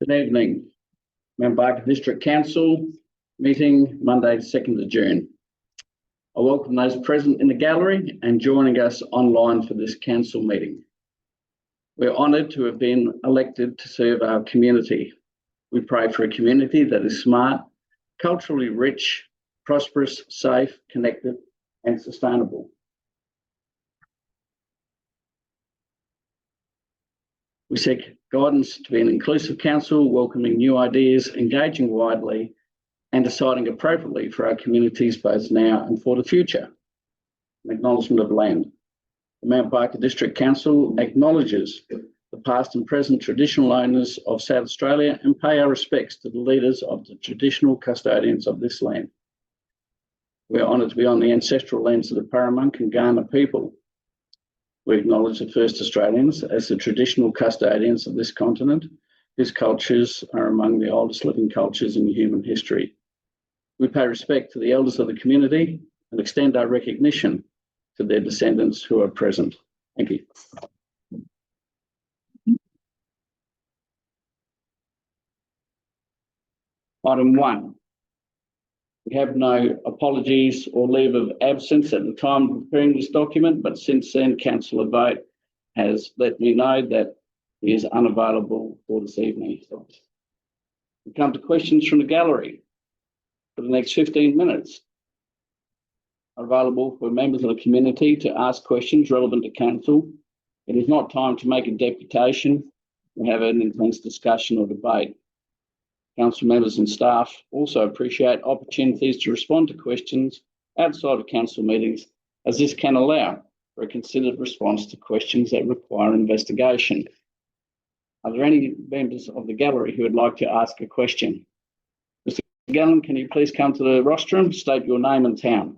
Good evening. Mount Barker District Council meeting Monday, 2nd of June. I welcome those present in the gallery and joining us online for this council meeting. We're honoured to have been elected to serve our community. We pray for a community that is smart, culturally rich, prosperous, safe, connected and sustainable. We seek guidance to be an inclusive council, welcoming new ideas, engaging widely and deciding appropriately for our communities both now and for the future. An acknowledgement of land. The Mount Barker District Council acknowledges the past and present traditional owners of South Australia and pay our respects to the leaders of the traditional custodians of this land. We are honoured to be on the ancestral lands of the Paramunk and Kaurna people. We acknowledge the first Australians as the traditional custodians of this continent, whose cultures are among the oldest living cultures in human history. We pay respect to the elders of the community and extend our recognition to their descendants who are present. Thank you. Item 1. We have no apologies or leave of absence at the time of preparing this document, but since then, Councillor Vogt has let me know that he is unavailable for this evening. So we come to questions from the gallery for the next 15 minutes. Available for members of the community to ask questions relevant to council. It is not time to make a deputation and have an intense discussion or debate. Council members and staff also appreciate opportunities to respond to questions outside of council meetings, as this can allow for a considered response to questions that require investigation. Are there any members of the gallery who would like to ask a question? Mr. Gallen, can you please come to the rostrum, state your name and town?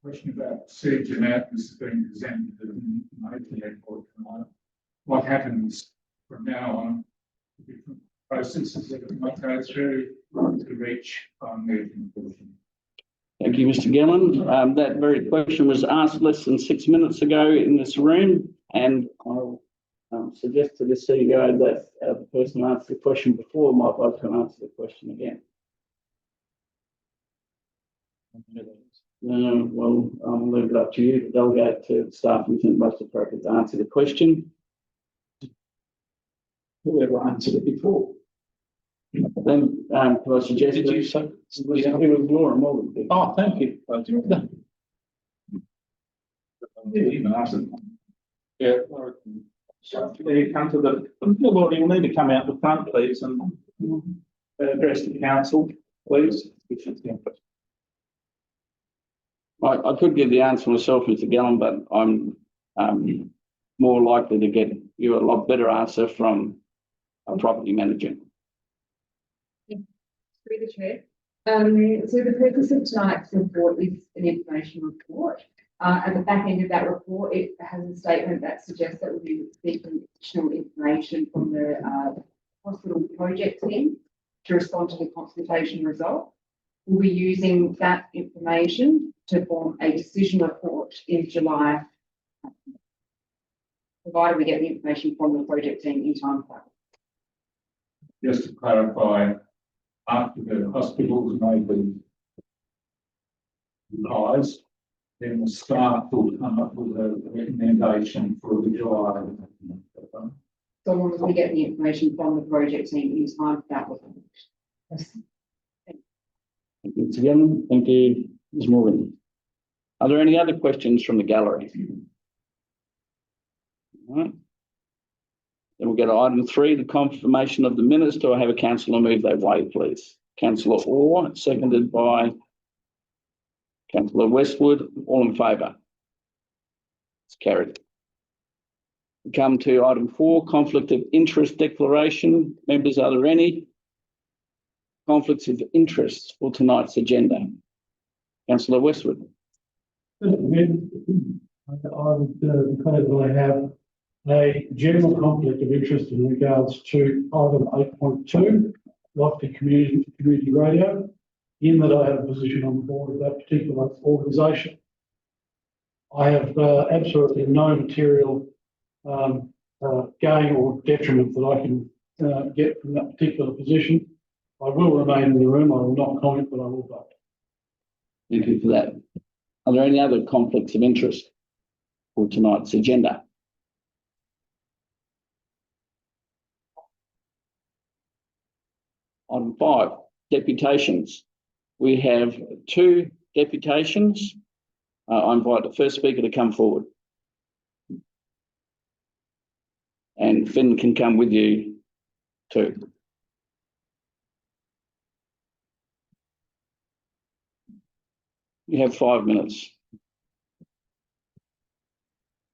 Question about siege and atmosphere being presented in the airport tonight. What happens from now on? Different processes that we might go through to reach their conclusion. Thank you, Mr. Gillen. That very question was asked less than 6 minutes ago in this room, and I'll suggest to the CEO that the person who answered the question before might like to answer the question again. Well, I'll leave it up to you to delegate to the staff who think most appropriate to answer the question. Whoever answered it before. Then, can I suggest? Did you say? It was Laura Morgan. Oh, thank you. Yeah. So you come to the Lord, you'll need to come out the front, please, and address the council, please. I could give the answer myself, Mr. Gallen, but I'm more likely to get you a lot better answer from a property manager. Through the chair. So the purpose of tonight's report is an information report. At the back end of that report, it has a statement that suggests that we'll be seeking additional information from the hospital project team to respond to the consultation result. We'll be using that information to form a decision report in July, provided we get the information from the project team in time for that. Just to clarify, after the hospitals made the advice, then the staff will come up with a recommendation for the July. So long as we get the information from the project team in time for that. Thank you, Mr. Gallen. Thank you, Ms. Morgan. Are there any other questions from the gallery? All right. Then we'll go to item 3, the confirmation of the minutes. Do I have a councillor move that way, please? Councillor Orr, seconded by Councillor Westwood. All in favour? It's carried. We come to item 4, conflict of interest declaration. Members, are there any conflicts of interest for tonight's agenda? Councillor Westwood. I would declare that I have a general conflict of interest in regards to item 8.2, Lofty Community Radio, in that I had a position on the board of that particular organisation. I have absolutely no material gain or detriment that I can get from that particular position. I will remain in the room. I will not comment, but I will vote. Thank you for that. Are there any other conflicts of interest for tonight's agenda? Item 5, deputations. We have 2 deputations. I invite the first speaker to come forward. And Finn can come with you too. You have 5 minutes.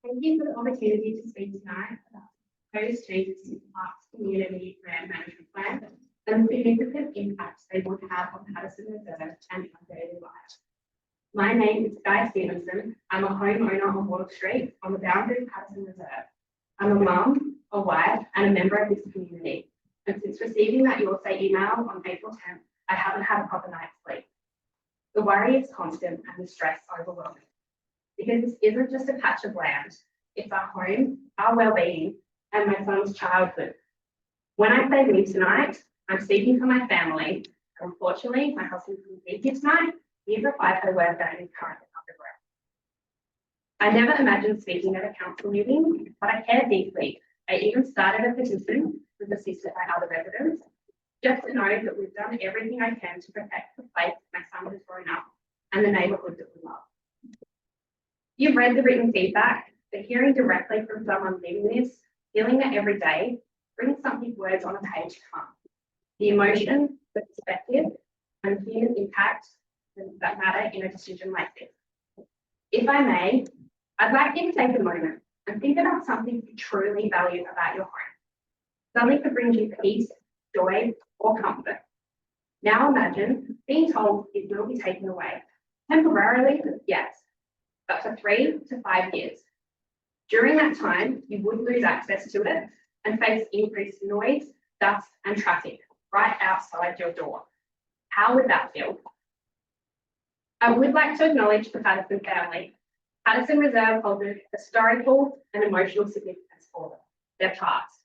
Thank you for the opportunity to speak tonight about proposed changes to the Parks Community Grant Management Plan and the significant impacts they will have on Patterson Reserve and our daily lives. My name is Guy Stevenson. I'm a homeowner on Water Street on the boundary of Patterson Reserve. I'm a mum, a wife, and a member of this community. And since receiving that Your Say email on April 10th, I haven't had a proper night's sleep. The worry is constant and the stress overwhelming. Because this isn't just a patch of land, it's our home, our well-being, and my son's childhood. When I say leave tonight, I'm speaking for my family. Unfortunately, my husband couldn't be here tonight. He's required for work that is currently underground. I never imagined speaking at a council meeting, but I care deeply. I even started a petition with assisted by other residents, just to know that we've done everything I can to protect the place my son has grown up and the neighbourhood that we love. You've read the written feedback, but hearing directly from someone living this, feeling it every day, brings something words on a page can't. The emotion, the perspective, and human impact that matter in a decision like this. If I may, I'd like you to take a moment and think about something you truly value about your home. Something that brings you peace, joy, or comfort. Now imagine being told it will be taken away. Temporarily, yes, but for 3 to 5 years. During that time, you would lose access to it and face increased noise, dust, and traffic right outside your door. How would that feel? I would like to acknowledge the Patterson family. Patterson Reserve holds a historical and emotional significance for them, their past.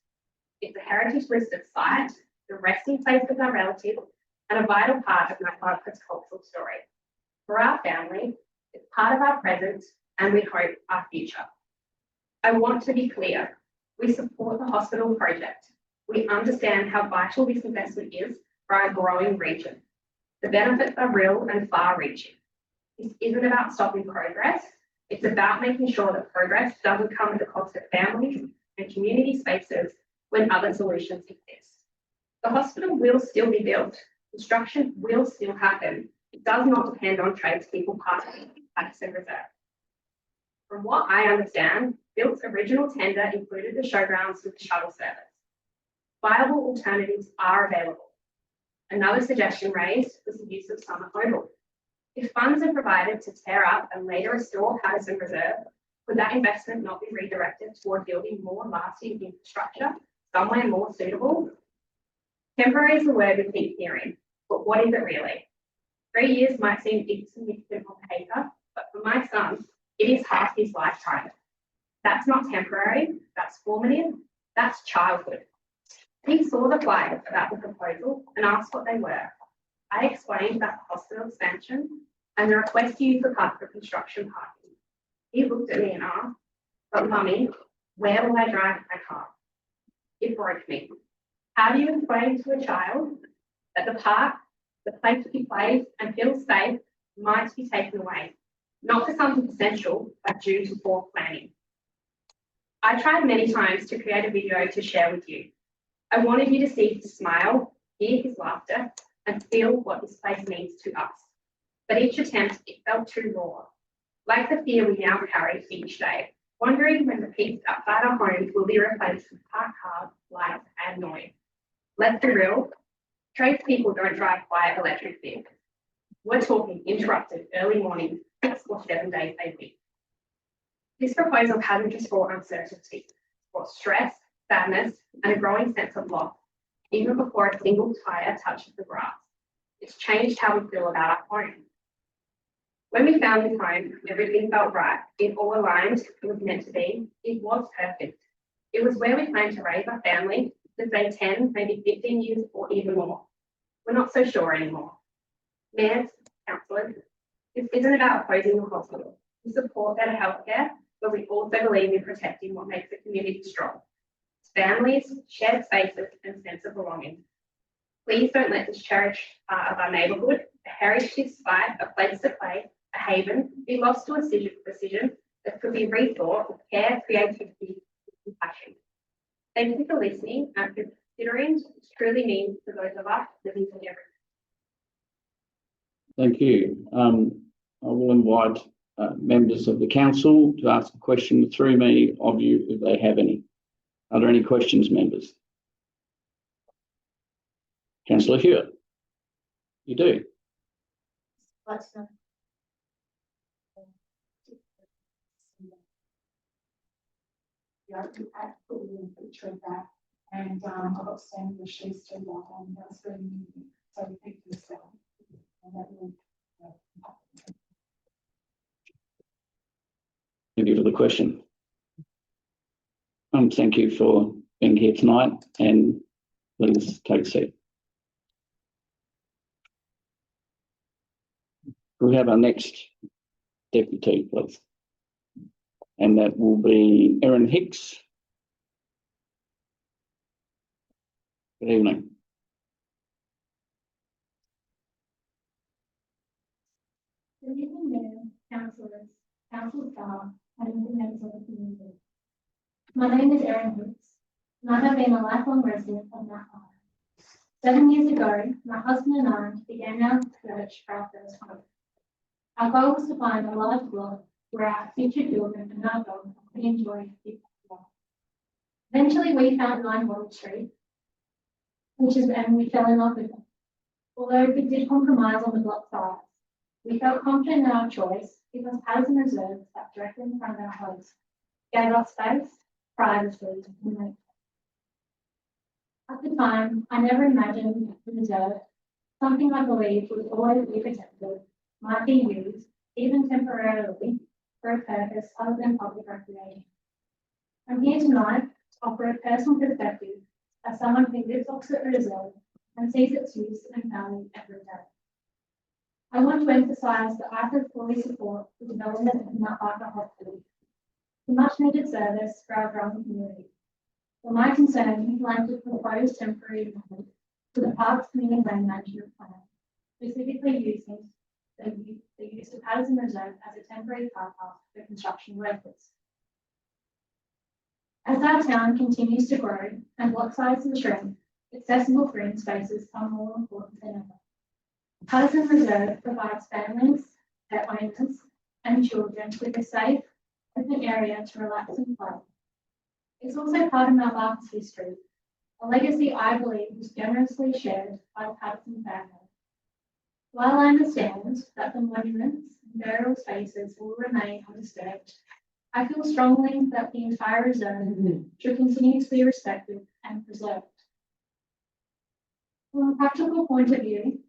It's a heritage listed site, the resting place of our relatives, and a vital part of my father's cultural story. For our family, it's part of our present and we hope our future. I want to be clear. We support the hospital project. We understand how vital this investment is for our growing region. The benefits are real and far-reaching. This isn't about stopping progress. It's about making sure that progress doesn't come at the cost of families and community spaces when other solutions exist. The hospital will still be built. Construction will still happen. It does not depend on tradespeople passing Patterson Reserve. From what I understand, Built's original tender included the showgrounds with the shuttle service. Viable alternatives are available. Another suggestion raised was the use of Summer Oval. If funds are provided to tear up and later restore Patterson Reserve, could that investment not be redirected toward building more lasting infrastructure somewhere more suitable? Temporary is the word we keep hearing, but what is it really? 3 years might seem insignificant on paper, but for my son, it is half his lifetime. That's not temporary, that's formative, that's childhood. He saw the flyers about the proposal and asked what they were. I explained about the hospital expansion and the request to use the park for construction parking. He looked at me and asked, "But Mummy, where will I drive my car?" It broke me. How do you explain to a child that the park, the place he plays and feels safe, might be taken away? Not for something essential, but due to poor planning. I tried many times to create a video to share with you. I wanted you to see his smile, hear his laughter, and feel what this place means to us. But each attempt, it felt too raw. Like the fear we now carry each day, wondering when the peace outside our homes will be replaced with parked cars, lights, and noise. Let's be real, tradespeople don't drive quiet electric vehicles. We're talking interrupted early mornings, 6 or 7 days a week. This proposal hasn't just brought uncertainty, it's brought stress, sadness, and a growing sense of loss. even before a single tyre touches the grass. It's changed how we feel about our home. When we found this home, everything felt right. It all aligned. It was meant to be. It was perfect. It was where we planned to raise our family for say 10, maybe 15 years or even more. We're not so sure anymore. Mayors, councillors, this isn't about opposing the hospital. We support better healthcare, but we also believe in protecting what makes a community strong. It's families, shared spaces, and sense of belonging. Please don't let this cherished part of our neighbourhood, a heritage site, a place to play, a haven, be lost to a decision that could be rethought with care, creativity, and compassion. Thank you for listening and for considering what this truly means to those of us living together. Thank you. I will invite members of the council to ask a question through me of you if they have any. Are there any questions, members? Councillor Hewitt, you do. And I got sent the shoes to that, and that's really neat. So we picked this up. And that will, Thank you for the question. Thank you for being here tonight, and please take a seat. We have our next deputy, please, and that will be Erin Hicks. Good evening. Good evening, Mayor, councillors, council staff, and the members of the community. My name is Erin Hicks, and I have been a lifelong resident of Mount Isa. 7 years ago, my husband and I began our search for our first home. Our goal was to find a large block where our future children and our dog could enjoy a big life. Eventually, we found 9 Water Street, and we fell in love with it. Although we did compromise on the block size, we felt confident in our choice because Patterson Reserve sat directly in front of our house, gave us space, privacy, and nature. At the time, I never imagined the reserve, something I believed would always be protected, might be used, even temporarily, for a purpose other than public recreation. I'm here tonight to offer a personal perspective as someone who lives opposite the reserve and sees its use and value every day. I want to emphasise that I fully support the development of Mount Isa Hospital, the much needed service for our growing community. For my concern lies with the proposed temporary amendment to the Parks Community Land Management Plan, specifically using the use of Patterson Reserve as a temporary car park for construction workers. As our town continues to grow and block sizes shrink, accessible green spaces are more important than ever. Patterson Reserve provides families, pet owners, and children with a safe, open area to relax and play. It's also part of Mount Isa's history, a legacy I believe was generously shared by the Patterson family. While I understand that the monuments and burial spaces will remain undisturbed, I feel strongly that the entire reserve should continue to be respected and preserved. From a practical point of view,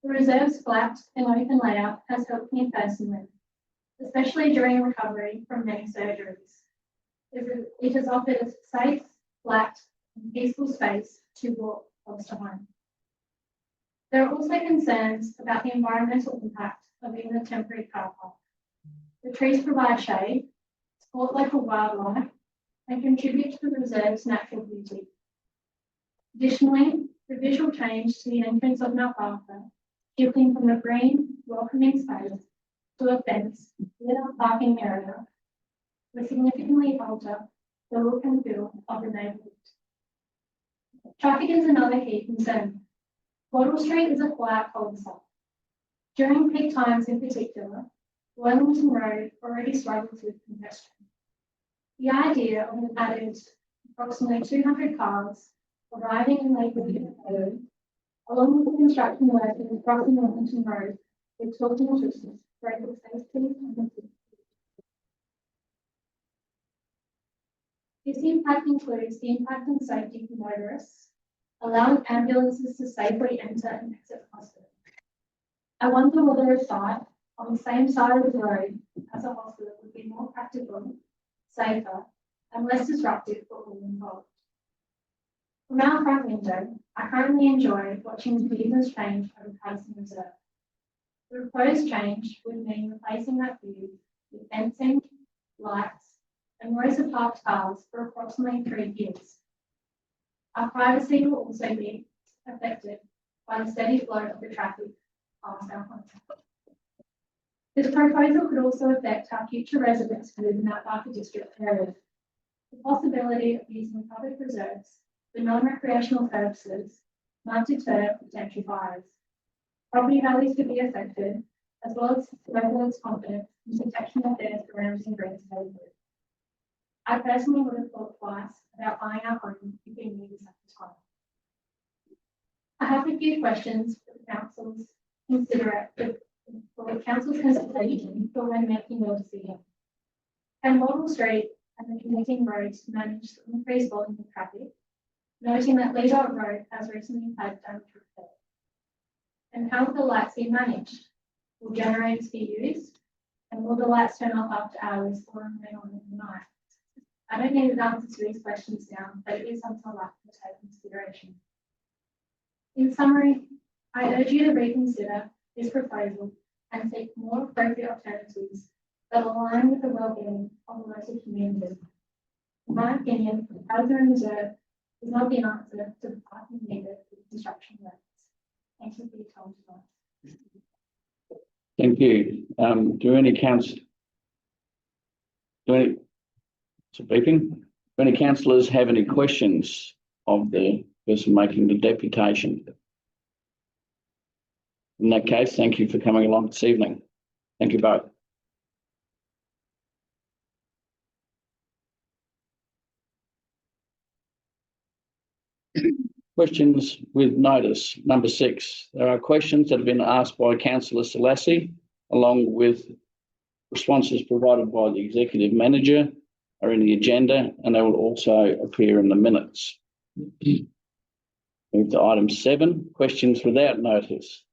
the reserve's flat and open layout has helped me personally, especially during recovery from many surgeries. It has offered a safe, flat, and peaceful space to walk close to home. There are also concerns about the environmental impact of being a temporary car park. The trees provide shade, support local wildlife, and contribute to the reserve's natural beauty. Additionally, the visual change to the entrance of Mount Isa, shifting from a green, welcoming space to a fence lit up parking area, will significantly alter the look and feel of the neighbourhood. Traffic is another key concern. Wattle Street is a quiet cul-de-sac. During peak times in particular, Wellington Road already struggles with congestion. The idea of an added approximately 200 cars arriving and leaving the road, along with the construction workers crossing Wellington Road, with talking to greater safety and safety. This impact includes the impact on safety for motorists, allowing ambulances to safely enter and exit hospital. I wonder whether a site on the same side of the road as a hospital would be more practical, safer, and less disruptive for all involved. From our front window, I currently enjoy watching the business change over Patterson Reserve. The proposed change would mean replacing that view with fencing, lights, and rows of parked cars for approximately 3 years. Our privacy will also be affected by the steady flow of the traffic past our home. This proposal could also affect our future residents who live in that Barker District area. The possibility of using public reserves for non-recreational purposes might deter potential buyers. Property values could be affected, as well as landlords' confidence in protection of their surrounding green neighbourhood. I personally would have thought twice about buying our home if we knew this at the time. I have a few questions for the council's consideration for when making your decision. Can Model Street and the connecting roads manage the increased volume of traffic, noting that Lee Dot Road has recently had damage repair? And how will the lights be managed? Will generators be used? And will the lights turn off after hours or remain on in the night? I don't need an answer to these questions now, but it is something I'd like to take into consideration. In summary, I urge you to reconsider this proposal and seek more appropriate alternatives that align with the well-being of the local community. In my opinion, the Patterson Reserve is not the answer to the parking needed for construction works. Thank you for your time tonight. Thank you. Do any councillors have any questions of the person making the deputation? In that case, thank you for coming along this evening. Thank you both. Questions with notice. Number 6. There are questions that have been asked by Councillor Selassie, along with responses provided by the Executive Manager are in the agenda, and they will also appear in the minutes. Move to item 7, questions without notice.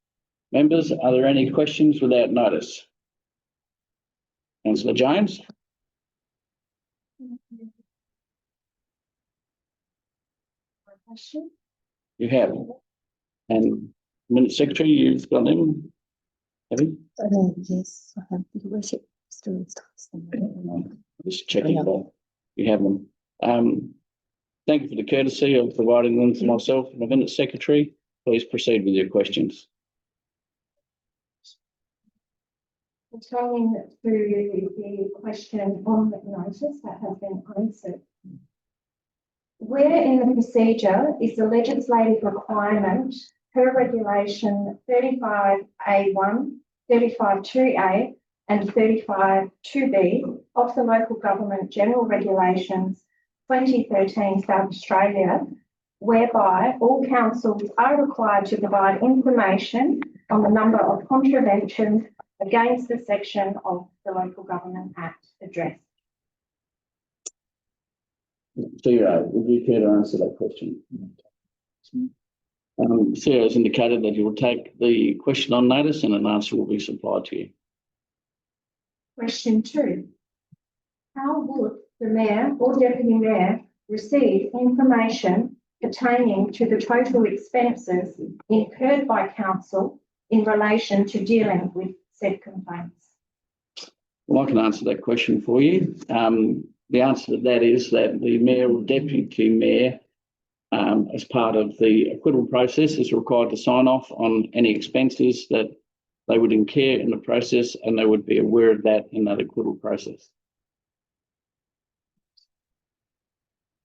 Members, are there any questions without notice? Councillor Jones? Question? You have. And Minute Secretary, you've got them? Have you? Yes, I have. Your worship. Just checking that you have them. Thank you for the courtesy of providing them to myself and the Minute Secretary. Please proceed with your questions. Returning to the question on the notice that has been answered. Where in the procedure is the legislative requirement per regulation 35A1, 35.2A and 35.2B of the Local Government General Regulations 2013 South Australia, whereby all councils are required to provide information on the number of contraventions against the section of the Local Government Act addressed? Sarah, would you care to answer that question? Sarah has indicated that you will take the question on notice and an answer will be supplied to you. Question 2. How would the Mayor or Deputy Mayor receive information pertaining to the total expenses incurred by Council in relation to dealing with said complaints? Well, I can answer that question for you. The answer to that is that the Mayor or Deputy Mayor, as part of the acquittal process, is required to sign off on any expenses that they would incur in the process, and they would be aware of that in that acquittal process.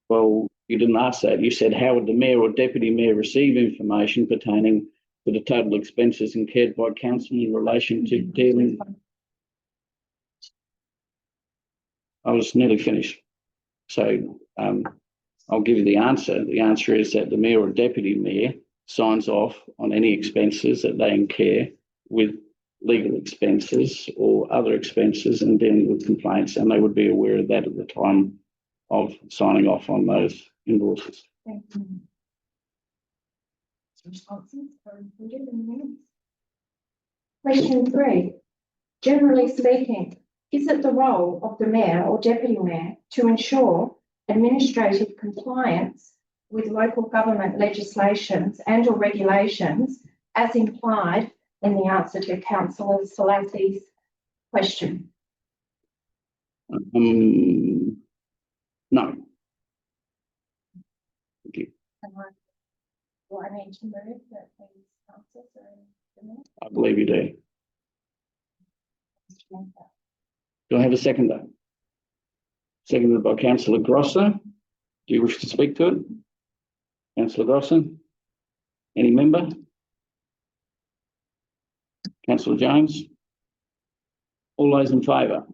Well, you didn't ask that. You said, how would the Mayor or Deputy Mayor receive information pertaining to the total expenses incurred by Council in relation to dealing? I was nearly finished. So I'll give you the answer. The answer is that the Mayor or Deputy Mayor signs off on any expenses that they incur with legal expenses or other expenses and dealing with complaints, and they would be aware of that at the time of signing off on those invoices. Thank you. responses are included in the minutes. Question 3. Generally speaking, is it the role of the Mayor or Deputy Mayor to ensure administrative compliance with local government legislations and or regulations as implied in the answer to Councillor Salassi's question? No. Thank you. Do I need to move that these answers are in the minutes? I believe you do. Do I have a seconder? Seconded by Councillor Grosser. Do you wish to speak to it? Councillor Grosser? Any member? Councillor Jones? All those in favour?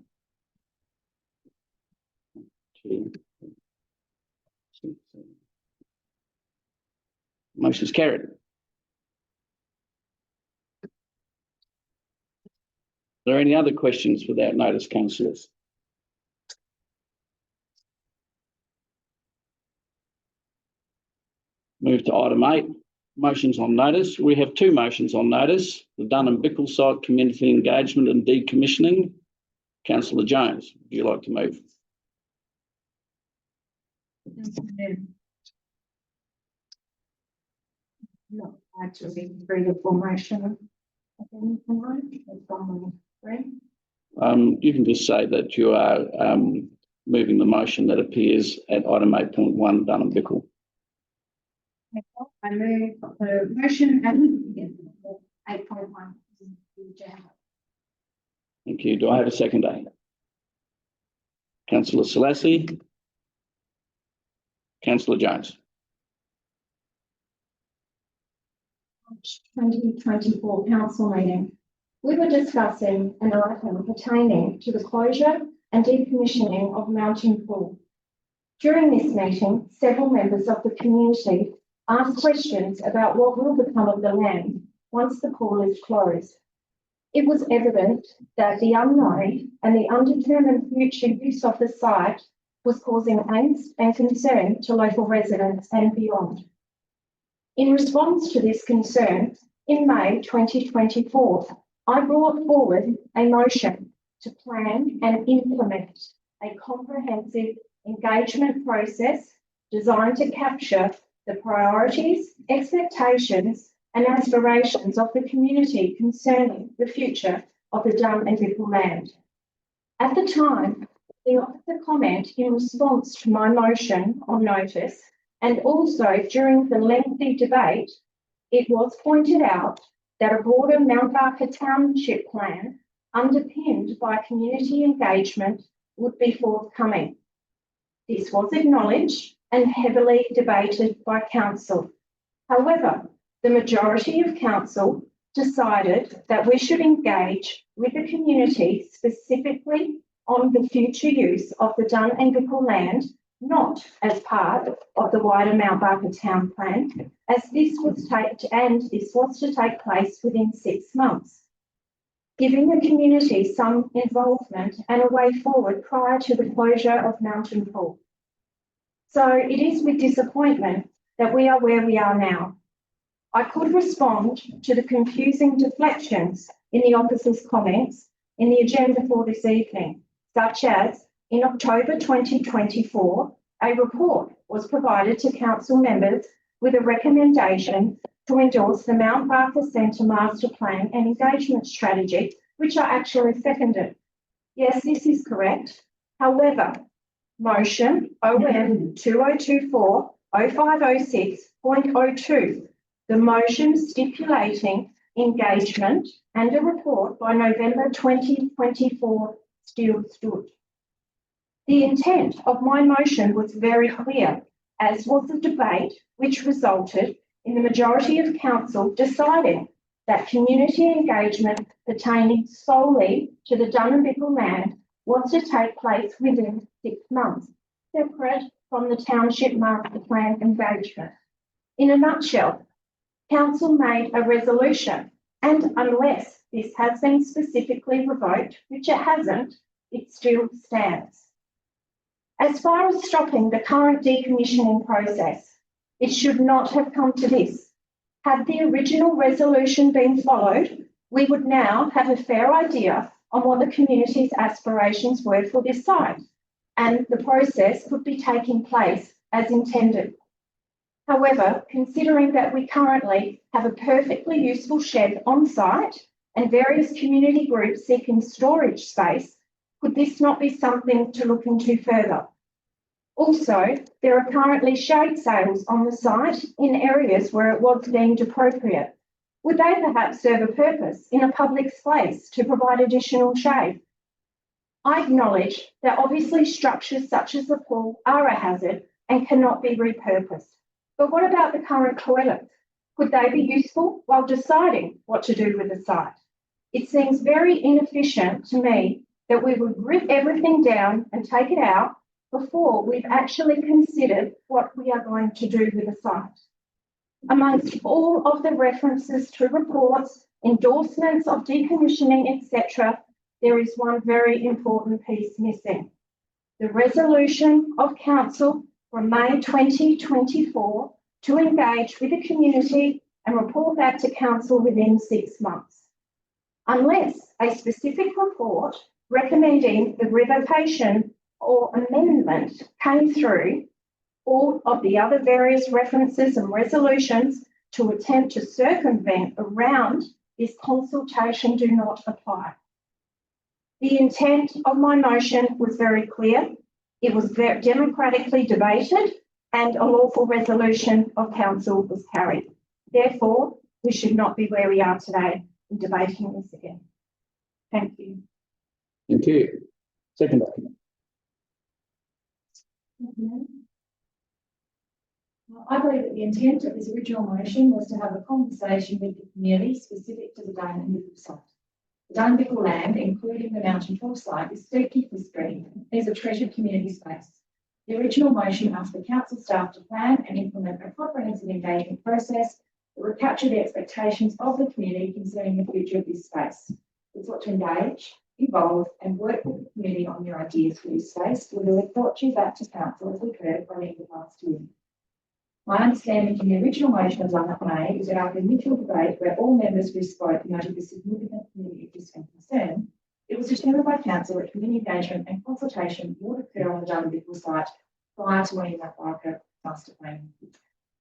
2, 6, 7. Motion's carried. Are there any other questions without notice, councillors? Move to item 8, motions on notice. We have 2 motions on notice, the Dunham Bickle site community engagement and decommissioning. Councillor Jones, would you like to move? Not actually read the full motion again tonight. It's on the screen. You can just say that you are moving the motion that appears at item 8.1 Dunham Bickle. I move the motion at 8.1. Thank you. Do I have a seconder? Councillor Selassie. Councillor Jones. 2024 council meeting. We were discussing an item pertaining to the closure and decommissioning of Mountain Pool. During this meeting, several members of the community asked questions about what will become of the land once the pool is closed. It was evident that the unknown and the undetermined future use of the site was causing angst and concern to local residents and beyond. In response to this concern, in May 2024, I brought forward a motion to plan and implement a comprehensive engagement process designed to capture the priorities, expectations, and aspirations of the community concerning the future of the Dunn and Bickle land. At the time, the officer comment in response to my motion on notice, and also during the lengthy debate, it was pointed out that a broader Mount Barker Township plan underpinned by community engagement would be forthcoming. This was acknowledged and heavily debated by council. However, the majority of council decided that we should engage with the community specifically on the future use of the Dunn and Bickle land, not as part of the wider Mount Barker Town Plan, as this was to take place within 6 months, giving the community some involvement and a way forward prior to the closure of Mountain Pool. So it is with disappointment that we are where we are now. I could respond to the confusing deflections in the officer's comments in the agenda for this evening, such as in October 2024, a report was provided to council members with a recommendation to endorse the Mount Barker Centre Master Plan and Engagement Strategy, which I actually seconded. Yes, this is correct. However, motion OM 2024-0506.02, the motion stipulating engagement and a report by November 2024 still stood. The intent of my motion was very clear, as was the debate, which resulted in the majority of council deciding that community engagement pertaining solely to the Dunn and Bickle land was to take place within 6 months, separate from the township master plan engagement. In a nutshell, council made a resolution, and unless this has been specifically revoked, which it hasn't, it still stands. As far as stopping the current decommissioning process, it should not have come to this. Had the original resolution been followed, we would now have a fair idea on what the community's aspirations were for this site, and the process could be taking place as intended. However, considering that we currently have a perfectly useful shed on site and various community groups seeking storage space, could this not be something to look into further? Also, there are currently shade sails on the site in areas where it was deemed appropriate. Would they perhaps serve a purpose in a public space to provide additional shade? I acknowledge that obviously structures such as the pool are a hazard and cannot be repurposed. But what about the current toilets? Could they be useful while deciding what to do with the site? It seems very inefficient to me that we would rip everything down and take it out before we've actually considered what we are going to do with the site. Amongst all of the references to reports, endorsements of decommissioning, etc., there is one very important piece missing. The resolution of Council from May 2024 to engage with the community and report back to Council within 6 months. Unless a specific report recommending the revocation or amendment came through, all of the other various references and resolutions to attempt to circumvent around this consultation do not apply. The intent of my motion was very clear. It was very democratically debated and a lawful resolution of Council was carried. Therefore, we should not be where we are today in debating this again. Thank you. Thank you. Second document. I believe that the intent of this original motion was to have a conversation with the community specific to the Dane and Bickle site. The Dane and Bickle land, including the Mountain Pool site, is steep history and is a treasured community space. The original motion asked the council staff to plan and implement a comprehensive engagement process that would capture the expectations of the community concerning the future of this space. We sought to engage, involve and work with the community on their ideas for this space with a report due back to council as we heard by the end of last year. My understanding from the original motion of last May is that after mutual debate where all members who spoke noted the significant community interest and concern, it was determined by council that community engagement and consultation would occur on the Dane and Bickle site prior to any Barker master plan.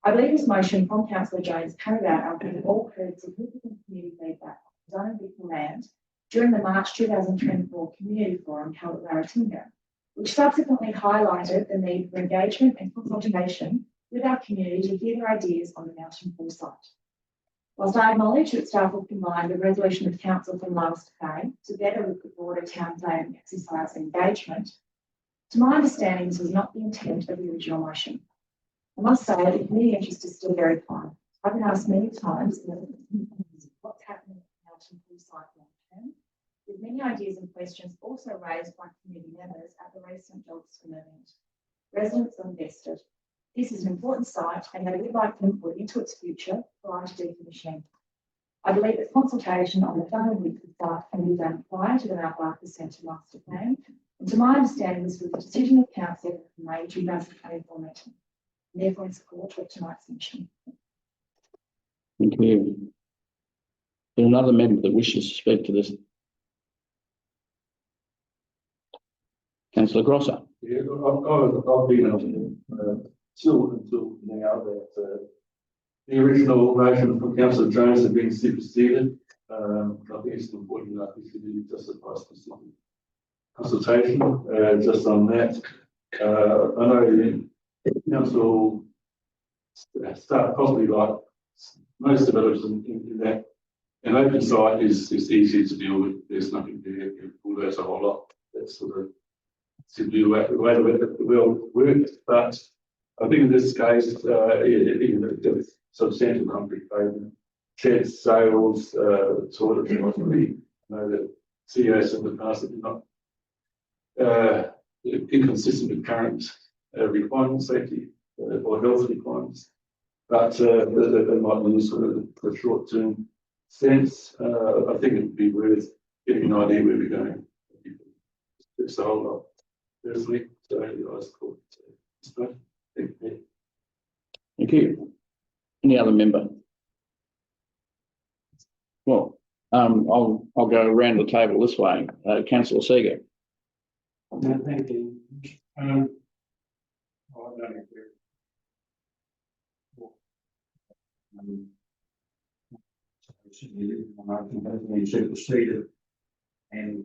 I believe this motion from Councillor Jones carried out after we all heard significant community feedback on Dane and Bickle land during the March 2024 Community Forum held at Larratinga, which subsequently highlighted the need for engagement and consultation with our community to hear their ideas on the Mountain Pool site. Whilst I acknowledge that staff will combine the resolution of council from last May together with the broader town plan exercise engagement, to my understanding, this was not the intent of the original motion. I must say that the community interest is still very high. I've been asked many times what's happening at the Mountain Pool site long term, with many ideas and questions also raised by community members at the recent Jogs event. Residents are invested. This is an important site and they would like input into its future prior to decommissioning. I believe that consultation on the Dane and Bickle site can be done prior to the Mount Barker Centre master plan, and to my understanding this was the decision of council in May 2024 meeting. Therefore, in support of tonight's motion. Thank you. Is there another member that wishes to speak to this? Councillor Grosser. Yeah, I've been until now that the original motion from Councillor Jones had been superseded. I think it's important enough if you do justify specific consultation just on that. I know the council start possibly like most developers in that an open site is easier to deal with. There's nothing there, although there's a whole lot. That's sort of simply the way the world works. But I think in this case, there's substantial concrete pavement, sheds, sails, toilets, possibly. I know that CEOs in the past have been not inconsistent with current requirements, safety or health requirements, but they might be useful for a short-term sense. I think it would be worth getting an idea where we're going. It's the whole lot, personally. So I support it. Thank you. Thank you. Any other member? I'll go around the table this way. Councillor Seeger. No, thank you. I don't agree. I think that's been superseded, and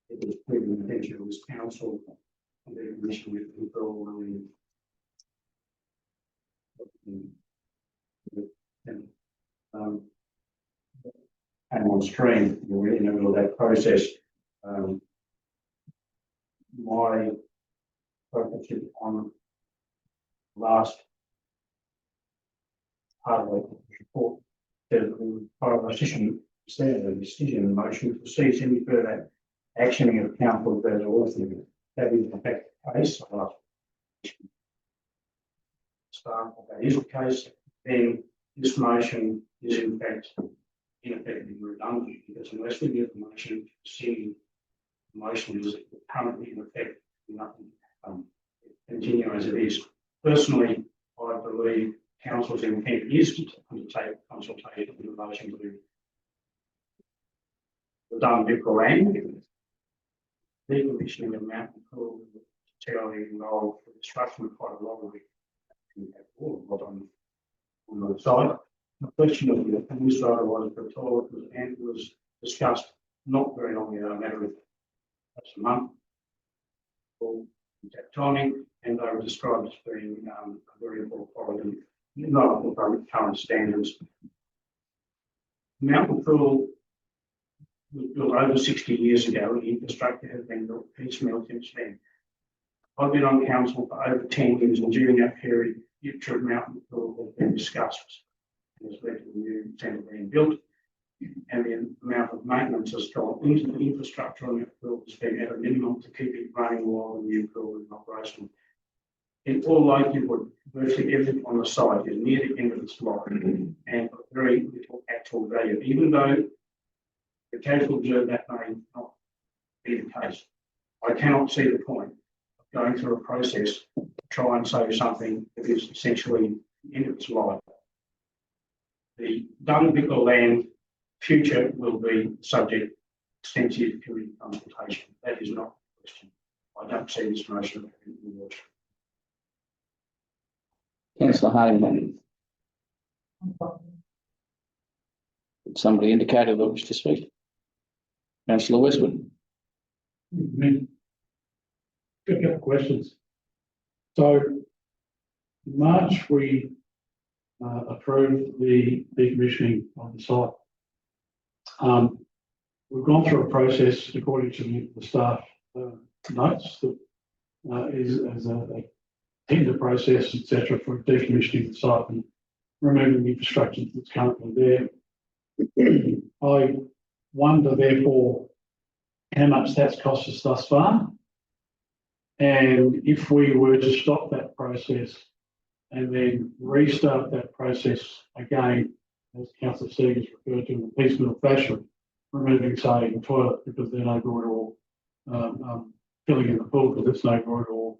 it was proven intention it was council and the commission with control and on stream, you're in the middle of that process. My focus on last part of the report, the decision motion to cease any further actioning of council as author. That is in fact the case. So if that is the case, then this motion is in fact ineffectively redundant, because unless we get the motion to see the motion is currently in effect, nothing continue as it is. Personally, I believe council's intent is to undertake consultation in relation to the Dunn-Bickle land, decommissioning of Mountain Pool, particularly involved for destruction of quite a lot of it on the site. The question of the administrator was told and was discussed not very long ago, a matter of perhaps a month, or that timing, and they were described as being a very poor quality, not up to current standards. Mountain Pool was built over 60 years ago, and the infrastructure has been built piecemeal since then. I've been on council for over 10 years, and during that period, the future of Mountain Pool has been discussed. And has led to the new centre being built, and the amount of maintenance has gone into the infrastructure on that pool has been at a minimum to keep it running while the new pool is operational. In all likelihood, virtually everything on the site is near the end of its life and very little actual value, even though the casual observer that may not be the case. I cannot see the point of going through a process to try and save something that is essentially the end of its life. The Dunn-Bickle land future will be subject to extensive community consultation. That is not the question. I don't see this motion in the water. Councillor Harding. Somebody indicated they wish to speak. Councillor Westwood. Got a couple of questions. So in March we approved the decommissioning of the site. We've gone through a process according to the staff notes that is as a tender process, etc., for decommissioning the site and removing the infrastructure that's currently there. I wonder, therefore, how much that's cost us thus far, and if we were to stop that process and then restart that process again, as Councillor Seegers referred to, in a piecemeal fashion, removing, say, the toilet because they're no good, or filling in the pool because it's no good, or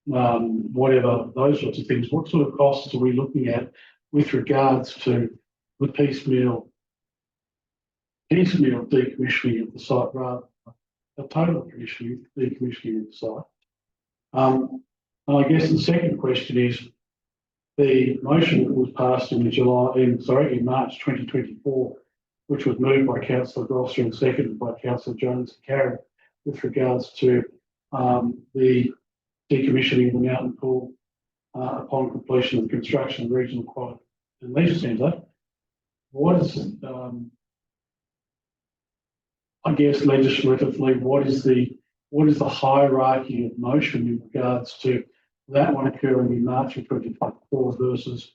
whatever, those sorts of things. What sort of costs are we looking at with regards to the piecemeal decommissioning of the site rather than a total decommissioning of the site? And I guess the second question is, the motion that was passed in March 2024, which was moved by Councillor Grosser and seconded by Councillor Jones and carried, with regards to the decommissioning of the Mountain Pool upon completion of the construction of the Regional Aquatic and Leisure Centre. What is, I guess, legislatively, what is the hierarchy of motion in regards to that one occurring in March of 2024 versus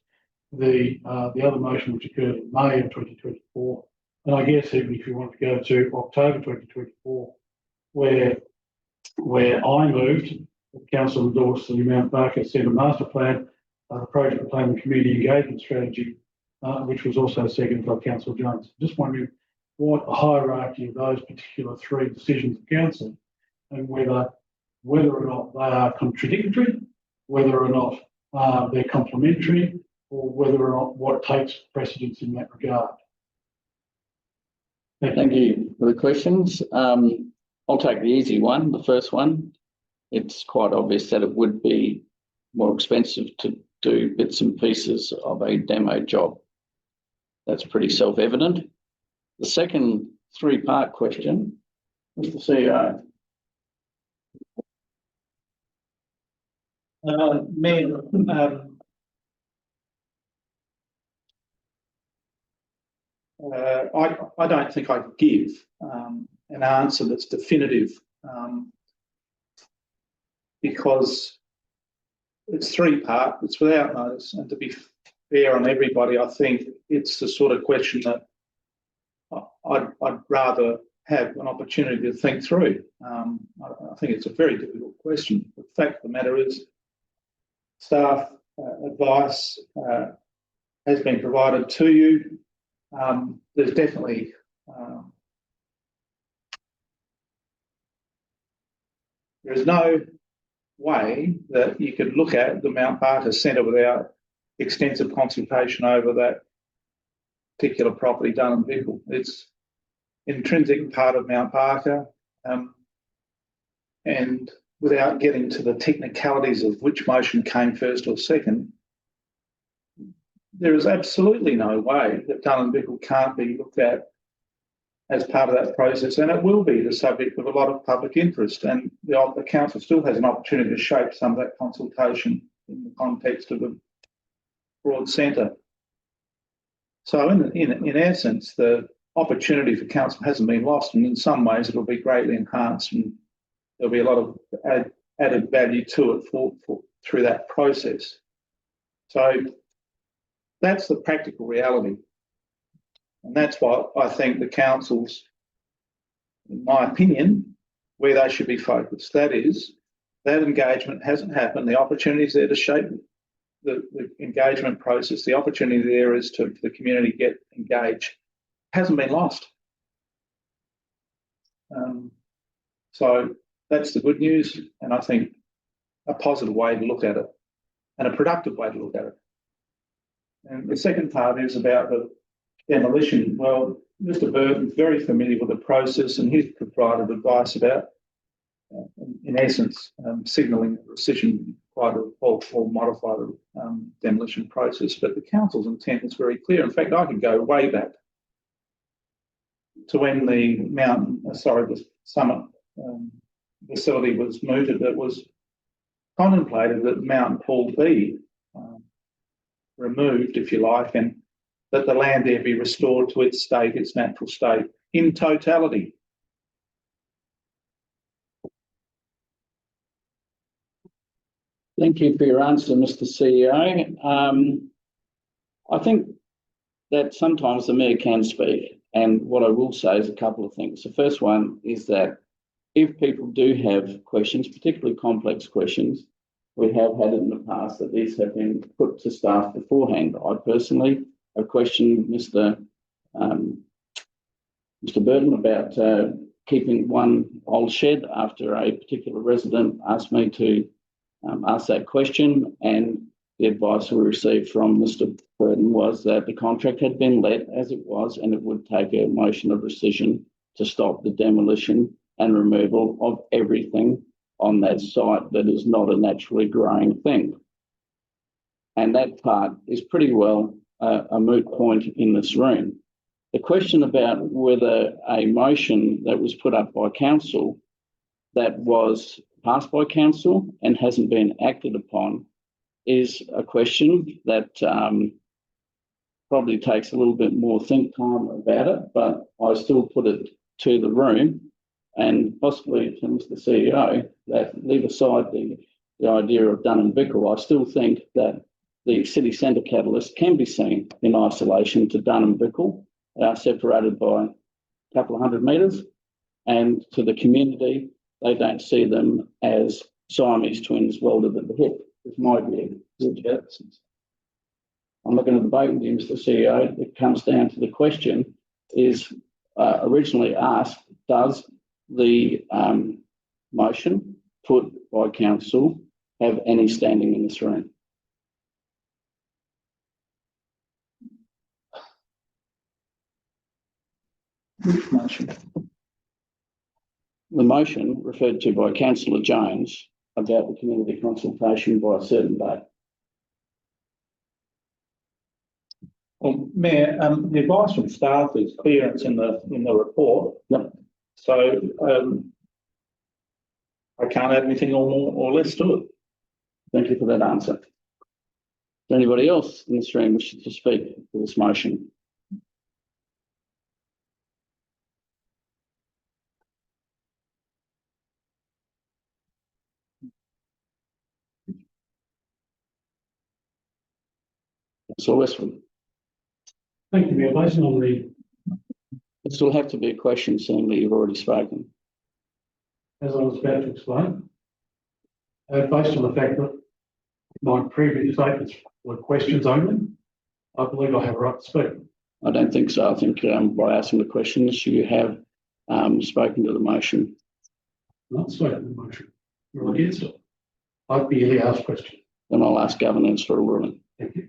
the other motion which occurred in May of 2024, and I guess even if you want to go to October 2024, where I moved, the council endorsed the Mount Barker Centre Master Plan, Project Plan and Community Engagement Strategy, which was also seconded by Councillor Jones. Just wondering what the hierarchy of those particular three decisions of council, and whether or not they are contradictory, whether or not they're complementary, or whether or not what takes precedence in that regard. Thank you for the questions. I'll take the easy one, the first one. It's quite obvious that it would be more expensive to do bits and pieces of a demo job. That's pretty self-evident. The second three-part question, Mr. CEO. Mayor, I don't think I could give an answer that's definitive because it's three-part, it's without notice, and to be fair on everybody, I think it's the sort of question that I'd rather have an opportunity to think through. I think it's a very difficult question. The fact of the matter is, staff advice has been provided to you. There's definitely there is no way that you could look at the Mount Barker Centre without extensive consultation over that particular property, Dunham Bickle. It's an intrinsic part of Mount Barker, and without getting to the technicalities of which motion came first or second, there is absolutely no way that Dunham Bickle can't be looked at as part of that process, and it will be the subject of a lot of public interest, and the council still has an opportunity to shape some of that consultation in the context of a broad centre. So in essence, the opportunity for council hasn't been lost, and in some ways it'll be greatly enhanced, and there'll be a lot of added value to it through that process. So that's the practical reality. And that's what I think the councils, in my opinion, where they should be focused. That is, that engagement hasn't happened. The opportunity is there to shape the engagement process. The opportunity there is for the community to get engaged. Hasn't been lost. So that's the good news, and I think a positive way to look at it, and a productive way to look at it. And the second part is about the demolition. Well, Mr. Burton's very familiar with the process, and he's provided advice about, in essence, signalling the rescission quite or modify the demolition process. But the council's intent is very clear. In fact, I could go way back to when the summit facility was mooted. It was contemplated that Mountain Pool be removed, if you like, and that the land there be restored to its state, its natural state, in totality. Thank you for your answer, Mr. CEO. I think that sometimes the mayor can speak, and what I will say is a couple of things. The first one is that if people do have questions, particularly complex questions, we have had it in the past that these have been put to staff beforehand. I personally have questioned Mr. Burton about keeping one old shed after a particular resident asked me to ask that question, and the advice we received from Mr. Burton was that the contract had been let as it was, and it would take a motion of rescission to stop the demolition and removal of everything on that site that is not a naturally growing thing. And that part is pretty well a moot point in this room. The question about whether a motion that was put up by council that was passed by council and hasn't been acted upon is a question that probably takes a little bit more think time about it, but I still put it to the room and possibly to Mr. CEO that leave aside the idea of Dunham Bickle. I still think that the city centre catalyst can be seen in isolation to Dunham Bickle, separated by a couple of 100 metres, and to the community, they don't see them as Siamese twins welded at the hip, is my view. I'm not going to debate with you, Mr. CEO. It comes down to the question is originally asked, does the motion put by council have any standing in this room? Which motion? The motion referred to by councillor Jones about the community consultation by a certain date. Well, Mayor, the advice from staff is clear, it's in the report. Yep. So, I can't add anything or more or less to it. Thank you for that answer. Does anybody else in this room wish to speak to this motion? So Westwood, Thank you, Mayor. Based on the, it still have to be a question, seeing that you've already spoken. as I was about to explain, based on the fact that my previous statements were questions only, I believe I have a right to speak. I don't think so. I think by asking the questions, you have spoken to the motion. Not spoken to the motion. You're against it. I barely asked questions. Then I'll ask governance for a ruling. Thank you.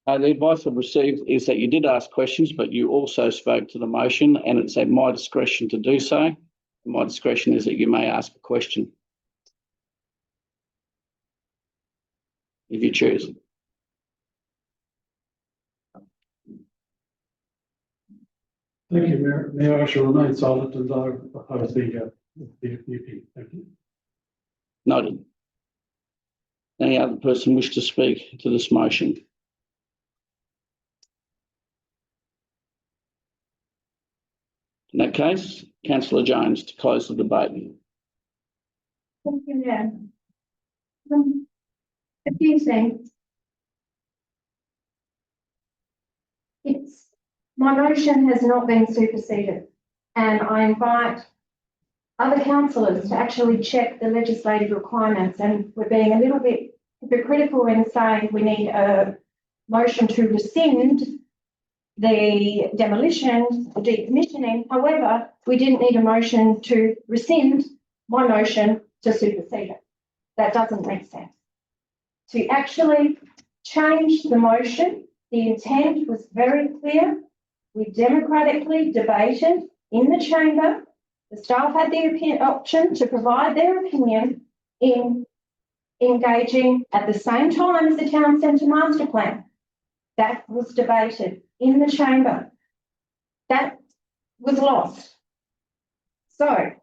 The advice I've received is that you did ask questions, but you also spoke to the motion, and it's at my discretion to do so. My discretion is that you may ask a question if you choose. Thank you, Mayor. Mayor, I shall remain silent and I oppose the opinion. Thank you. Noted. Any other person wish to speak to this motion? In that case, councillor Jones to close the debate. Thank you, Mayor. A few things. My motion has not been superseded, and I invite other councillors to actually check the legislative requirements, and we're being a little bit hypocritical in saying we need a motion to rescind the demolition, the decommissioning. However, we didn't need a motion to rescind my motion to supersede it. That doesn't make sense. To actually change the motion, the intent was very clear. We democratically debated in the chamber. The staff had the option to provide their opinion in engaging at the same time as the town centre master plan. That was debated in the chamber. That was lost. So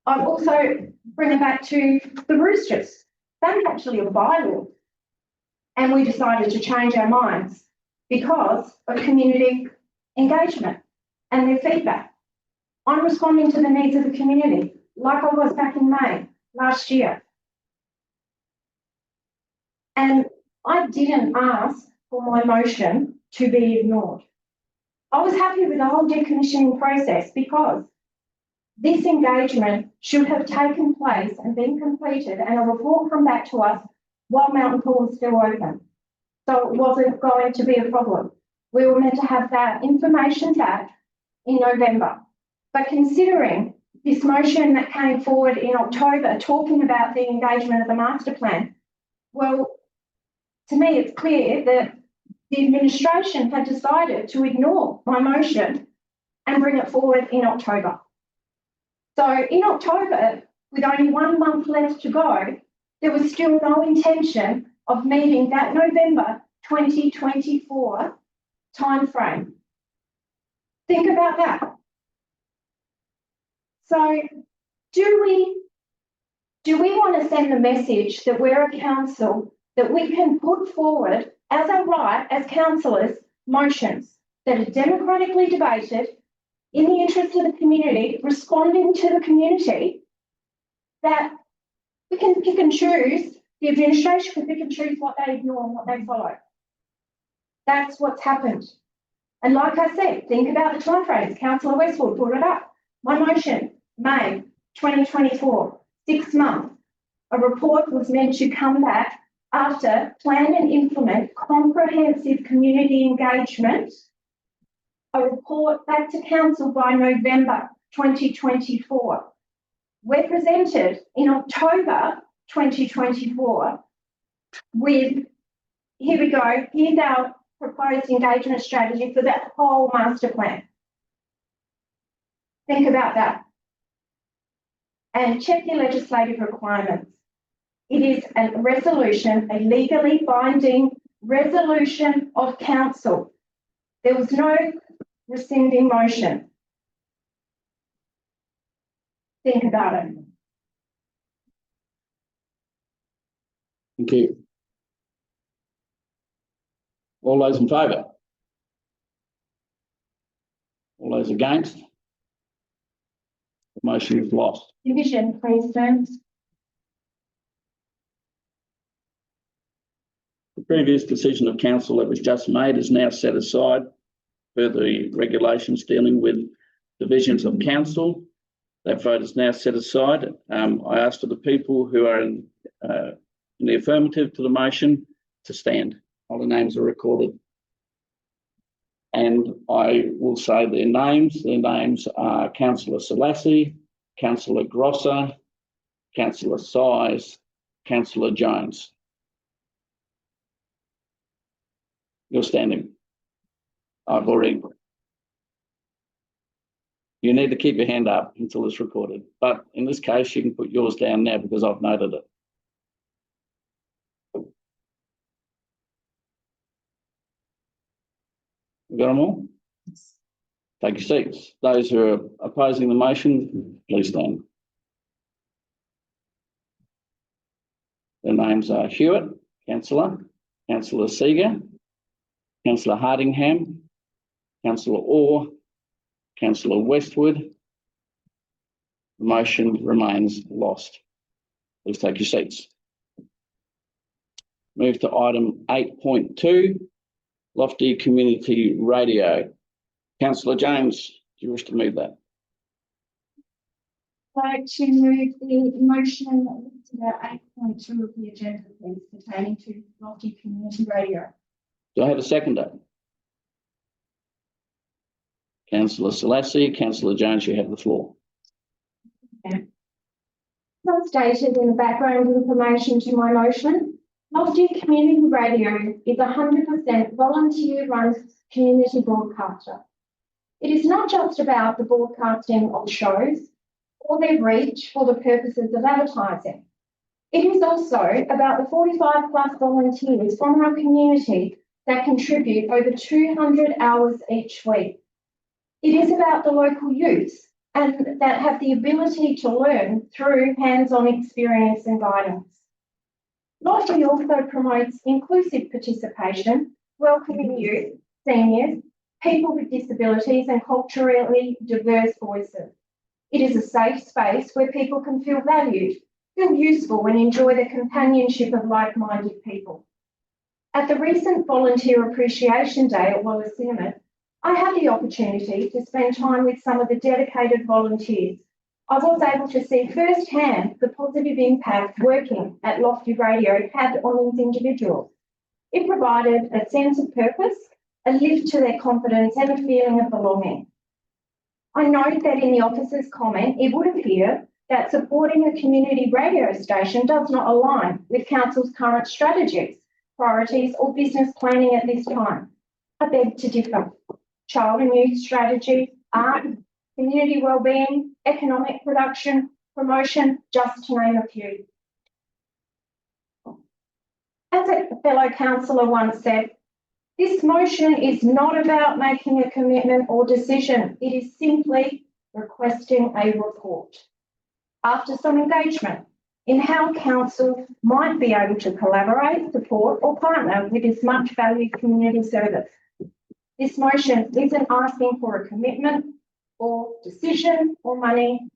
I'll also bring it back to the Roosters. That's actually a bylaw. And we decided to change our minds because of community engagement and their feedback. I'm responding to the needs of the community, like I was back in May last year. And I didn't ask for my motion to be ignored. I was happy with the whole decommissioning process because this engagement should have taken place and been completed and a report come back to us while Mountain Pool was still open. So it wasn't going to be a problem. We were meant to have that information back in November. But considering this motion that came forward in October talking about the engagement of the master plan, well, to me it's clear that the administration had decided to ignore my motion and bring it forward in October. So in October, with only 1 month left to go, there was still no intention of meeting that November 2024 timeframe. Think about that. So do we want to send the message that we're a council, that we can put forward as a right, as councillors, motions that are democratically debated in the interest of the community, responding to the community, that we can pick and choose, the administration can pick and choose what they ignore and what they follow. That's what's happened. And like I said, think about the timeframes. Councillor Westwood brought it up. My motion, May 2024, 6 months. A report was meant to come back after plan and implement comprehensive community engagement, a report back to council by November 2024. We're presented in October 2024 with, here we go, here's our proposed engagement strategy for that whole master plan. Think about that. And check your legislative requirements. It is a resolution, a legally binding resolution of council. There was no rescinding motion. Think about it. Thank you. All those in favour? All those against? The motion is lost. Division, please, James. The previous decision of council that was just made is now set aside per the regulations dealing with divisions of council. That vote is now set aside. I ask for the people who are in the affirmative to the motion to stand while the names are recorded. And I will say their names. Their names are Councillor Selassie, Councillor Grosser, Councillor Size, Councillor Jones. You're standing. I've already. You need to keep your hand up until it's recorded. But in this case, you can put yours down now because I've noted it. You got them all? Take your seats. Those who are opposing the motion, please stand. Their names are Hewitt, Councillor, Councillor Seeger, Councillor Hardingham, Councillor Orr, Councillor Westwood. The motion remains lost. Please take your seats. Move to item 8.2, Lofty Community Radio. Councillor James, do you wish to move that? I'd like to move the motion to 8.2 of the agenda, please, pertaining to Lofty Community Radio. Do I have a seconder? Councillor Selassie, Councillor Jones, you have the floor. As stated in the background information to my motion, Lofty Community Radio is 100% volunteer-run community broadcaster. It is not just about the broadcasting of shows or their reach for the purposes of advertising. It is also about the 45 plus volunteers from our community that contribute over 200 hours each week. It is about the local youth and that have the ability to learn through hands-on experience and guidance. Lofty also promotes inclusive participation, welcoming youth, seniors, people with disabilities and culturally diverse voices. It is a safe space where people can feel valued, feel useful and enjoy the companionship of like-minded people. At the recent Volunteer Appreciation Day at Wallace Cinema, I had the opportunity to spend time with some of the dedicated volunteers. I was able to see firsthand the positive impact working at Lofty Radio had on these individuals. It provided a sense of purpose, a lift to their confidence and a feeling of belonging. I note that in the officer's comment, it would appear that supporting a community radio station does not align with Council's current strategies, priorities or business planning at this time. I beg to differ. Child and youth strategy, art, community wellbeing, economic production, promotion, just to name a few. As a fellow councillor once said, this motion is not about making a commitment or decision. It is simply requesting a report. After some engagement in how council might be able to collaborate, support or partner with this much valued community service. This motion isn't asking for a commitment or decision or money,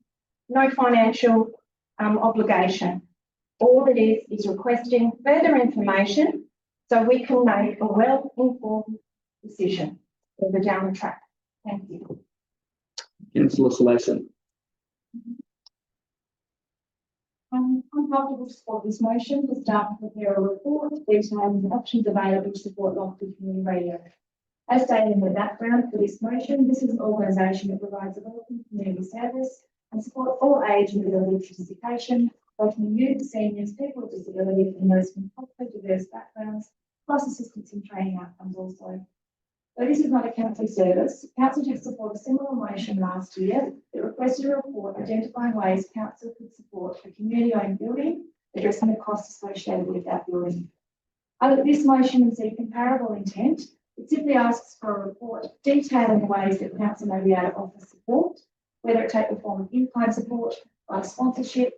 no financial obligation. All it is requesting further information so we can make a well-informed decision further down the track. Thank you. Councillor Selassie. I'm comfortable to support this motion. The staff prepare a report detailing the options available to support Lofty Community Radio. As stated in the background for this motion, this is an organisation that provides a welcome community service and support all age and ability participation, welcoming youth, seniors, people with disability, and those from culturally diverse backgrounds, plus assistance in training outcomes also. Though this is not a council service, council did support a similar motion last year that requested a report identifying ways council could support a community-owned building, addressing the costs associated with that building. Under this motion and see comparable intent, it simply asks for a report detailing the ways that council may be able to offer support, whether it take the form of in-kind support, like sponsorship,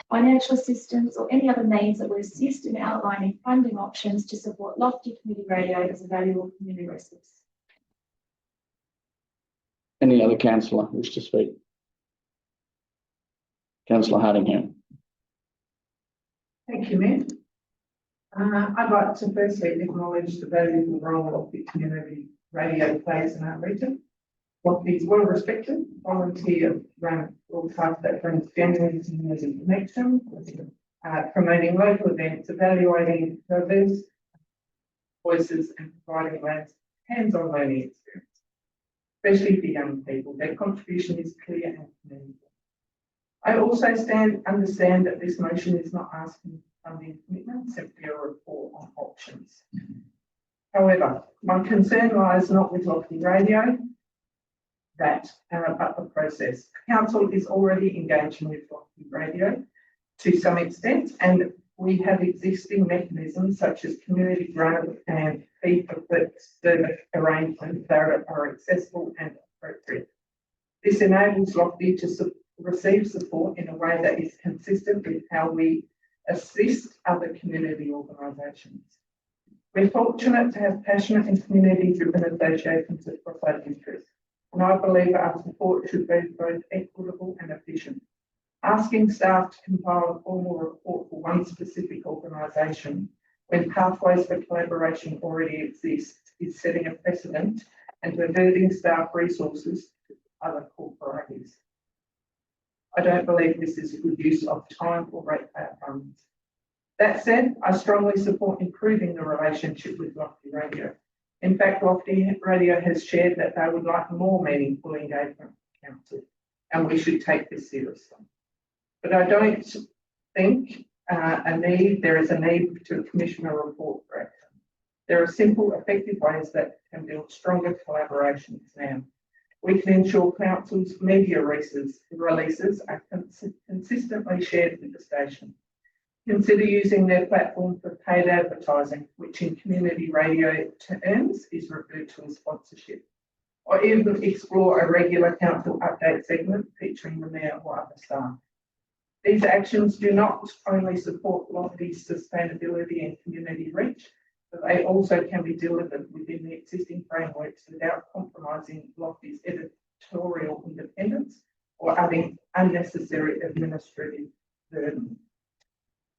financial assistance, or any other means that would assist in outlining funding options to support Lofty Community Radio as a valuable community resource. Any other councillor wish to speak? Councillor Hardingham. Thank you, Mayor. I'd like to firstly acknowledge the valuable role of the community radio plays in our region. Lofty is well respected, volunteer run broadcast that brings genuine community connection, promoting local events, evaluating diverse voices and providing hands-on learning experience, especially for young people. Their contribution is clear and meaningful. I also understand that this motion is not asking funding commitment, simply a report on options. However, my concern lies not with Lofty Radio, but the process. Council is already engaging with Lofty Radio to some extent, and we have existing mechanisms such as community grant and fee for service arrangements that are accessible and appropriate. This enables Lofty to receive support in a way that is consistent with how we assist other community organisations. We're fortunate to have passionate and community-driven associations that provide interest, and I believe our support should be both equitable and efficient. Asking staff to compile a formal report for one specific organisation when pathways for collaboration already exist is setting a precedent and diverting staff resources to other core priorities. I don't believe this is a good use of time or ratepayer funds. That said, I strongly support improving the relationship with Lofty Radio. In fact, Lofty Radio has shared that they would like more meaningful engagement with council, and we should take this seriously. But I don't think there is a need to commission a report for action. There are simple, effective ways that can build stronger collaborations now. We can ensure council's media releases are consistently shared with the station. Consider using their platform for paid advertising, which in community radio terms is referred to as sponsorship, or even explore a regular council update segment featuring the mayor or other staff. These actions do not only support Lofty's sustainability and community reach, but they also can be delivered within the existing frameworks without compromising Lofty's editorial independence or adding unnecessary administrative burden.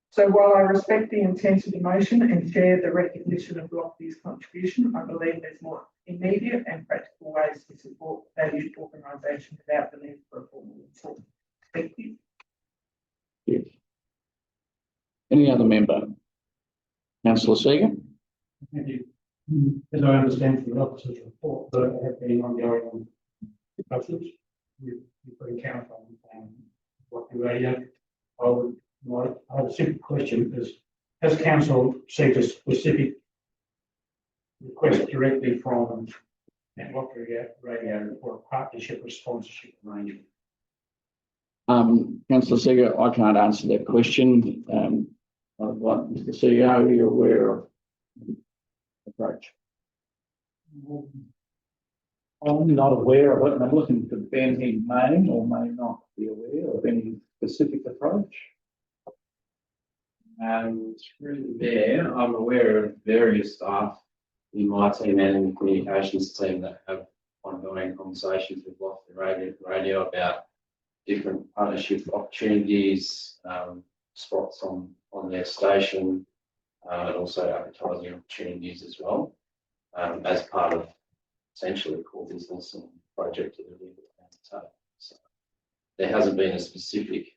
So while I respect the intent of the motion and share the recognition of Lofty's contribution, I believe there's more immediate and practical ways to support valued organisation without the need for a formal report. Thank you. Yes. Any other member? Councillor Seeger? Thank you. As I understand from the officer's report, there have been ongoing discussions. You've put a count on what the radio. I have a simple question: has council received a specific request directly from Network Radio for a partnership or sponsorship arrangement? Councillor Seeger, I can't answer that question. I'd like Mr. Seeger, are you aware of the approach? I'm not aware of it, and I'm looking for Ben. He may or may not be aware of any specific approach. Through there, I'm aware of various staff in my team and in the communications team that have ongoing conversations with Lofty Radio about different partnership opportunities, spots on their station, and also advertising opportunities as well, as part of essentially core business and project delivery. So there hasn't been a specific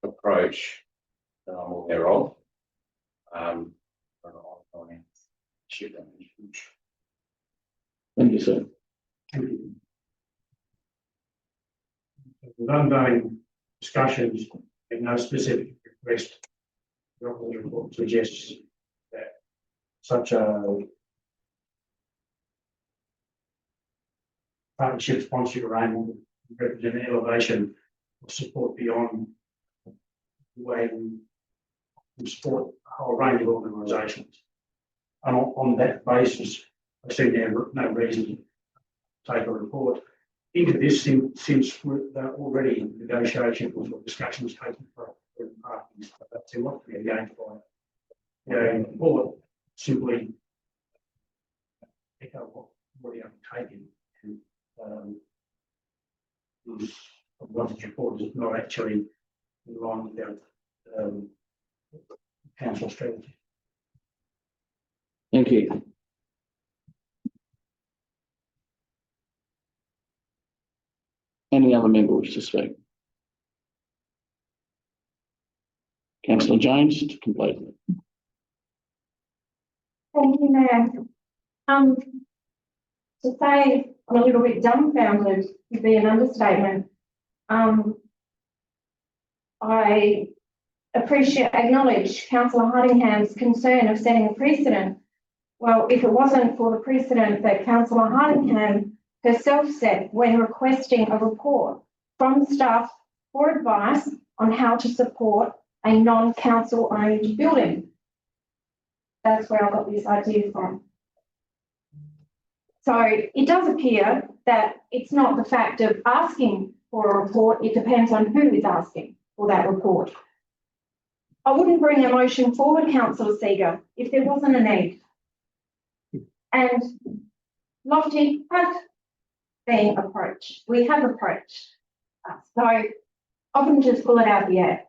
approach that I'm aware of for an ongoing ship arrangement. Thank you, sir. With ongoing discussions and no specific request, the report suggests that such a partnership sponsorship arrangement would represent an elevation of support beyond the way we support a whole range of organisations. And on that basis, I see no reason to take a report into this since there are already negotiations or discussions taking place with parties. That's what we are going for. The report simply echo what we have taken. What the report is not actually in line with our council strategy. Thank you. Any other member wish to speak? Councillor Jones to complete. Thank you, Mayor. To say I'm a little bit dumbfounded would be an understatement. I acknowledge Councillor Hardingham's concern of setting a precedent. Well, if it wasn't for the precedent that Councillor Hardingham herself set when requesting a report from staff for advice on how to support a non-council owned building. That's where I got this idea from. So it does appear that it's not the fact of asking for a report, it depends on who is asking for that report. I wouldn't bring a motion forward, Councillor Seeger, if there wasn't a need. And Lofty has been approached. We have approached us. So I wouldn't just pull it out the air.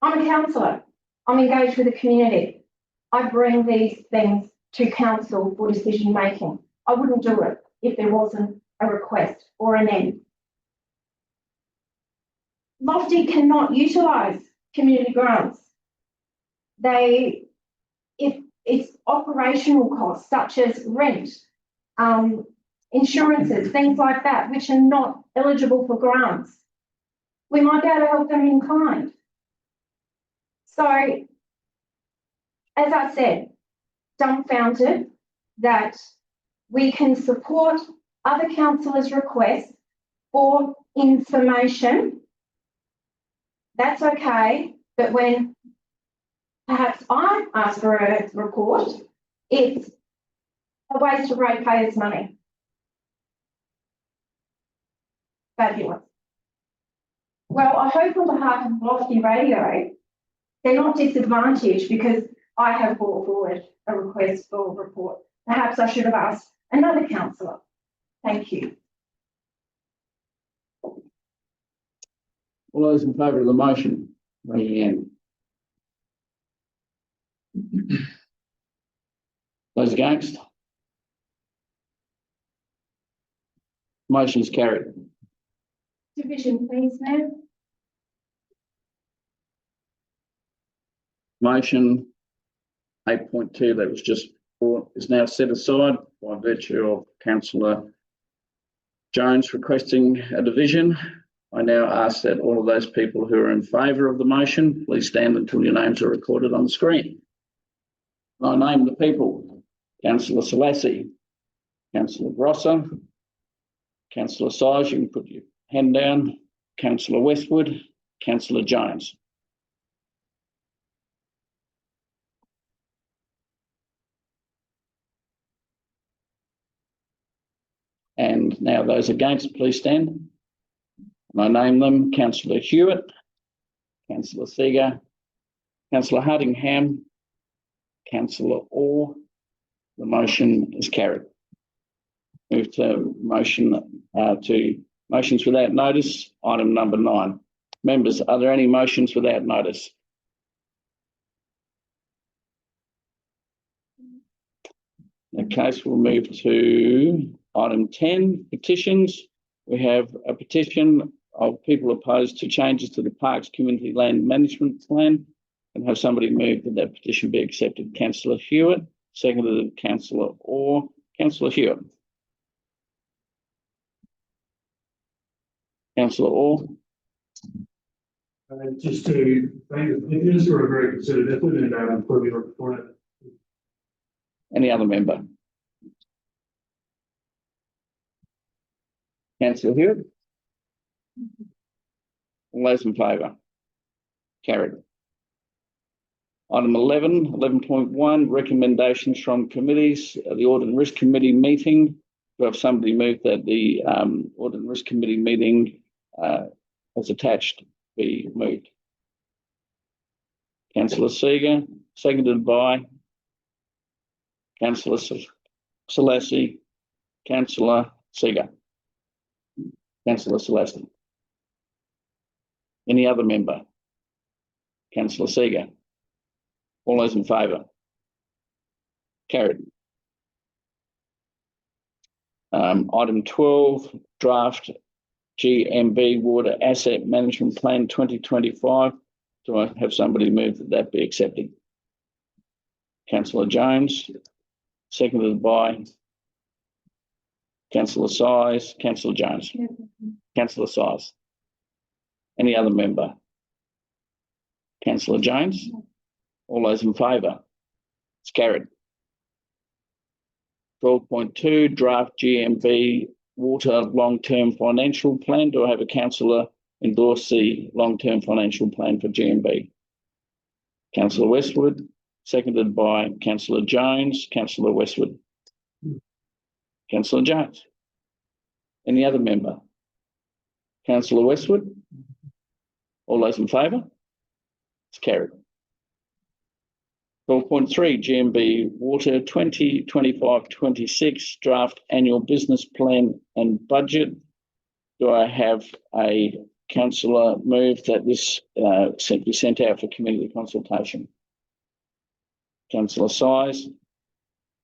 I'm a councillor. I'm engaged with the community. I bring these things to council for decision making. I wouldn't do it if there wasn't a request or a need. Lofty cannot utilise community grants. It's operational costs such as rent, insurances, things like that, which are not eligible for grants. We might be able to help them in kind. So, as I said, dumbfounded that we can support other councillors' requests for information. That's okay, but when perhaps I ask for a report, it's a waste of ratepayers' money. Fabulous. Well, I hope on behalf of Lofty Radio, they're not disadvantaged because I have brought forward a request for a report. Perhaps I should have asked another councillor. Thank you. All those in favour of the motion, raise your hand. Those against? Motion is carried. Division, please, Mayor. Motion 8.2 that was just brought is now set aside by virtue of Councillor Jones requesting a division. I now ask that all of those people who are in favour of the motion, please stand until your names are recorded on the screen. I name the people: Councillor Selassie, Councillor Grosser, Councillor Size, you can put your hand down, Councillor Westwood, Councillor Jones. And now those against, please stand. And I name them: Councillor Hewitt, Councillor Seeger, Councillor Hardingham, Councillor Orr. The motion is carried. Move to motions without notice, item number 9. Members, are there any motions without notice? In that case, we'll move to item 10, petitions. We have a petition of people opposed to changes to the Parks Community Land Management Plan, and have somebody move that petition be accepted. Councillor Hewitt, seconded Councillor Orr. Councillor Hewitt. Councillor Orr. Just to thank the minister for a very considered effort and improving the report. Any other member? Councillor Hewitt. All those in favour? Carried. Item 11.1, recommendations from committees. The Audit and Risk Committee meeting. Do I have somebody move that the Audit and Risk Committee meeting as attached be moved? Councillor Seeger, seconded by Councillor Selassie. Councillor Seeger. Councillor Selassie. Any other member? Councillor Seeger. All those in favour? Carried. Item 12, draft GMB Water Asset Management Plan 2025. Do I have somebody move that that be accepted? Councillor Jones, seconded by Councillor Size. Councillor Jones. Councillor Size. Any other member? Councillor Jones. All those in favour? It's carried. 12.2, draft GMB Water Long-Term Financial Plan. Do I have a councillor endorse the long-term financial plan for GMB? Councillor Westwood, seconded by Councillor Jones. Councillor Westwood. Councillor Jones. Any other member? Councillor Westwood. All those in favour? It's carried. 12.3, GMB Water 2025-26 draft annual business plan and budget. Do I have a councillor move that this be sent out for community consultation? Councillor Size,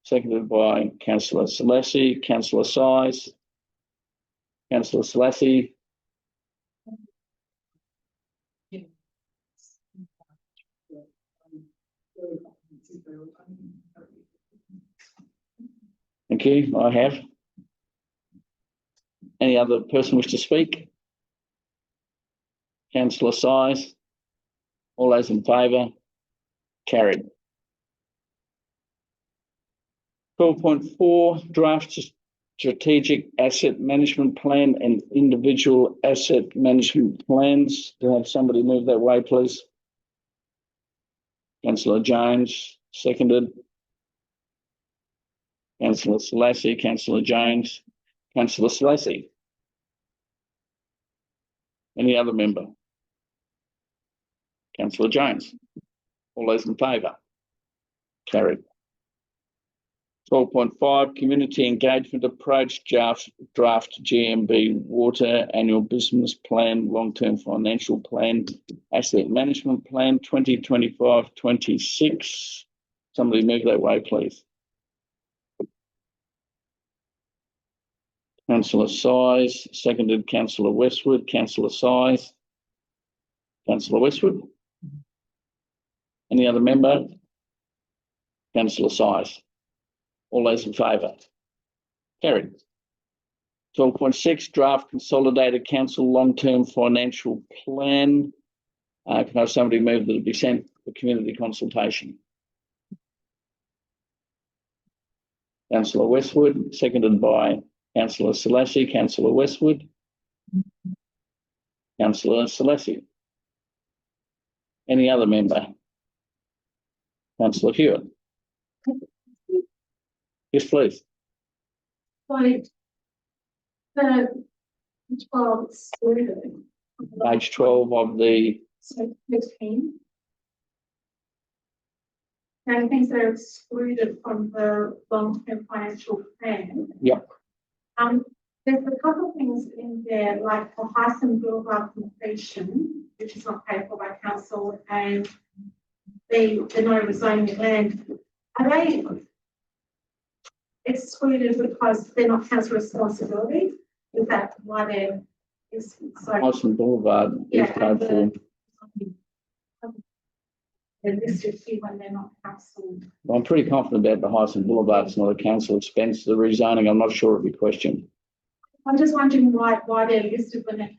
seconded by Councillor Selassie. Councillor Size. Councillor Selassie. Thank you. I have. Any other person wish to speak? Councillor Size. All those in favour? Carried. 12.4, draft strategic asset management plan and individual asset management plans. Do I have somebody move that way, please? Councillor Jones, seconded. Councillor Selassie. Councillor Jones. Councillor Selassie. Any other member? Councillor Jones. All those in favour? Carried. 12.5, community engagement approach, draft GMB Water annual business plan, long-term financial plan, asset management plan 2025-26. Somebody move that way, please. Councillor Size, seconded Councillor Westwood. Councillor Size. Councillor Westwood. Any other member? Councillor Size. All those in favour? Carried. 12.6, draft consolidated council long-term financial plan. Can I have somebody move that it be sent for community consultation? Councillor Westwood, seconded by Councillor Selassie. Councillor Westwood. Councillor Selassie. Any other member? Councillor Hewitt. Yes, please. Point 12 excluded. Page 12 of the. So 15. And things that are excluded from the long-term financial plan. Yep. There's a couple of things in there, like the Hyson Boulevard completion, which is not paid for by council, and the no rezoning land. Are they excluded because they're not council responsibility? Is that why they're so? Hyson Boulevard is paid for. they're listed here when they're not council. Well, I'm pretty confident about the Hyacinth Boulevard. It's not a council expense. The rezoning, I'm not sure of your question. I'm just wondering why they're listed when it.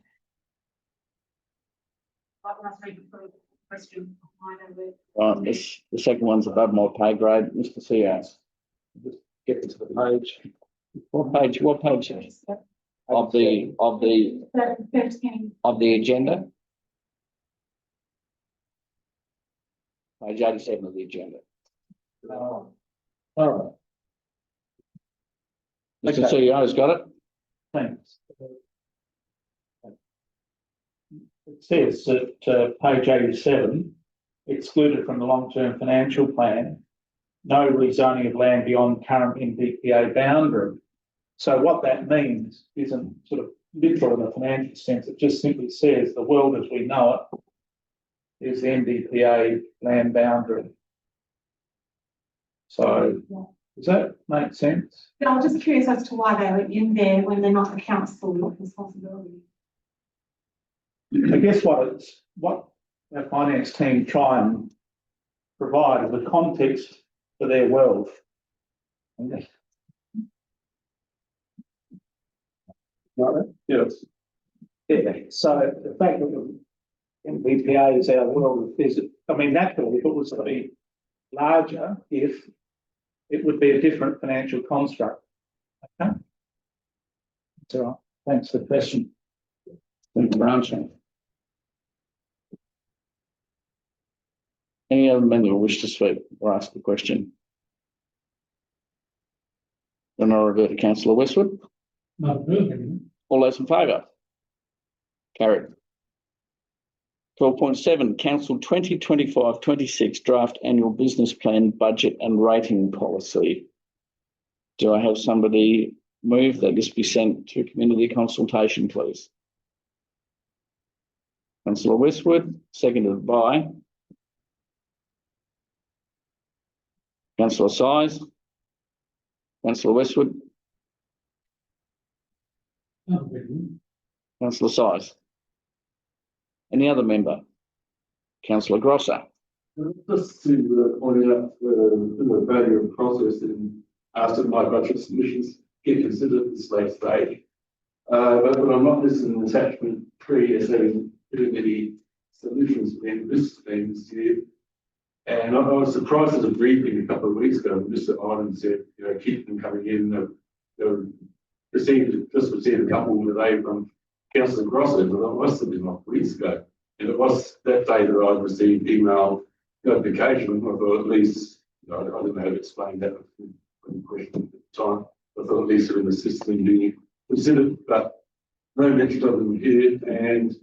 Like when I was reading through the question, why they were. The second one's above my pay grade, Mr. CEO. Just get to the page. What page? What page? Of the agenda. Page 87 of the agenda. All right. Mr. CEO's got it. Thanks. It says that page 87, excluded from the long-term financial plan, no rezoning of land beyond current MBDC boundary. So what that means isn't sort of literal in a financial sense. It just simply says the world as we know it is the MBDC land boundary. So does that make sense? Yeah, I'm just curious as to why they were in there when they're not a council responsibility. I guess what our finance team try and provide is a context for their world. Yes. Yeah. So the fact that the MBDC is our world is, I mean, naturally, if it was to be larger, if it would be a different financial construct. Okay. That's all right. Thanks for the question. Thank you for answering. Any other member who wish to speak or ask a question? Then I'll revert to Councillor Westwood. No, really. All those in favour? Carried. 12.7, Council 2025-26 Draft Annual Business Plan Budget and Rating Policy. Do I have somebody move that this be sent to community consultation, please? Councillor Westwood, seconded by Councillor Size. Councillor Westwood. No, really. Councillor Size. Any other member? Councillor Grosser. Just to point out the value of process in after my budget submissions get considered at this late stage. But I'm not listed in attachment 3 as having too many solutions being listed this year. And I was surprised at a briefing a couple of weeks ago. Mr. Ireland said, you know, keep them coming in. They received a couple today from Councillor Grosser, but that must have been like weeks ago. And it was that day that I received email notification. I thought at least, you know, I don't know how to explain that when question at the time. I thought at least they're in the system being considered, but no mention of them here. And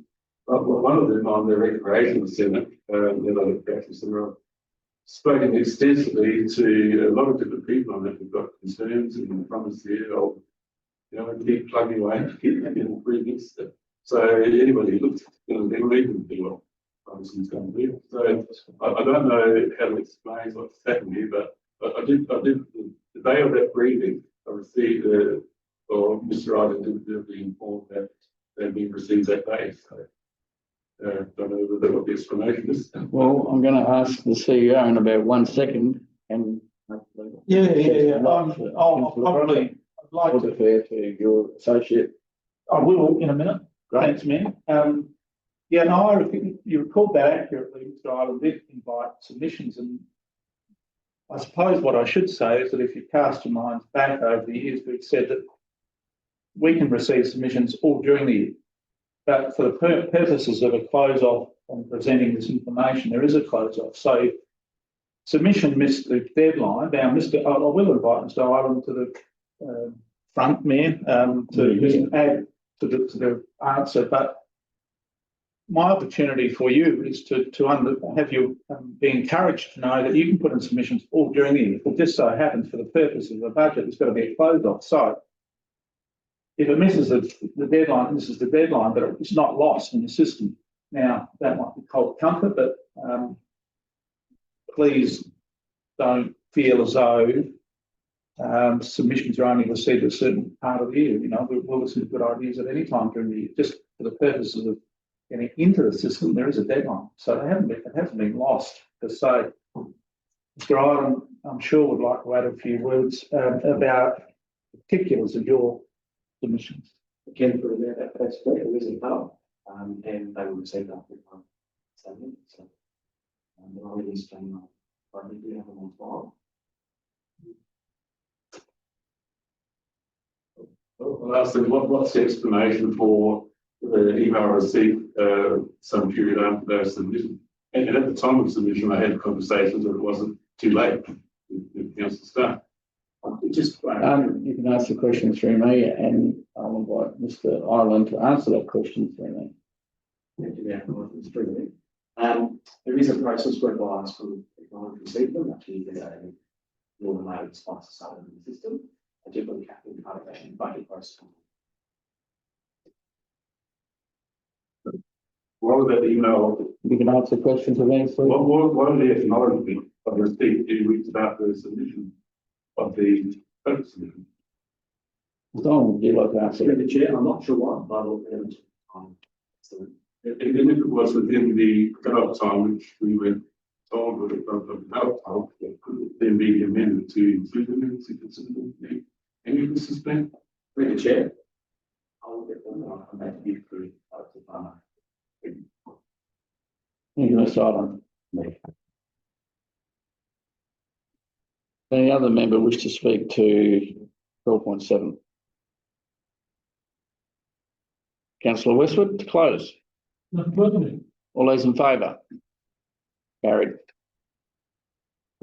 one of them on the recreation centre, I've spoken extensively to a lot of different people on that who've got concerns and promise here. I'll, you know, keep plugging away, keep making improvements. So anybody who looks, you know, they'll even feel well. Promising's going to be. So I don't know how to explain what's happened here, but I did the day of that briefing, I received or Mr. Ryder did be informed that they'd been received that day. So don't know whether what the explanation is. Well, I'm going to ask the CEO in about 1 second. And Yeah. I'll probably like to defer to your associate. I will in a minute. Great. Thanks, man. Yeah, no, I think you recalled that accurately. Mr. Ireland did invite submissions, and I suppose what I should say is that if you cast your minds back over the years, we've said that we can receive submissions all during the year. But for the purposes of a close-off on presenting this information, there is a close-off. So submission missed the deadline. Now, I will invite Mr. Ireland to the front, Mayor, to just add to the answer. But my opportunity for you is to have you be encouraged to know that you can put in submissions all during the year. It just so happens for the purposes of the budget, there's got to be a close-off. So if it misses the deadline, this is the deadline, but it's not lost in the system. Now, that might be cold comfort, but please don't feel as though submissions are only received at a certain part of the year. You know, we'll listen to good ideas at any time during the year. Just for the purposes of getting into the system, there is a deadline. So it hasn't been lost. to say. Mr. Ireland, I'm sure would like to add a few words about particulars of your submissions. Again, for that's great, there is a cut, and they will receive that with one statement, so. They're already staying on, but we do have them on file. Lastly, what's the explanation for the email received some period after their submission? And at the time of submission, I had conversations that it wasn't too late with council staff. You can ask the question through me, and I'll invite Mr. Ireland to answer that question through me. Thank you, Mr. President. There is a process whereby I sort of acknowledge receive them, actually get a automated response to start in the system. I do put capital allocation budget process. What was that email? You can answer the question to me, please. What was the acknowledgement of receipt 2 weeks after the submission of the first submission? Don, would you like to answer? Through the chair, I'm not sure what, but I'll If it was within the cut-off time, which we were told was the cut-off time, it could then be amended to include the minutes if it's in any of the suspension. through the chair. I'll get them and I'll come back to you through the farmer. Thank you, Mr. Ireland. Any other member wish to speak to 12.7? Councillor Westwood, to close. All those in favour? Carried.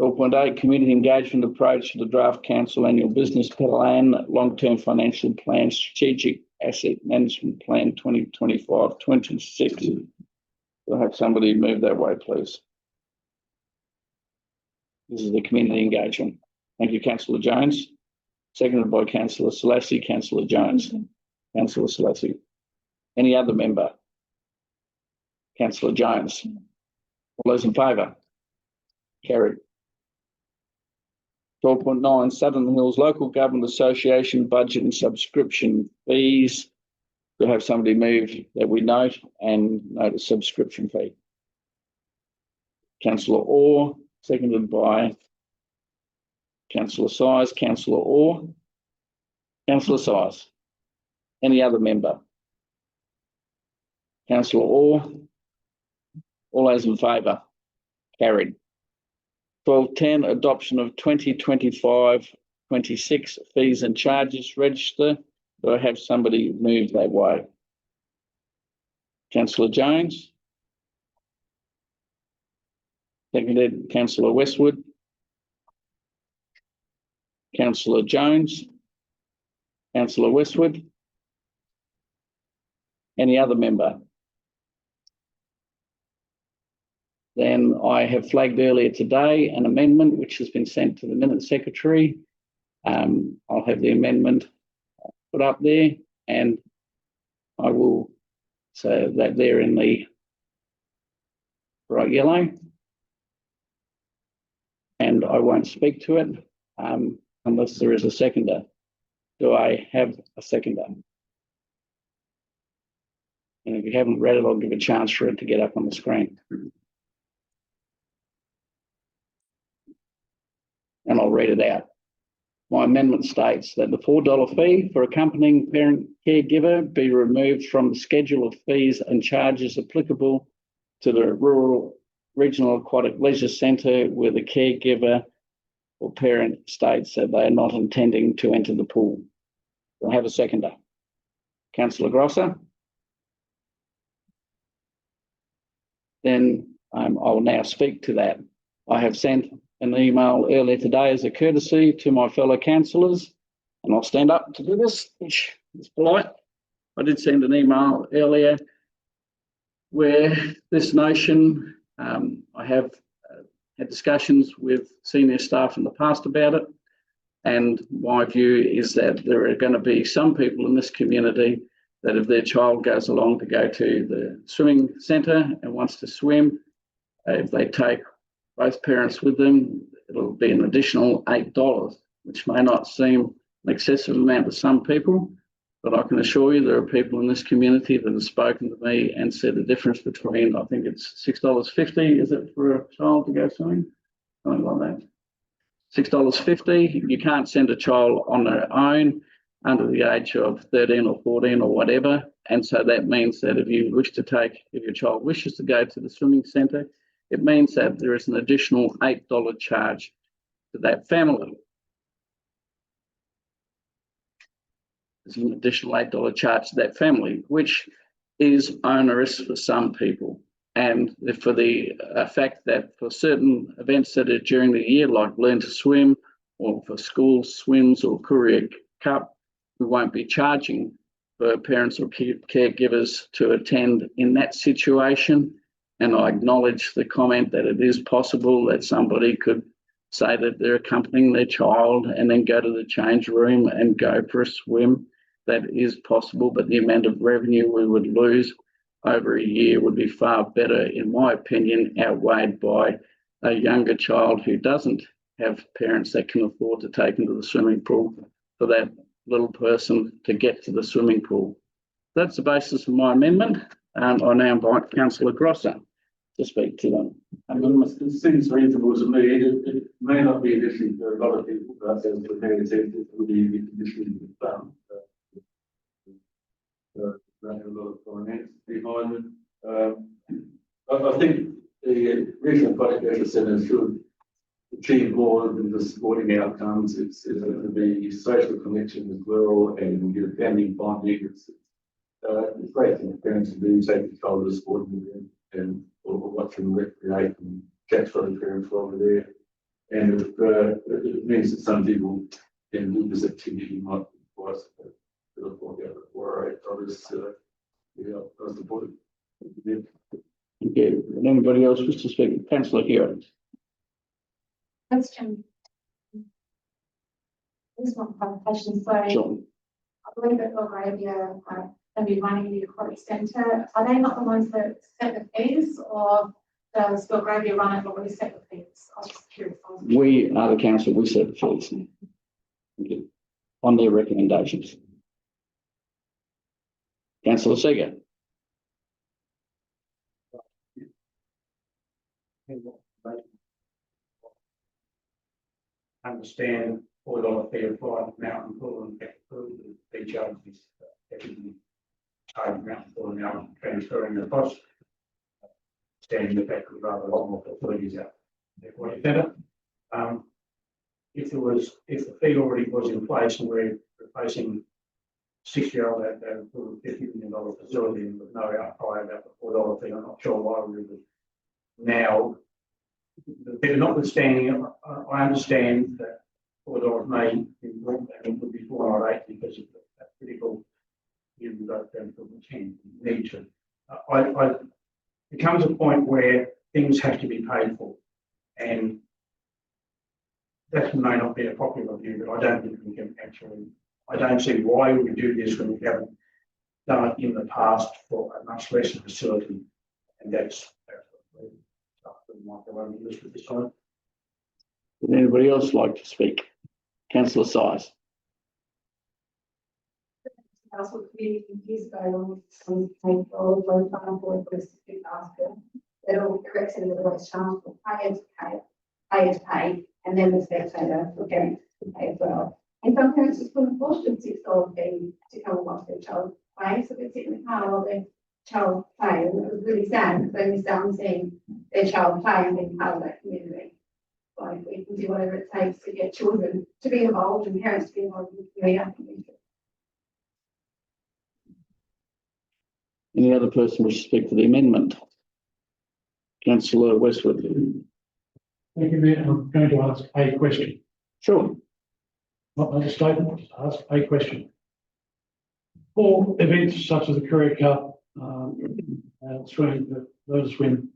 12.8, community engagement approach to the draft council annual business plan, long-term financial plan, strategic asset management plan 2025-26. We'll have somebody move that way, please. This is the community engagement. Thank you, Councillor Jones. Seconded by Councillor Selassie. Councillor Jones. Councillor Selassie. Any other member? Councillor Jones. All those in favour? Carried. 12.9, Southern Hills Local Government Association budget and subscription fees. We'll have somebody move that we note and note a subscription fee. Councillor Orr, seconded by Councillor Size. Councillor Orr. Councillor Size. Any other member? Councillor Orr. All those in favour? Carried. 12.10, adoption of 2025-26 fees and charges register. Do I have somebody move that way? Councillor Jones. Seconded, Councillor Westwood. Councillor Jones. Councillor Westwood. Any other member? Then I have flagged earlier today an amendment which has been sent to the Minute Secretary. I'll have the amendment put up there, and I will say that they're in the bright yellow, and I won't speak to it unless there is a seconder. Do I have a seconder? And if you haven't read it, I'll give a chance for it to get up on the screen. And I'll read it out. My amendment states that the $4 fee for accompanying parent caregiver be removed from the schedule of fees and charges applicable to the Rural Regional Aquatic Leisure Centre where the caregiver or parent states that they are not intending to enter the pool. I have a seconder. Councillor Grosser. Then I'll now speak to that. I have sent an email earlier today as a courtesy to my fellow councillors, and I'll stand up to do this, which is polite. I did send an email earlier where this notion, I have had discussions with senior staff in the past about it, and my view is that there are going to be some people in this community that if their child goes along to go to the swimming centre and wants to swim, if they take both parents with them, it'll be an additional $8, which may not seem an excessive amount to some people, But I can assure you there are people in this community that have spoken to me and said the difference between, I think it's $6.50, is it for a child to go swimming? Something like that. $6.50. You can't send a child on their own under the age of 13 or 14 or whatever. And so that means that if your child wishes to go to the swimming centre, it means that there is an additional $8 charge to that family. There's an additional $8 charge to that family, which is onerous for some people. And for the fact that for certain events that are during the year, like Learn to Swim, or for school swims or Courier Cup, we won't be charging for parents or caregivers to attend in that situation. And I acknowledge the comment that it is possible that somebody could say that they're accompanying their child and then go to the change room and go for a swim. That is possible, but the amount of revenue we would lose over a year would be far better, in my opinion, outweighed by a younger child who doesn't have parents that can afford to take them to the swimming pool for that little person to get to the swimming pool. That's the basis of my amendment. I now invite Councillor Grosser to speak to them. It seems reasonable to me. It may not be an issue for a lot of people, but as the mayor said, it will be an issue with some. Running a lot of finance behind it. I think the regional project centre should achieve more than the sporting outcomes. It's going to be social connection as well, and your family bonding. It's great thing for parents to do, take control of the sporting event and or watch them recreate and catch for the parents while they're there. And it means that some people can do this activity might be twice. I support it. Okay. Would anybody else wish to speak? Councillor Hewitt. Question. This one clarification. So Sure. I believe that Belgravia are be running the aquatic centre. Are they not the ones that set the fees, or does Belgravia run it but we set the fees? I was just curious. We are the council, we set the fees. Okay. On their recommendations. Councillor Seeger. Understand $4 fee applied to Mountain Pool and Beck Pool, the charge is effectively charging Mountain Pool and now transferring the cost. Standing the fact that rather a lot more facilities out there. If the fee already was in place and we're replacing 6-year-old at $50 million facility and with no outcry about the $4 fee, I'm not sure why we would now. Notwithstanding, I understand that $4 may be more and it would be $4 or $8 because of that critical you got them from the 10 need to. It comes a point where things have to be paid for, and that may not be a popular view, but I don't think we can actually. I don't see why we do this when we haven't done it in the past for a much lesser facility, and that's Would anybody else like to speak? Councillor Size. Council committee years ago when some people were trying for a specific basket that all corrects and the always charged for payers to pay, and then the spectator for parents to pay as well. And some parents just couldn't afford the $6 fee to come and watch their child play, so they'd sit in the car while their child play, and it was really sad because they missed out on seeing their child play and being part of that community. So if we can do whatever it takes to get children to be involved and parents to be involved in the community, I think we should. Any other person wish to speak to the amendment? Councillor Westwood. Thank you, Mayor. I'm going to ask a question. Sure. Not make a statement, just ask a question. For events such as the Courier Cup, Learn to Swim,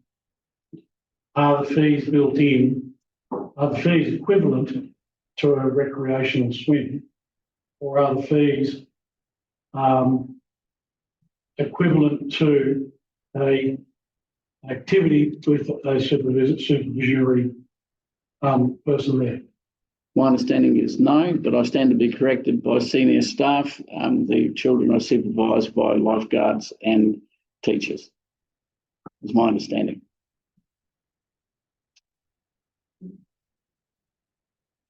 are the fees built in? Are the fees equivalent to a recreational swim, or are the fees equivalent to a activity with a supervisory person there? My understanding is no, but I stand to be corrected by senior staff. The children are supervised by lifeguards and teachers. Is my understanding.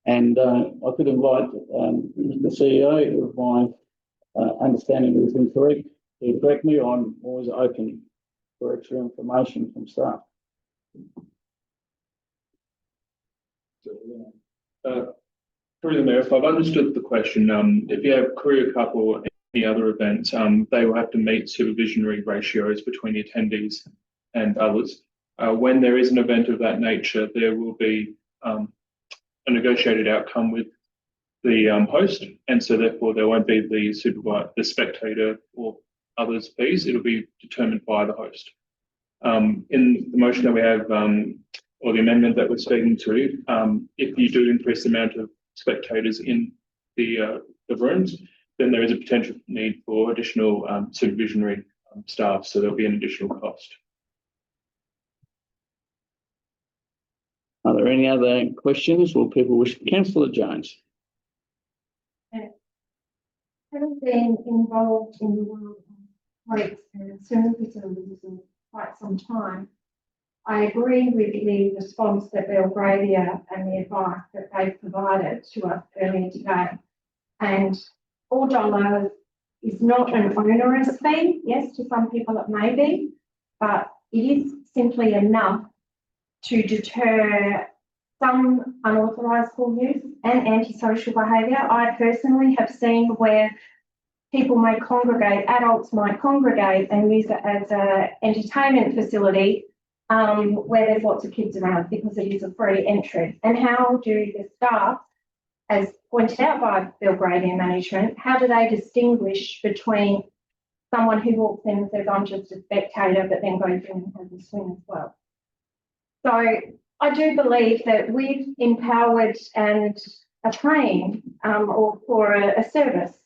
And I could invite the CEO, if my understanding is incorrect, to correct me. I'm always open for extra information from staff. Through the Mayor, if I've understood the question, if you have Career Cup or any other events, they will have to meet supervisionary ratios between the attendees and others. When there is an event of that nature, there will be a negotiated outcome with the host, and so therefore there won't be the spectator or others fees. It'll be determined by the host. In the motion that we have, or the amendment that we're speaking to, if you do increase the amount of spectators in the rooms, then there is a potential need for additional supervisionary staff, so there'll be an additional cost. Are there any other questions or people wish? Councillor Jones. Having been involved in the world of projects and swimming facilities for quite some time, I agree with the response that Belgravia and the advice that they've provided to us earlier today. And $4 is not an onerous fee. Yes, to some people it may be, but it is simply enough to deter some unauthorised pool use and antisocial behaviour. I personally have seen where people may congregate, adults might congregate and use it as an entertainment facility where there's lots of kids around because it is a free entry. And how do the staff, as pointed out by Belgravia management, how do they distinguish between someone who walks in and says, I'm just a spectator, but then goes in and has a swim as well? So I do believe that we've empowered and are trained for a service,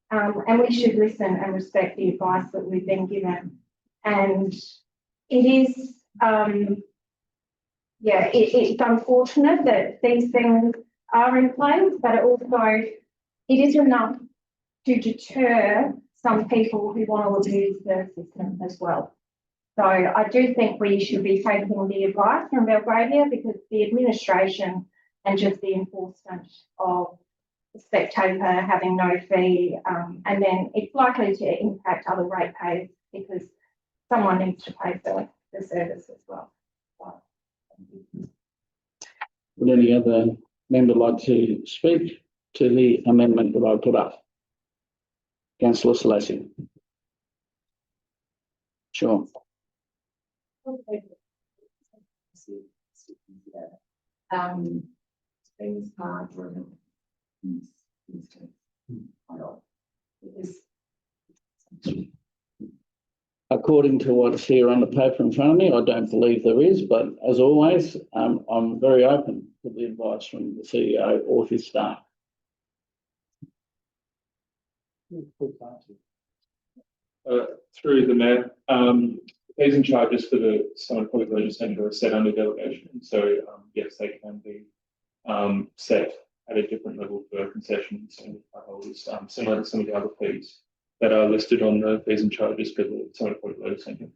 and we should listen and respect the advice that we've been given. And it is, it's unfortunate that these things are in place, but it is enough to deter some people who want to abuse the system as well. So I do think we should be taking the advice from Belgravia, because the administration and just the enforcement of the spectator having no fee, and then it's likely to impact other ratepayers because someone needs to pay for the service as well. Would any other member like to speak to the amendment that I put up? Councillor Selassie. Sure. Things are driven. According to what's here on the paper in front of me, I don't believe there is, but as always, I'm very open to the advice from the CEO or his staff. Through the Mayor, fees and charges for the Summit Public Leisure Centre are set under delegation, so yes, they can be set at a different level for concessions and holders, similar to some of the other fees that are listed on the fees and charges for the Summit Public Leisure Centre.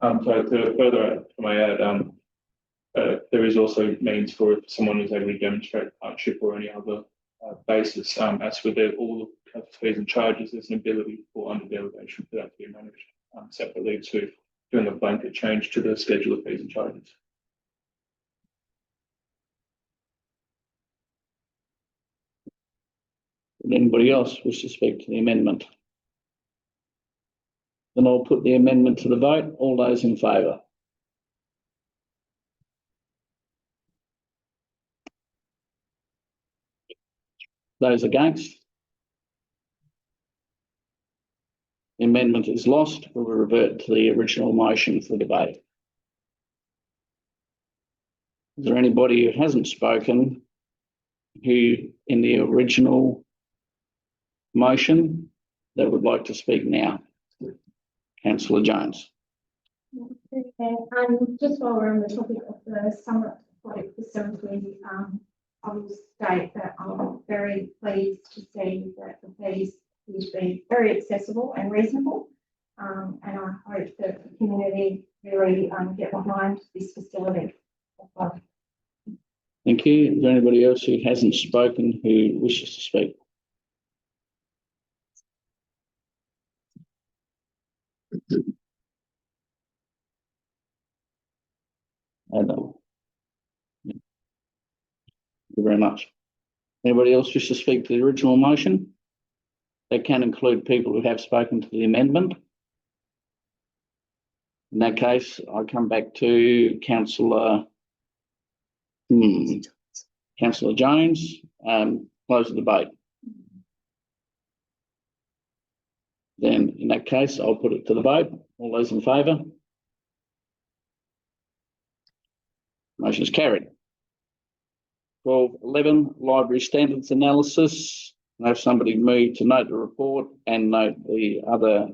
So to further to my add, there is also means for if someone is able to demonstrate hardship or any other basis, as with all the fees and charges, there's an ability for under delegation for that to be managed separately to doing a blanket change to the schedule of fees and charges. Would anybody else wish to speak to the amendment? Then I'll put the amendment to the vote. All those in favour? Those against? The amendment is lost. We'll revert to the original motion for debate. Is there anybody who hasn't spoken who in the original motion that would like to speak now? Councillor Jones. Just while we're on the topic of the Summit Aquatic Facility, I will state that I'm very pleased to see that the fees will be very accessible and reasonable. And I hope that the community really get behind this facility. Thank you. Is there anybody else who hasn't spoken who wishes to speak? Thank you very much. Anybody else wish to speak to the original motion? That can include people who have spoken to the amendment. In that case, I come back to Councillor Councillor Jones. Close the debate. Then, in that case, I'll put it to the vote. All those in favour? Motion is carried. 12.11, library standards analysis. I have somebody move to note the report and note the other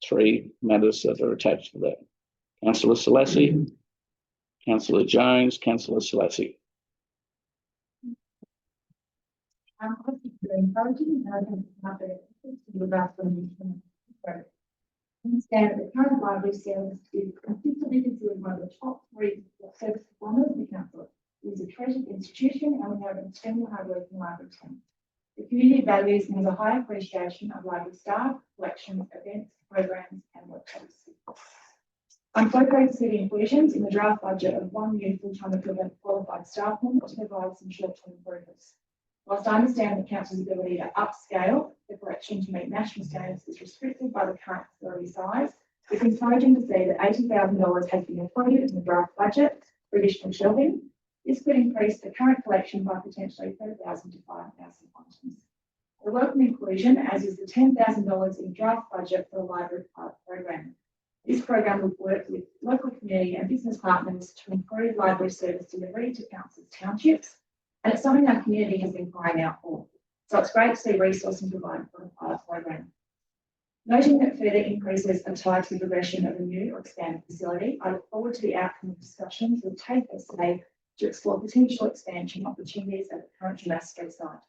three matters that are attached to that. Councillor Selassie, Councillor Jones, Councillor Selassie. Understand that the current library service is consistently considered one of the top 3 service performers in the council. It is a treasured institution and we have an extremely hardworking library team. The community values and has a high appreciation of library staff, collections, events, programs, and workshops. I'm so pleased to see the inclusions in the draft budget of 1 new full-time equivalent qualified staff member to provide some short-term improvements. Whilst I understand the council's ability to upscale the collection to meet national standards is restricted by the current facility size, it's encouraging to see that $80,000 has been included in the draft budget for additional shelving. This could increase the current collection by potentially 3,000 to 5,000 items. A welcome inclusion, as is the $10,000 in draft budget for the library pilot program. This program will work with local community and business partners to improve library service delivery to councils' townships, and it's something our community has been crying out for. So it's great to see resourcing provided for the pilot program. Noting that further increases are tied to the progression of a new or expanded facility, I look forward to the outcome of discussions with TAFE to explore potential expansion opportunities at the current Damasco site.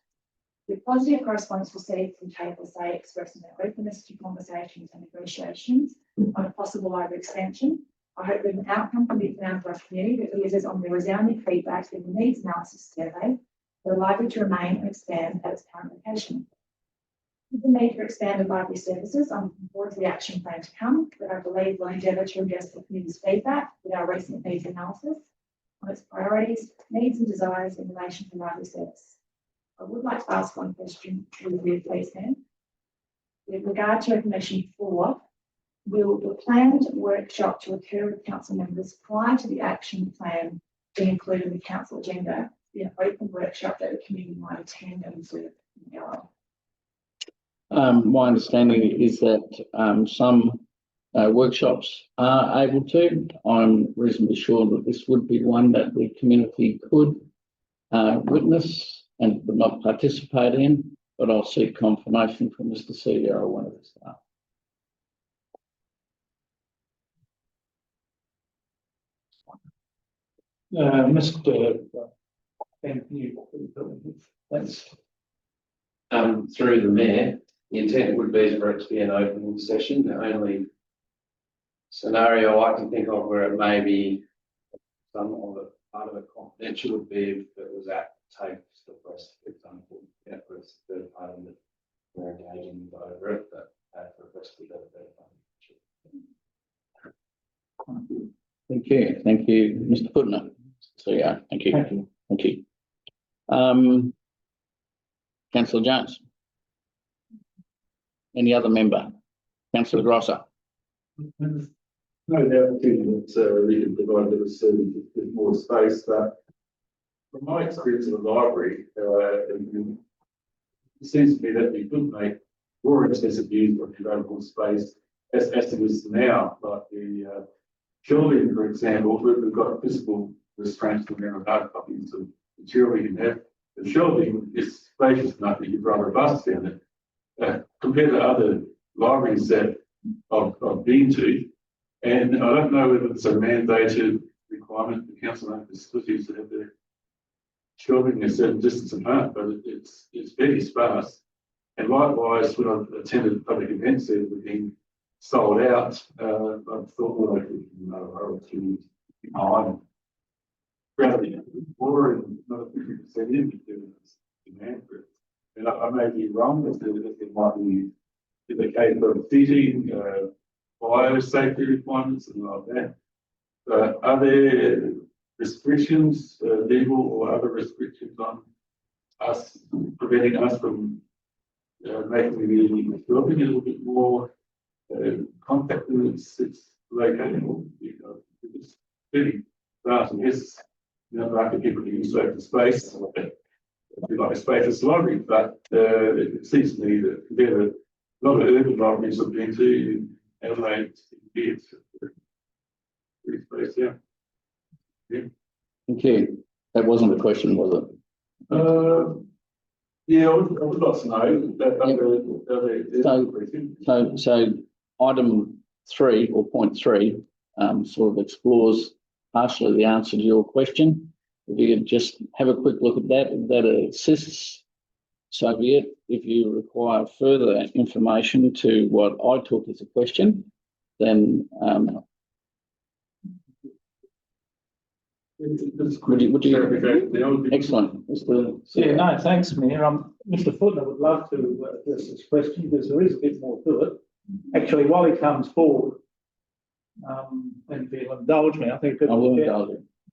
With positive correspondence received from TAFE expressing their openness to conversations and negotiations on a possible library expansion, I hope that an outcome can be found for our community that delivers on the resounding feedback in the needs analysis survey for the library to remain and expand at its current location. With the need for expanded library services, I'm looking forward to the action plan to come, that I believe will endeavour to address the community's feedback with our recent needs analysis on its priorities, needs and desires in relation to library service. I would like to ask one question to you, please, Sam. With regard to recommendation 4, will the planned workshop to occur with council members prior to the action plan be included in the council agenda, be an open workshop that the community might attend and observe in the hour? My understanding is that some workshops are able to. I'm reasonably sure that this would be one that the community could witness and would not participate in, but I'll seek confirmation from Mr. CEO or one of the staff. Mr. Thank you. Thanks. Through the mayor, the intent would be for it to be an open session. The only scenario I can think of where it may be some of it, part of it confidential, would be if it was at TAFE's request, for example, yeah, for a third party that we're engaging with over it, that TAFE requested that a third party. Thank you. Thank you, Mr. Putner. So yeah, thank you. Thank you. Thank you. Councillor Jones. Any other member? Councillor Grosser. No doubt that we can provide a service with more space, but from my experience in the library, it seems to me that we could make more extensive use of the available space as it is now. Like the shelving, for example, we've got physical restraints from our hard copies of material we can have. The shelving is spacious enough that you can drive a bus down it. Compared to other libraries that I've been to, and I don't know whether it's a mandated requirement for council and facilities to have shelving a certain distance apart, but it's very sparse. And likewise, when I've attended public events that have been sold out, I've thought, well, I could, or two behind. Gravity, or another 50% in because demand for it. And I may be wrong, as there might be the case of fitting, biosafety requirements and like that. Are there restrictions, legal or other restrictions on us, preventing us from making the building a little bit more compact than it's located? It's pretty vast, and yes, after people can use open space, it'd be like a spacious library, but it seems to me that there are a lot of urban libraries I've been to, Adelaide, it's pretty spaced out. Yeah. Thank you. That wasn't a question, was it? Yeah, I would like to know. So item 3 or point 3 sort of explores partially the answer to your question. If you could just have a quick look at that, if that assists, so be it. If you require further information to what I took as a question, then would you excellent. Yeah, no, thanks, Mayor. Mr. Footner would love to address this question because there is a bit more to it. Actually, while he comes forward, and if you'll indulge me, I think a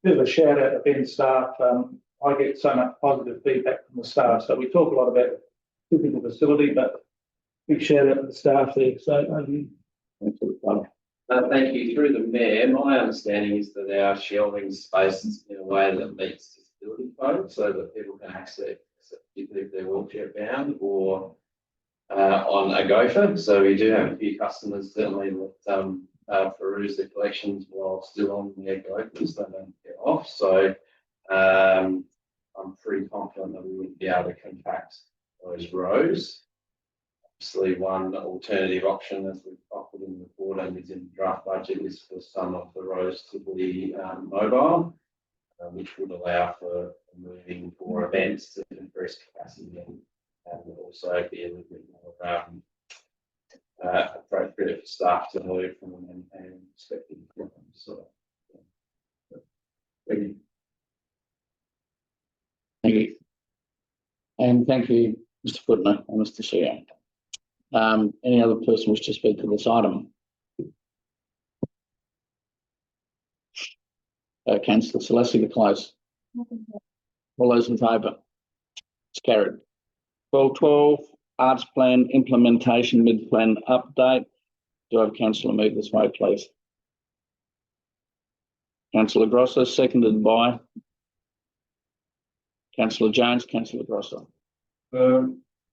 bit of a shout out to Ben's staff. I get so much positive feedback from the staff. So we talk a lot about the physical facility, but big shout out to the staff there. So thank you. Through the Mayor, my understanding is that our shelving spaces in a way that meets disability code so that people can access, particularly if they're wheelchair bound or on a gopher. So we do have a few customers certainly that peruse the collections while still on their gophers. They don't get off. So I'm pretty confident that we would be able to compact those rows. Obviously, one alternative option, as we've offered in the report and is in the draft budget, is for some of the rows to be mobile, which would allow for moving for events to increase capacity and also be a little bit more appropriate for staff to move from an and perspective. So, thank you. And thank you, Mr. Footner and Mr. Chair. Any other person wish to speak to this item? Councillor Selessi to close. All those in favour? It's carried. 12.12 Arts Plan Implementation Mid-Plan Update. Do I have Councillor move this way, please? Councillor Grosso, seconded by Councillor Jones. Councillor Grosso.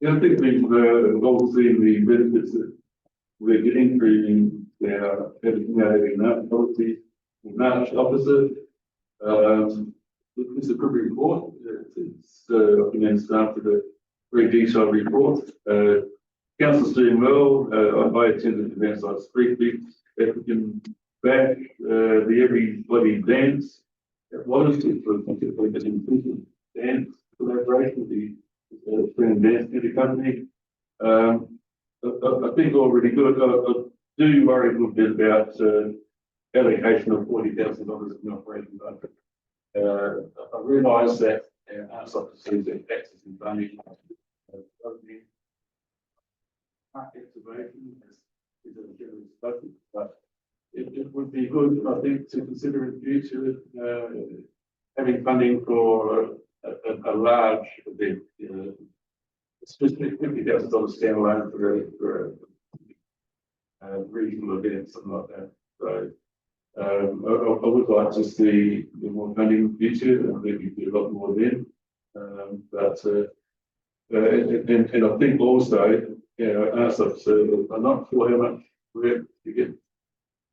Yeah, I think we've all seen the benefits that we're getting through our editing and policy managed officer. It's a good report. It's I think it's after the very detailed report. Council's doing well. I attended events like Street Week, African Back, the Everybody Dance. It was good for inclusive dance collaboration with the Australian Dance Theatre Company. I think all really good. I do worry a little bit about allocation of $40,000 in the operating budget. I realise that arts officers and taxes and funding activation is a generous budget, but it would be good, I think, to consider in future having funding for a large event, especially $50,000 standalone for a regional event, something like that. So I would like to see more funding in the future. I think we do a lot more then. And I think also, arts officers, I'm not sure how much work to get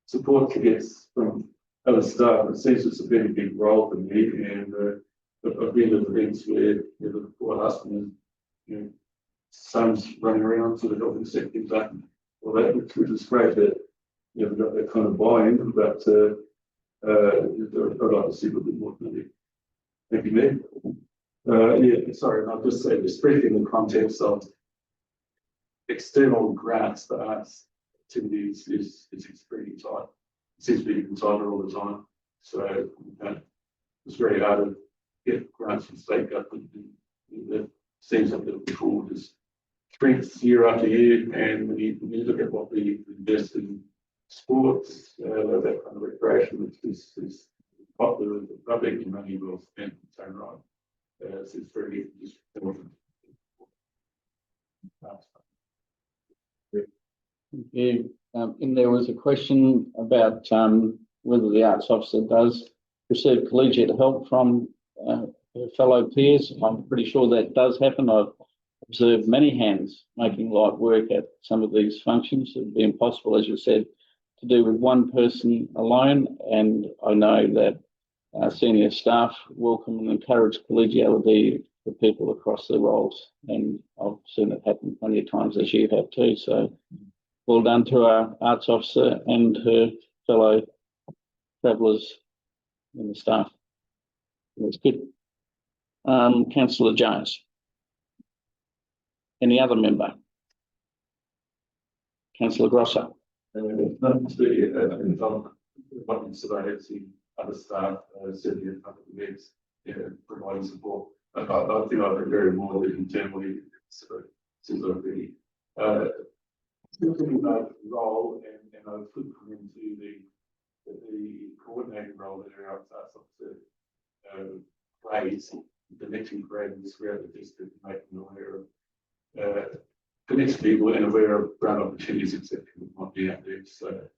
support to get from other staff. It seems it's a very big role for me, and I've been at events where the poor husband and son's running around sort of helping set things up, all that, which is great that we've got that kind of buy-in, but I'd like to see a little bit more funding. Thank you, Mayor. Yeah, sorry, I'll just say, especially in the context of external grants for arts activities is pretty tight. It seems to be even tighter all the time. So it's very hard to get grants from state government. It seems like the pool just shrinks year after year. And when you look at what we invest in sports, that kind of recreation is popular, the public money well spent in its own right. So it's very just important. Yeah, and there was a question about whether the arts officer does receive collegiate help from her fellow peers. I'm pretty sure that does happen. I've observed many hands making light work at some of these functions. It would be impossible, as you said, to do with one person alone. And I know that senior staff welcome and encourage collegiality for people across their roles. And I've seen it happen plenty of times, as you have too. So well done to our arts officer and her fellow travellers in the staff. That's good. Councillor Jones. Any other member? Councillor Grosser. Nothing to do what today has seen other staff certainly in front of the events, providing support. I think I've been very more internally, so since I've really role and I could come into the coordinating role that our arts officer plays, connecting creators throughout the district, making them aware of connecting people and aware of grant opportunities, etc. that might be out there. So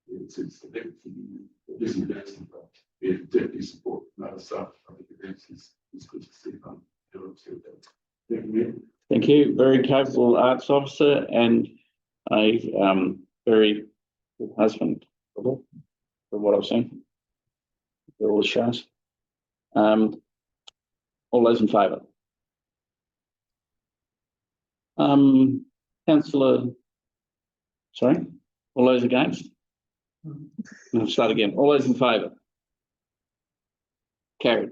it's this investment, but yeah, definitely support from other staff. I think it's good to see them. Thank you. Thank you. Very capable arts officer and a very good husband, for what I've seen. For all the shows. All those in favour? Councillor, sorry, all those against? I'll start again. All those in favour? Carried.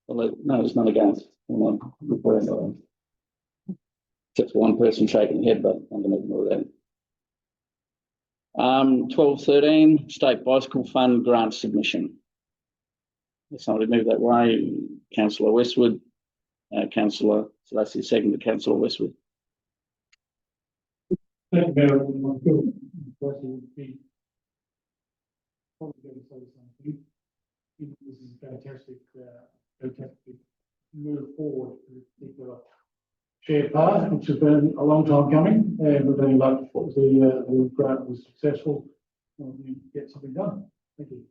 No, there's none against. Except for one person shaking their head, but I'm going to ignore that. 1213, State Bicycle Fund grant submission. If somebody move that way, Councillor Westwood, Councillor, so that's the second to Councillor Westwood. Thank you, Mayor. My question would be probably going to say something. This is a fantastic move forward for this particular shared path, which has been a long time coming, and we're very lucky the grant was successful. We get something done. Thank you.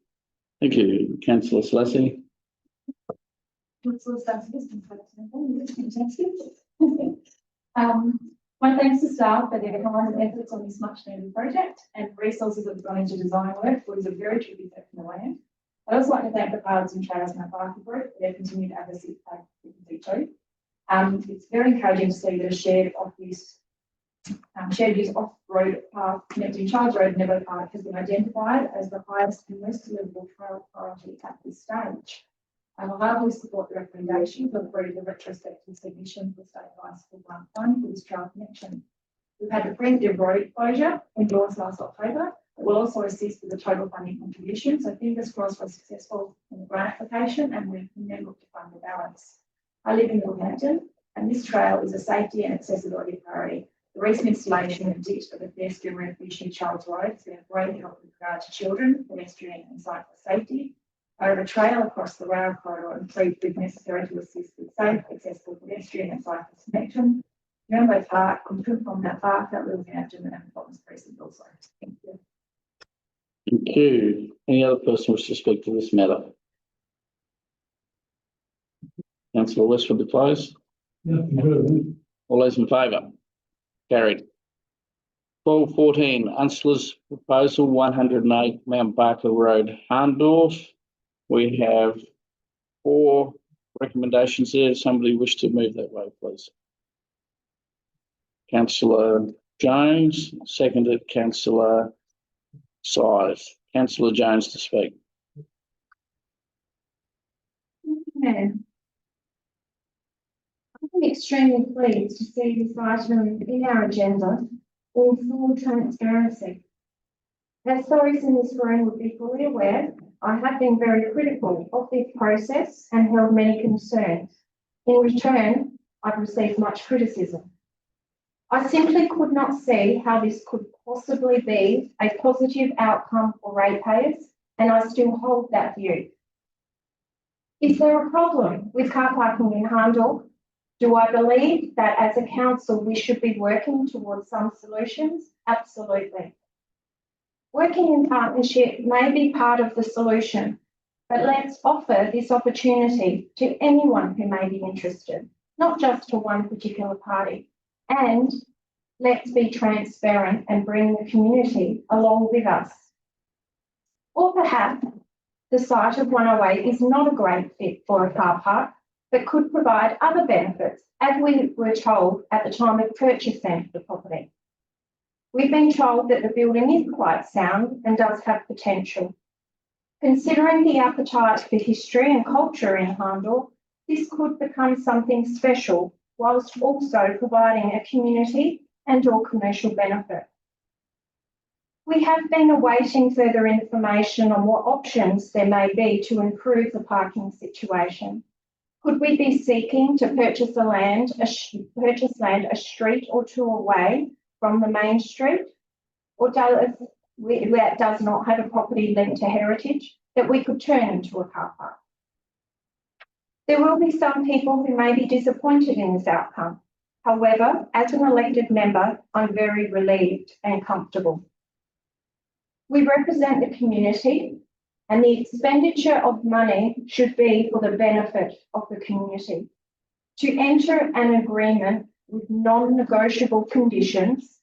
Thank you, Councillor Selassie. My thanks to staff for their time and efforts on this much needed project and resources that have gone into design work for what is a very tricky section of land. I'd also like to thank the Paths and Trails and our biker group for their continued advocacy too. It's very encouraging to see that a shared use off-road path connecting Charles Road and Nebo Park has been identified as the highest and most deliverable trail priority at this stage. I will heartily support the recommendation to approve the retrospective submission for State Bicycle Grant Fund for this trail connection. We've had the preemptive road closure endorsed last October. It will also assist with the total funding contribution. So fingers crossed we're successful in the grant application and we can then look to fund the balance. I live in Northampton and this trail is a safety and accessibility priority. The recent installation of a ditch at the pedestrian refuge near Charles Road has been a great help with regard to children, pedestrian and cyclist safety. I have a trail across the rail corridor and please if necessary to assist with safe, accessible pedestrian and cyclist connection. Remember Park, from that park, that Littlehampton and Bottom's Precinct also. Thank you. Thank you. Any other person wish to speak to this matter? Councillor Westwood to close. All those in favour? Carried. 1214, Unsla's proposal, 108 Mount Barker Road, Harndorf. We have 4 recommendations there. Somebody wish to move that way, please. Councillor Jones, seconded Councillor Size. Councillor Jones to speak. Yeah. I'm extremely pleased to see this item in our agenda in full transparency. As those in this room would be fully aware, I have been very critical of this process and held many concerns. In return, I've received much criticism. I simply could not see how this could possibly be a positive outcome for ratepayers, and I still hold that view. Is there a problem with car parking in Hindle? Do I believe that as a council we should be working towards some solutions? Absolutely. Working in partnership may be part of the solution, but let's offer this opportunity to anyone who may be interested, not just to one particular party. And let's be transparent and bring the community along with us. Or perhaps the site of 108 is not a great fit for a car park, but could provide other benefits, as we were told at the time of purchasing the property. We've been told that the building is quite sound and does have potential. Considering the appetite for history and culture in Hindle, this could become something special, whilst also providing a community and or commercial benefit. We have been awaiting further information on what options there may be to improve the parking situation. Could we be seeking to purchase land a street or two away from the main street, or that does not have a property linked to heritage that we could turn into a car park? There will be some people who may be disappointed in this outcome. However, as an elected member, I'm very relieved and comfortable. We represent the community, and the expenditure of money should be for the benefit of the community. To enter an agreement with non-negotiable conditions,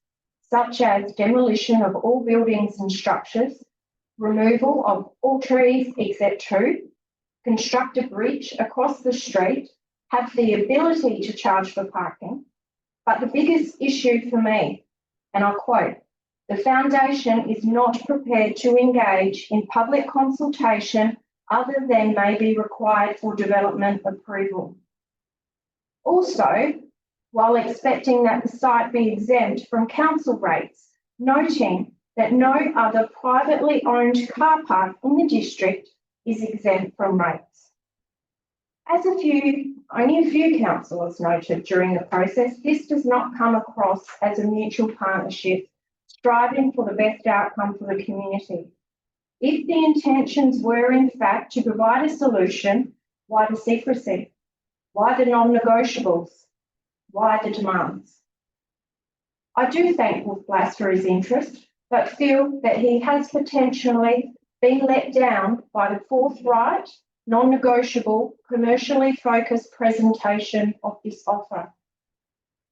such as demolition of all buildings and structures, removal of all trees except 2, construct a bridge across the street, have the ability to charge for parking, but the biggest issue for me, and I quote, "The foundation is not prepared to engage in public consultation other than may be required for development approval." Also, while expecting that the site be exempt from council rates, noting that no other privately owned car park in the district is exempt from rates. As only a few councillors noted during the process, this does not come across as a mutual partnership striving for the best outcome for the community. If the intentions were in fact to provide a solution, why the secrecy? Why the non-negotiables? Why the demands? I do thank Wolf Blass for his interest, but feel that he has potentially been let down by the forthright, non-negotiable, commercially focused presentation of this offer.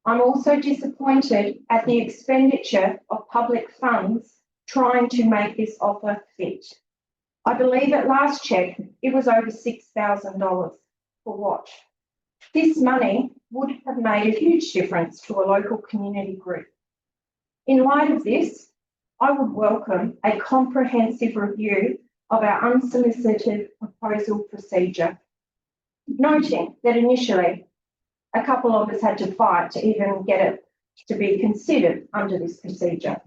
I'm also disappointed at the expenditure of public funds trying to make this offer fit. I believe at last check, it was over $6,000 for what? This money would have made a huge difference to a local community group. In light of this, I would welcome a comprehensive review of our unsolicited proposal procedure, noting that initially a couple of us had to fight to even get it to be considered under this procedure.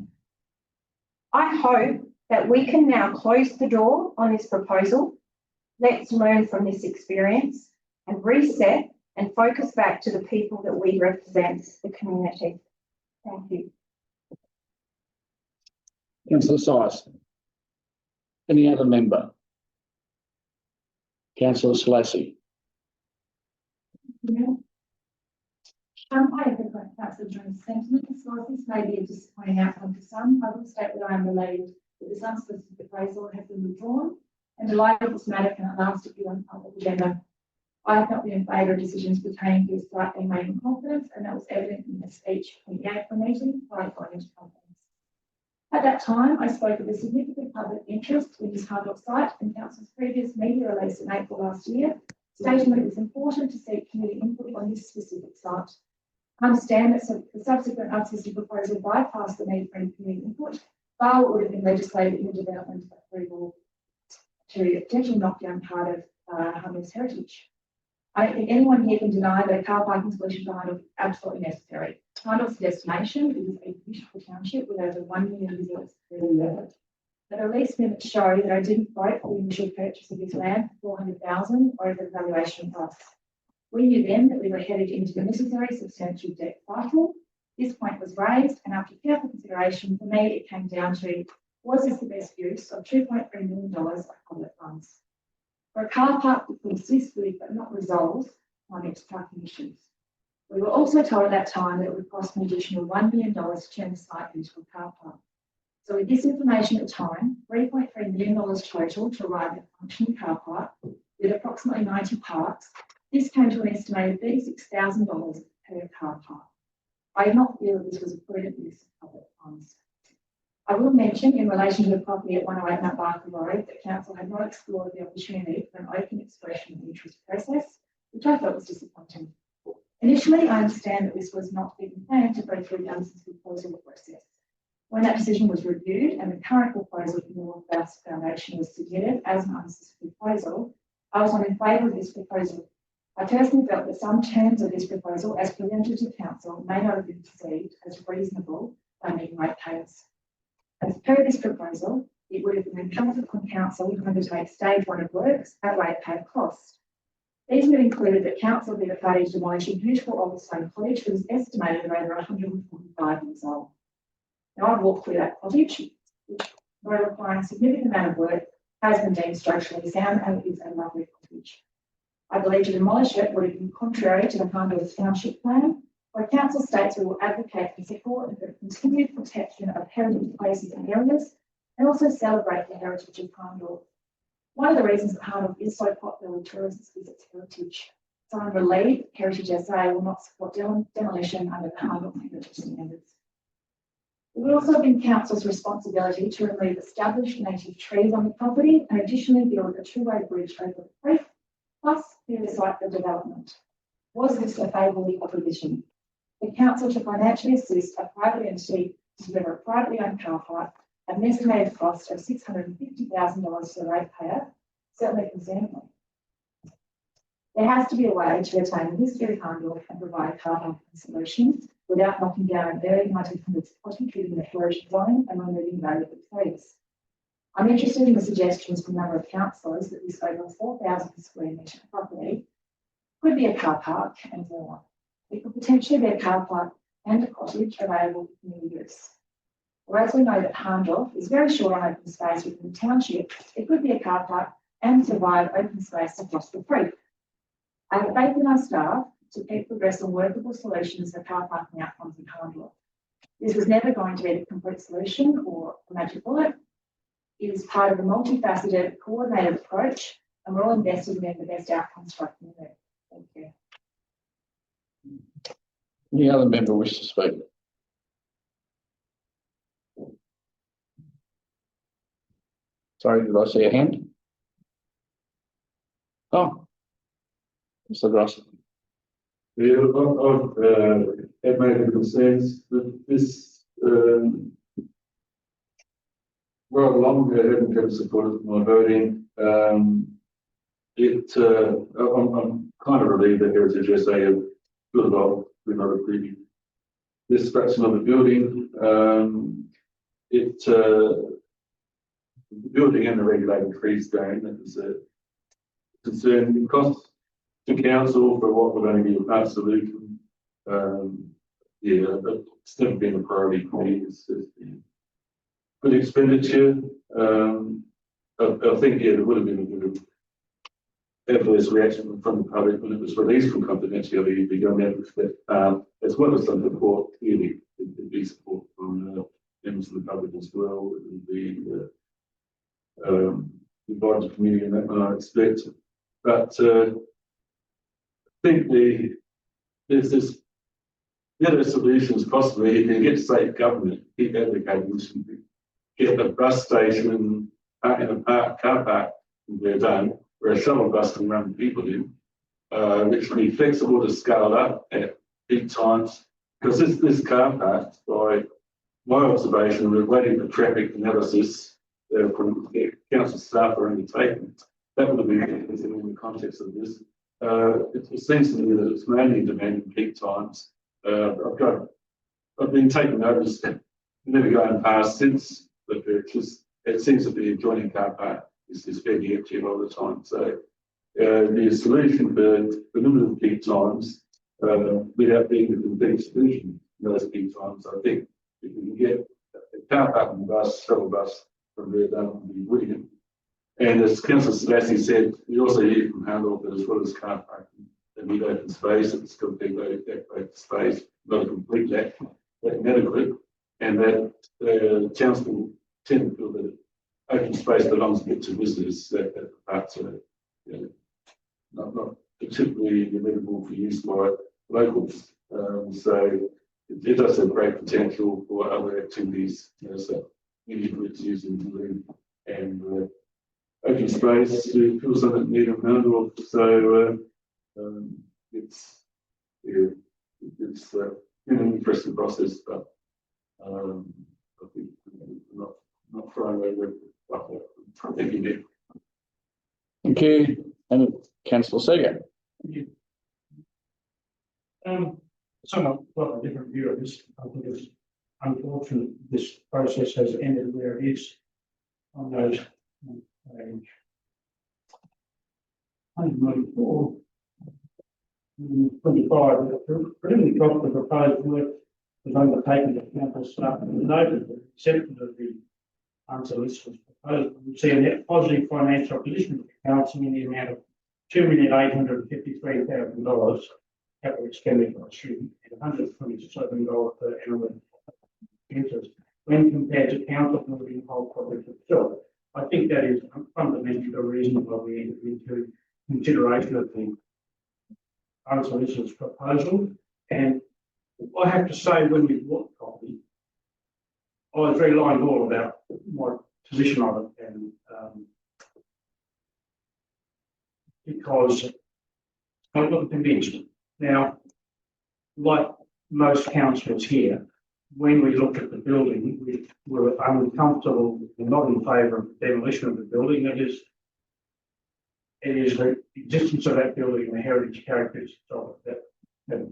I hope that we can now close the door on this proposal. Let's learn from this experience and reset and focus back to the people that we represent, the community. Thank you. Councillor Syce. Any other member? Councillor Selassie. I have a Councillor Jones' sentiments. While this may be a disappointing outcome for some, I will state that I am relieved that this unsolicited proposal has been withdrawn, and delighted this matter can at last appear on public agenda. I have not been in favour of decisions pertaining to this site being made in confidence, and that was evident in the speech from the April meeting prior to going into confidence. At that time, I spoke of the significant public interest in this Hardrock site, and Council's previous media release in April last year, stating that it was important to seek community input on this specific site. I understand that the subsequent unsolicited proposal bypassed the need for any community input, far what would have been legislated in the development approval to potentially knock down part of Hunter's heritage. I don't think anyone here can deny that a car parking solution for Hindle is absolutely necessary. Hindle's destination is a beautiful township with over 1 million visitors every year. The release minutes show that I didn't vote for the initial purchase of this land for 400,000 over the valuation price. We knew then that we were headed into the necessary substantial debt cycle. This point was raised, and after careful consideration, for me, it came down to, was this the best use of $2.3 million of public funds? For a car park that could assist with but not resolve climate parking issues. We were also told at that time that it would cost an additional $1 million to turn the site into a car park. So with this information at the time, $3.3 million total to arrive at a functioning car park with approximately 90 parks, this came to an estimated $36,000 per car park. I did not feel that this was a prudent use of public funds. I will mention in relation to the property at 108 Mount Barker Road that council had not explored the opportunity for an open expression of interest process, which I felt was disappointing. Initially, I understand that this was not even planned to go through the unsolicited proposal process. When that decision was reviewed and the current proposal for the North West Foundation was submitted as an unsolicited proposal, I was not in favour of this proposal. I personally felt that some terms of this proposal, as presented to council, may not have been perceived as reasonable by meeting ratepayers. As per this proposal, it would have been incumbent on council to undertake stage 1 of works at ratepayer cost. These would have included that council would be the party to demolish a beautiful old stone cottage that was estimated at over 145 years old. Now I've walked through that cottage, which, though requiring a significant amount of work, has been deemed structurally sound and is a lovely cottage. I believe to demolish it would have been contrary to the Hindle Township Plan, where council states we will advocate and support the continued protection of heritage places and areas, and also celebrate the heritage of Hindle. One of the reasons that Hindle is so popular with tourists is its heritage. So I'm relieved Heritage SA will not support demolition under the Hindle heritage standards. It would also have been council's responsibility to remove established native trees on the property and additionally build a two-way bridge over the creek, plus clear the site for development. Was this a favourable proposition? The council to financially assist a private entity to deliver a privately owned car park at an estimated cost of $650,000 to the ratepayer certainly concerned me. There has to be a way to retain the history of Hindle and provide car parking solutions without knocking down an early 1900s cottage within the flourishing zone and removing valuable trees. I'm interested in the suggestions from a number of councillors that this over 4,000 square metre property could be a car park and more. It could potentially be a car park and a cottage available for community use. Whereas we know that Hindle is very short on open space within the township, it could be a car park and survive open space across the creek. I have faith in our staff to keep progressing workable solutions for car parking outcomes in Hindle. This was never going to be the complete solution or a magic bullet. It is part of a multifaceted, coordinated approach, and we're all invested in the best outcomes for our community. Thank you. Any other member wish to speak? Sorry, did I see a hand? Oh, Mr. Gross. Yeah, I've had major concerns that this, well, along I haven't had support my voting. I'm kind of relieved that Heritage SA have put it off. We're not approving this fraction of the building. The building and the regulated trees going, that was a concern. It costs to council for what we're going to be a part solution. Yeah, but it's never been a priority for me. It's good expenditure. I think, yeah, there would have been a bit of adverse reaction from the public when it was released from confidentiality beyond that respect, as well as some support, clearly, there'd be support from members of the public as well, the advisory committee and that I expect. But I think there's this better solutions possibly. You can get state government, keep advocating, get a bus station in a car park, they're done, where a shuttle bus can run people in, which can be flexible to scale up at peak times. Because this car park, by my observation, we're waiting for traffic analysis from council staff are undertaking. That would have been in the context of this. it seems to me that it's mainly demanding peak times. I've been taking notice that never going past since the purchase. It seems to be adjoining car park is fairly empty all the time. So the solution for limited peak times, without being the complete solution in those peak times, I think if we can get a car park and bus, shuttle bus from there down would be brilliant. And as Councillor Selassie said, we also hear from Handle as well as car parking, that need open space, it's got to be open space, not a complete lack inadequate, and that the townspeople tend to feel that open space belongs a bit to visitors, that parts are not particularly amenable for use by locals. So it does have great potential for other activities, so many groups using the room and open space to fill some that need of handle. So it's been an interesting process, but I think not throwing away with thinking it. Thank you. And Councillor Seger. Somewhat got a different view of this. I think it's unfortunate this process has ended where it is on those page 194, 25. The preliminary cost of the proposed work was undertaken to council staff and noted that acceptance of the unsolicited proposal would see a net positive financial position of the council in the amount of $2,853,000 capital expenditure on student and $127 per annum interest when compared to council building whole project itself. I think that is fundamentally the reason why we entered into consideration of the unsolicited proposal. And I have to say, when we bought the property, I was very line all about my position on it, and because I wasn't convinced. Now, like most councillors here, when we looked at the building, we were uncomfortable and not in favour of the demolition of the building. It is the existence of that building and the heritage characteristics of it that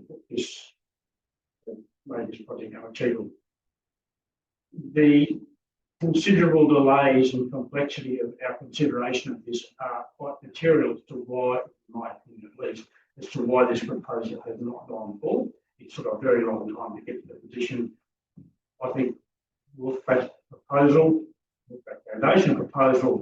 made this project unachievable. The considerable delays and complexity of our consideration of this are quite material as to why, in my opinion at least, as to why this proposal has not gone forward. It took a very long time to get to the position. I think Wolfpack's proposal, Wolfpack Foundation proposal,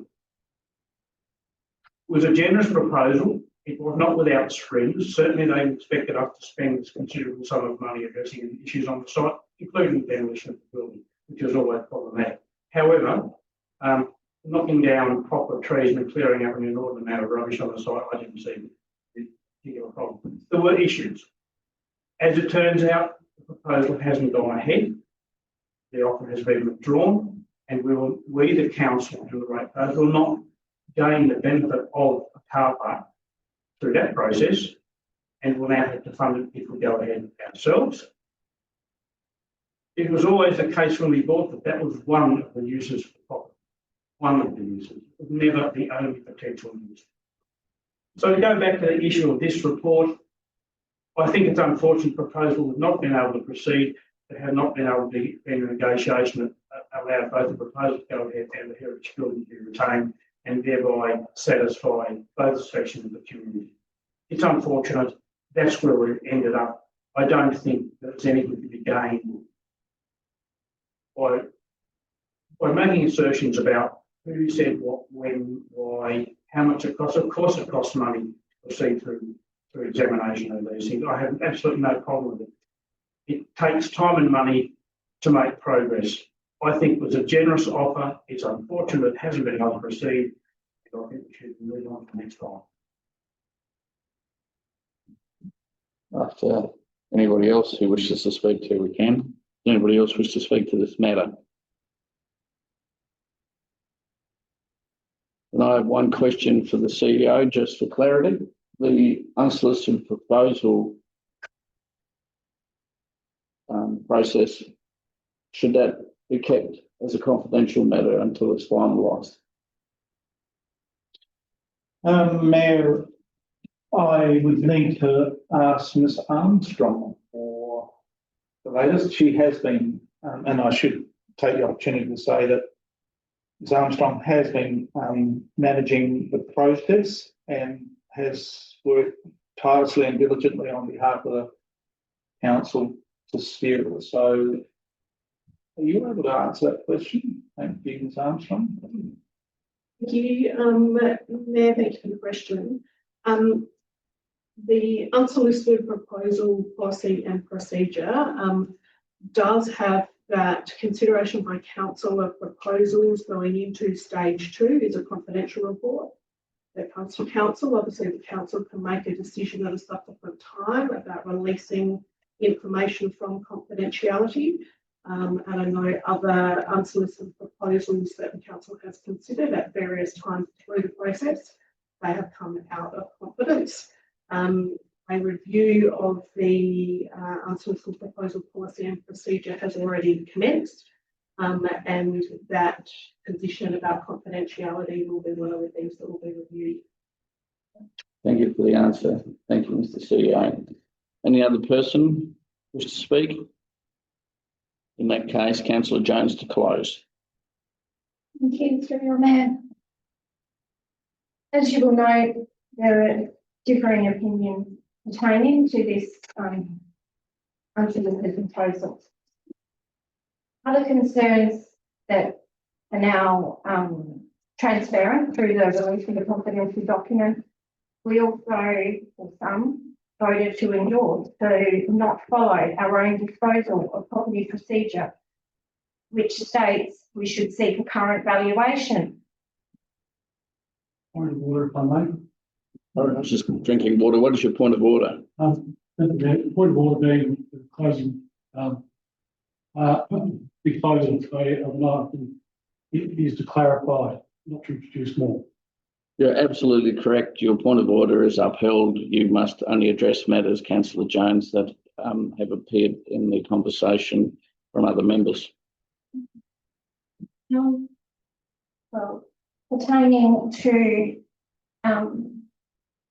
was a generous proposal. It was not without strings. Certainly they expected us to spend a considerable sum of money addressing issues on the site, including the demolition of the building, which was always problematic. However, knocking down proper trees and clearing up an inordinate amount of rubbish on the site, I didn't see the particular problem. There were issues. As it turns out, the proposal hasn't gone ahead. The offer has been withdrawn, and we, the council, and the ratepayers will not gain the benefit of a car park through that process, and will now have to fund it if we go ahead ourselves. It was always the case when we bought that that was one of the uses for property, one of the uses, never the only potential use. So to go back to the issue of this report, I think it's unfortunate the proposal has not been able to proceed. There have not been able to be a negotiation that allowed both the proposal to go ahead and the heritage building to be retained, and thereby satisfy both sections of the community. It's unfortunate. That's where we ended up. I don't think there's anything to be gained by making assertions about who said what, when, why, how much it costs. Of course, it costs money to proceed through examination of these things. I have absolutely no problem with it. It takes time and money to make progress. I think it was a generous offer. It's unfortunate it hasn't been able to proceed. I think we should move on to the next one. After anybody else who wishes to speak to, we can. Anybody else wish to speak to this matter? And I have one question for the CEO, just for clarity. The unsolicited proposal process, should that be kept as a confidential matter until it's finalised? Mayor, I would need to ask Ms Armstrong for the latest. She has been, and I should take the opportunity to say that Ms Armstrong has been managing the process and has worked tirelessly and diligently on behalf of the council to steer it. So are you able to answer that question? Thank you, Ms Armstrong. Thank you, Mayor, thank you for the question. The unsolicited proposal policy and procedure does have that consideration by council of proposals going into stage 2 is a confidential report that comes to council. Obviously, the council can make a decision at a subsequent time about releasing information from confidentiality. And I know other unsolicited proposals that the council has considered at various times through the process, they have come out of confidence. A review of the unsolicited proposal policy and procedure has already commenced, and that position about confidentiality will be one of the things that will be reviewed. Thank you for the answer. Thank you, Mr. CEO. Any other person wish to speak? In that case, Councillor Jones to close. Thank you, through your mayor. As you will know, there are differing opinions pertaining to this unsolicited proposal. Other concerns that are now transparent through the release of the confidential document, we also, or some, voted to endorse, so not follow our own disposal of property procedure, which states we should seek a current valuation. Point of order, if I may. I was just drinking water. What is your point of order? The point of order being the closing, the closing of life is to clarify, not to introduce more. You're absolutely correct. Your point of order is upheld. You must only address matters, Councillor Jones, that have appeared in the conversation from other members. Well, pertaining to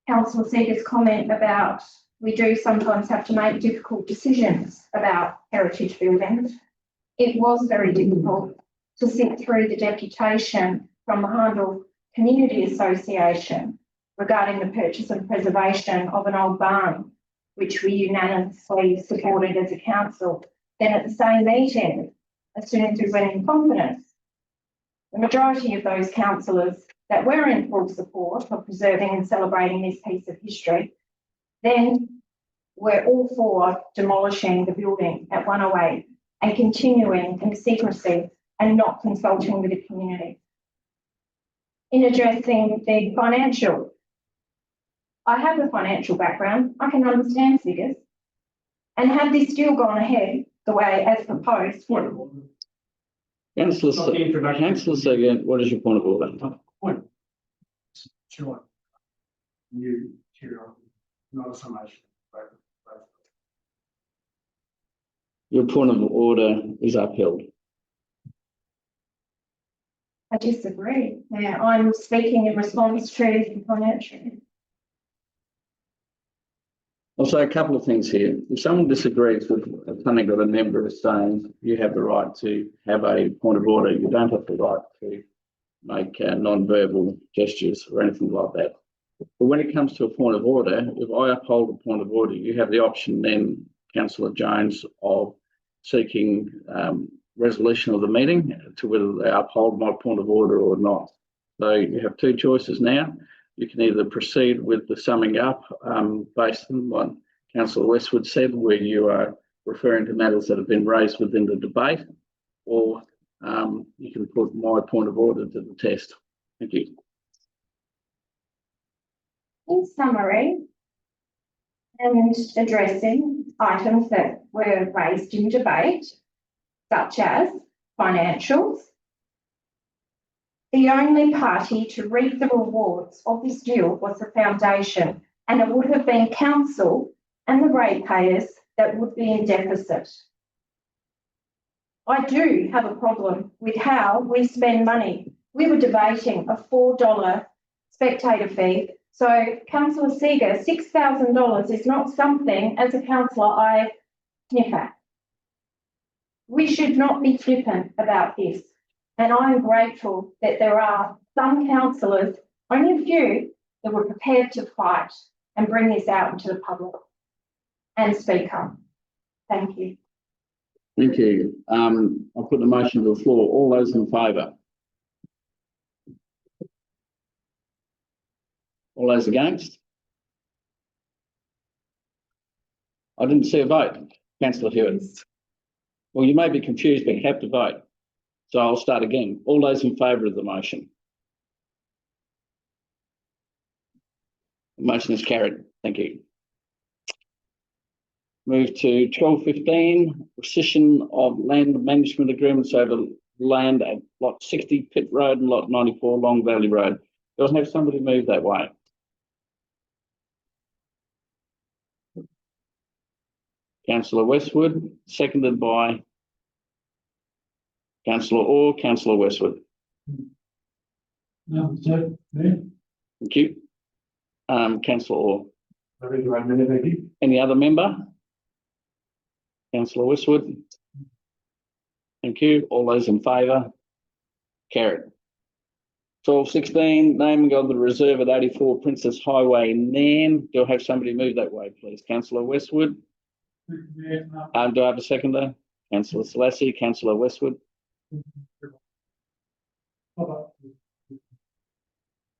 Councillor Seeger's comment about we do sometimes have to make difficult decisions about heritage buildings. It was very difficult to sit through the deputation from the Handel Community Association regarding the purchase and preservation of an old barn, which we unanimously supported as a council. Then at the same meeting, as soon as we went in confidence, the majority of those councillors that were in full support of preserving and celebrating this piece of history, then we're all for demolishing the building at 108 and continuing in secrecy and not consulting with the community. In addressing the financial, I have a financial background, I can understand figures, and had this deal gone ahead the way as proposed. Councillor Seeger, what is your point of order? Point. Sure. New material, not a summation. Your point of order is upheld. I disagree. Now, I'm speaking in response to the financial. I'll say a couple of things here. If someone disagrees with something that a member is saying, you have the right to have a point of order. You don't have the right to make non-verbal gestures or anything like that. But when it comes to a point of order, if I uphold a point of order, you have the option then, Councillor Jones, of seeking resolution of the meeting to whether they uphold my point of order or not. So you have two choices now. You can either proceed with the summing up based on what Councillor Westwood said, where you are referring to matters that have been raised within the debate, or you can put my point of order to the test. Thank you. In summary, and addressing items that were raised in debate, such as financials, the only party to reap the rewards of this deal was the foundation, and it would have been council and the ratepayers that would be in deficit. I do have a problem with how we spend money. We were debating a $4 spectator fee So councillor Seeger, $6,000 is not something as a councillor I sniff at. We should not be flippant about this. And I'm grateful that there are some councillors, only a few, that were prepared to fight and bring this out into the public and speak up. Thank you. Thank you. I'll put the motion to the floor. All those in favour? All those against? I didn't see a vote. Councillor Hewitt. Well, you may be confused, but you have to vote. So I'll start again. All those in favour of the motion? The motion is carried. Thank you. Move to 12.15, rescission of land management agreements over land at lot 60 Pitt Road and lot 94 Long Valley Road. Do I have somebody move that way? Councillor Westwood, seconded by Councillor Orr. Councillor Westwood. No, so, Mayor, Thank you. Councillor Orr. thank you. Any other member? Councillor Westwood. Thank you. All those in favour? Carried. 12.16, naming of the reserve at 84 Princess Highway, Nairn. Do I have somebody move that way, please? Councillor Westwood. Do I have a seconder? Councillor Selassie. Councillor Westwood. So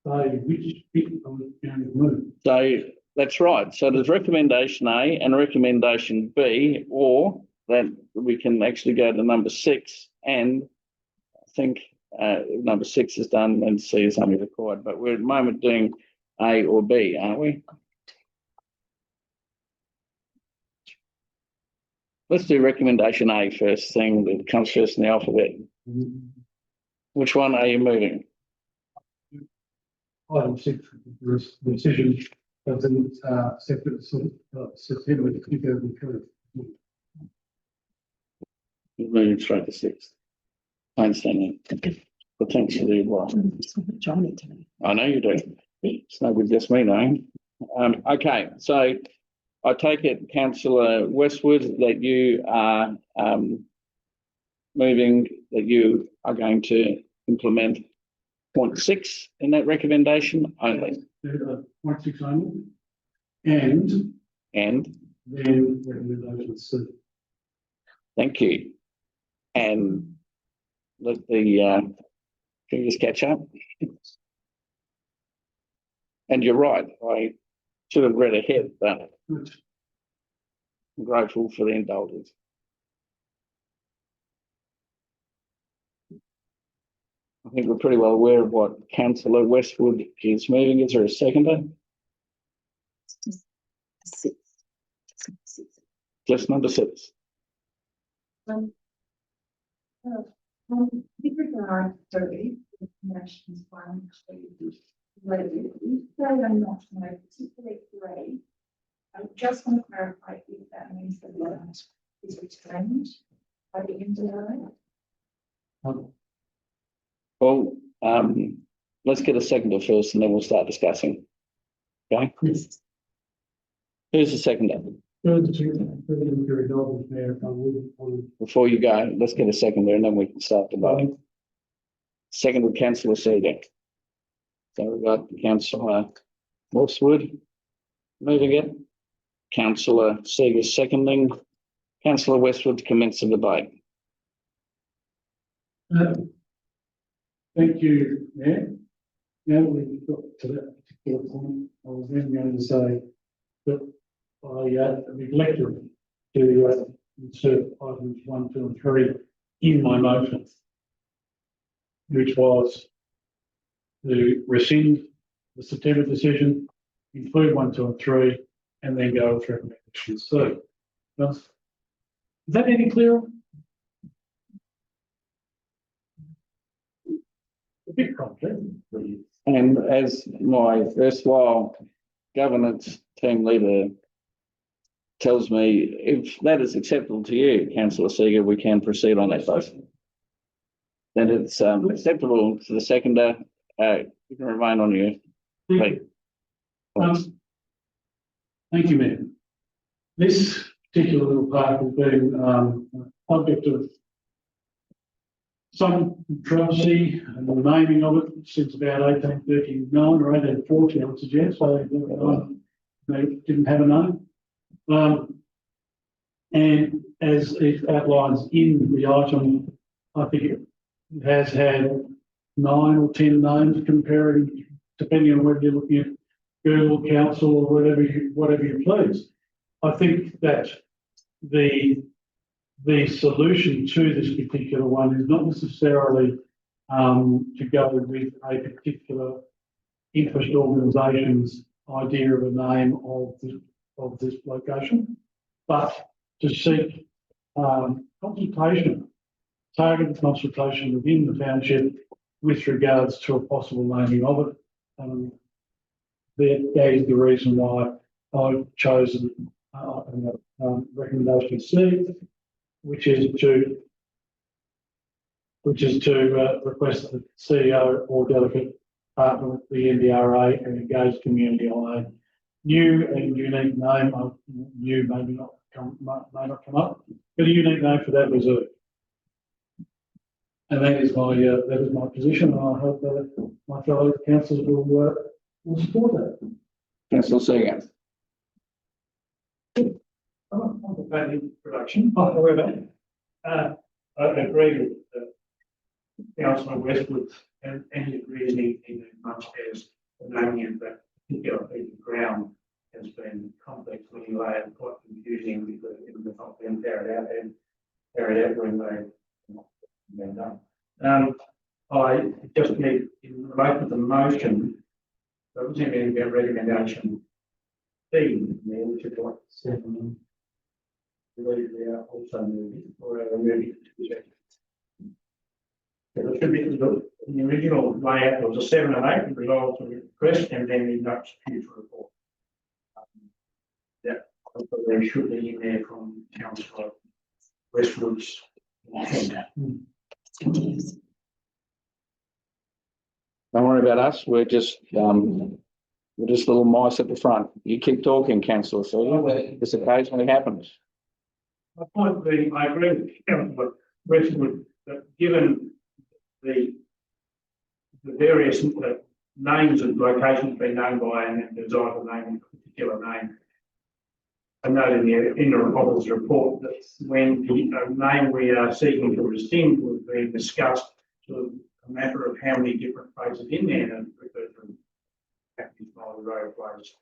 which bit are we going to move? So that's right. So there's recommendation A and recommendation B, or that we can actually go to number 6, and I think number 6 is done and C is only required, but we're at the moment doing A or B, aren't we? Let's do recommendation A first, thing that comes first in the alphabet. Which one are you moving? Item 6, decision of the September 2003. You're moving straight to 6. I understand that. Potentially well. I know you do. It's no good just me knowing. Okay, so I take it, Councillor Westwood, that you are moving, that you are going to implement point 6 in that recommendation only. Point 6 only. And then recommendation C. Thank you. And let the fingers catch up. And you're right, I should have read ahead, but I'm grateful for the indulgence. I think we're pretty well aware of what Councillor Westwood is moving. Is there a seconder? Just number 6. With regard to the nation's one, so I'm not know particularly great. I just want to clarify if that means that the land is retained by the end of the Well, let's get a seconder first and then we'll start discussing. Okay? Who's the seconder? Before you go, let's get a seconder and then we can start debating. Second with Councillor Seeger. So we've got Councillor Westwood moving it. Councillor Seeger seconding. Councillor Westwood to commence the debate. Thank you, Mayor. Now we've got to that particular point, I was then going to say that I neglected to insert items 1, 2 and 3 in my motion, which was to rescind the September decision, include 1, 2 and 3, and then go with recommendation C. Now, is that any clearer? A bit complex. And as my erstwhile governance team leader tells me, if that is acceptable to you, Councillor Seeger, we can proceed on that basis. Then it's acceptable to the seconder. You can remain on your feet. Thank you, Mayor. This particular little park has been object of some controversy and the naming of it since about 1839 or 1840, I would suggest. So they didn't have a name. And as it outlines in the item, I think it has had 9 or 10 names comparing, depending on whether you're looking at Google Council or whatever you please. I think that the solution to this particular one is not necessarily to go with a particular interest organisation's idea of a name of this location, but to seek consultation, targeted consultation within the township with regards to a possible naming of it. That is the reason why I've chosen recommendation C, which is to request that the CEO or delegate partner with the NDRA and engage community on a new and unique name. New may not come up, but a unique name for that reserve. And that is my position, and I hope that my fellow councillors will support that. Councillor Seagan. On the production, however, I agree with Councillor Westwood and his reasoning in as much as the naming of that particular piece of ground has been complexly laid and quite confusing because it was not being carried out when they been done. I just need, in relation to the motion, representing the recommendation B, which is like 7. We are also moving or moving to check. It should be in the original layout, there was a 7 and 8 resolved to request and then the next future report. Yeah, there should be in there from Councillor Westwood's intent. Don't worry about us. We're just little mice at the front. You keep talking, Councillor Seagan. This occasionally happens. My point being, I agree with Councillor Westwood that given the various names and locations being known by and the desire to name a particular name, I know in the interim officer's report that when the name we are seeking to rescind was being discussed, sort of a matter of how many different places in there and from road place.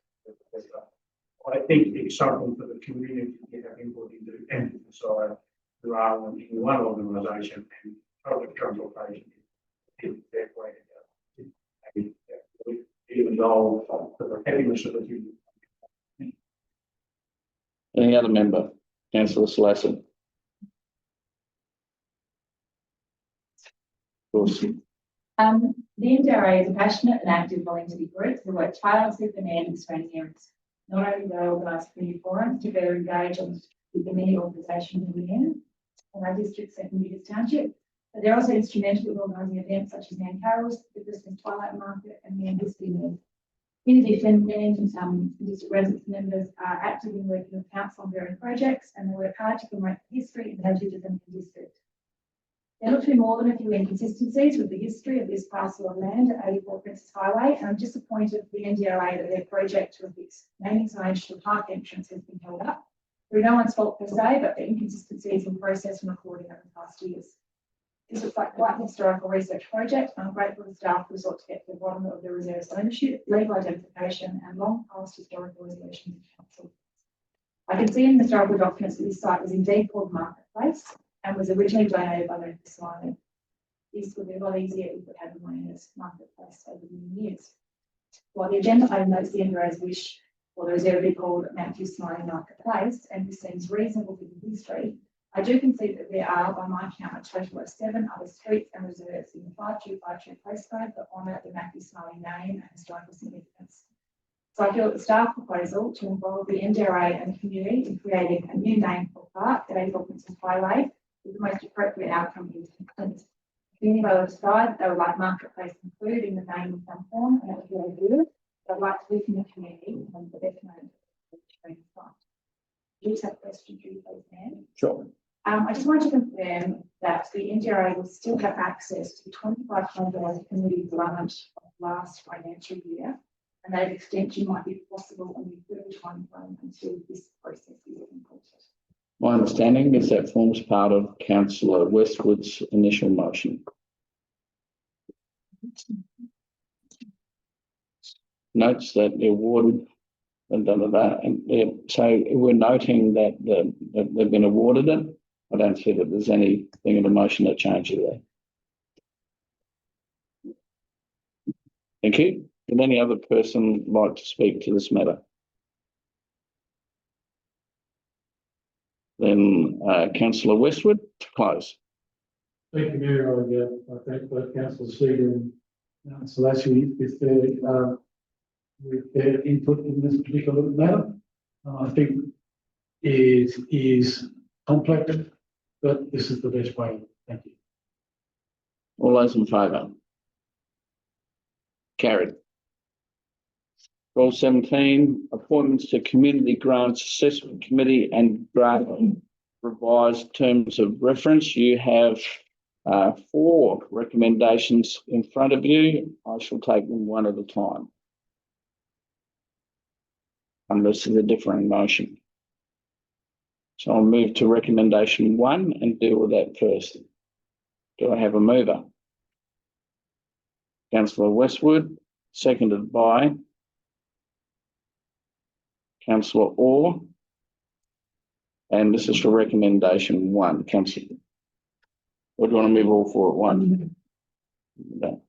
I think it's something for the community to have input into and decide rather than in one organisation and public consultation is their way to go. Even though for the happiness of the community. Any other member? Councillor Slasson. Of course. The NDRA is a passionate and active volunteer group who work tirelessly for NAM and surrounding areas. Not only do they organise community forums to better engage with the many organisations in the NAM and our districts and Newcastle Township, but they're also instrumental in organising events such as NAM Carols, the Christmas Twilight Market, and the MBDC. In addition, many district residents and members are active in working with council on various projects, and they work hard to promote the history and heritage of the district. There look to be more than a few inconsistencies with the history of this parcel of land at 84 Princess Highway, and I'm disappointed with the NDRA that their project to affix naming signage to the park entrance has been held up. Through no one's fault per se, but the inconsistencies in process and recording over the past years. This looks like quite an historical research project, and I'm grateful to staff who sought to get to the bottom of the reserve's ownership, legal identification, and long past historical resolutions of council. I can see in the historical documents that this site was indeed called Marketplace and was originally donated by Local Smiley. This would be a lot easier if it had remained as Marketplace over the years. While the agenda item notes the NDRA's wish for the reserve to be called Matthew Smiley Marketplace, and this seems reasonable for the history, I do concede that there are, by my count, a total of 7 other streets and reserves in the 5252 postcode that honour the Matthew Smiley name and historical significance. So I feel that the staff proposal to involve the NDRA and the community in creating a new name for the park at 84 Princess Highway is the most appropriate outcome here. The community will decide that they would like Marketplace included in the name in some form, and that would be good. I'd like to live in the community and the best known to the site. Do you have a question, please, ma'am? Sure. I just wanted to confirm that the NGRA will still have access to the $2,500 community grant of last financial year, and that extension might be possible on the third time frame until this process is completed. My understanding is that forms part of Councillor Westwood's initial motion. Notes that the award and so we're noting that that they've been awarded it. I don't see that there's anything in the motion that changes there. Thank you. Would any other person like to speak to this matter? Then Councillor Westwood to close. Thank you, Mayor. I thank both Councillors Seeger and Selassie with their input in this particular matter. I think it is complex, but this is the best way. Thank you. All those in favour? Carried. 1217, appointments to Community Grants Assessment Committee and draft revised terms of reference. You have 4 recommendations in front of you. I shall take them one at a time, unless there's a different motion. So I'll move to recommendation 1 and deal with that first. Do I have a mover? Councillor Westwood, seconded by Councillor Orr. And this is for recommendation 1, Councillor. Or do you want to move all 4 at once? No.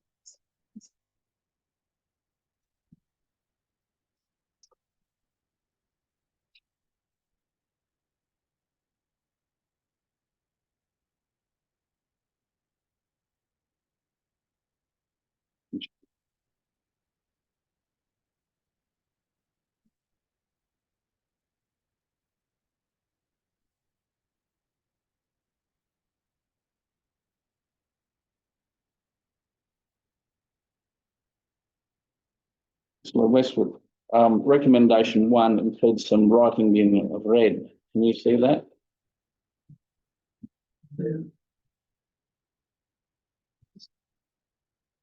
Councillor Westwood, recommendation 1 includes some writing in red. Can you see that?